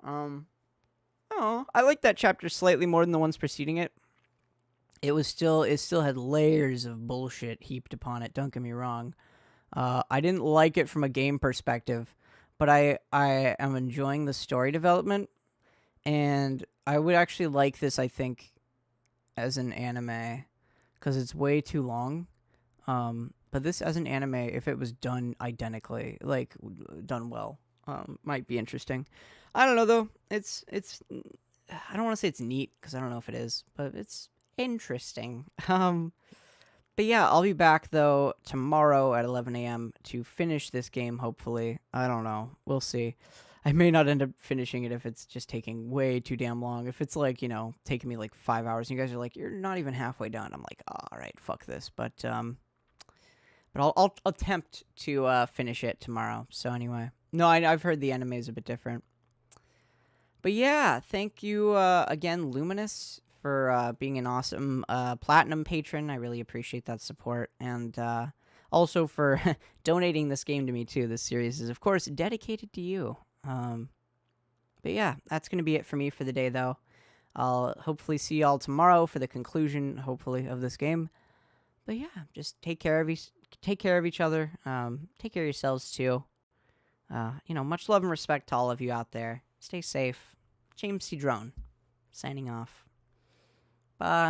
Oh, I like that chapter slightly more than the ones preceding it. It still had layers of bullshit heaped upon it. Don't get me wrong. I didn't like it from a game perspective, but I am enjoying the story development, and I would actually like this, I think, as an anime, because it's way too long. But this as an anime, if it was done identically, like done well, might be interesting. I don't know though. It's I don't want to say it's neat, because I don't know if it is, but it's interesting. But yeah, I'll be back though tomorrow at 11 a.m. to finish this game, hopefully. I don't know. We'll see. I may not end up finishing it if it's just taking way too damn long. If it's like, taking me like 5 hours and you guys are like, you're not even halfway done. I'm like, all right, fuck this. But I'll attempt to finish it tomorrow. So anyway. No, I've heard the anime is a bit different. But yeah, thank you again, Luminous, for being an awesome Platinum patron. I really appreciate that support. And also for donating this game to me, too. This series is, of course, dedicated to you. But yeah, that's going to be it for me for the day, though. I'll hopefully see y'all tomorrow for the conclusion, hopefully, of this game. But yeah, just take care of each other. Take care of yourselves, too. Much love and respect to all of you out there. Stay safe. James C. Drone, signing off. Bye.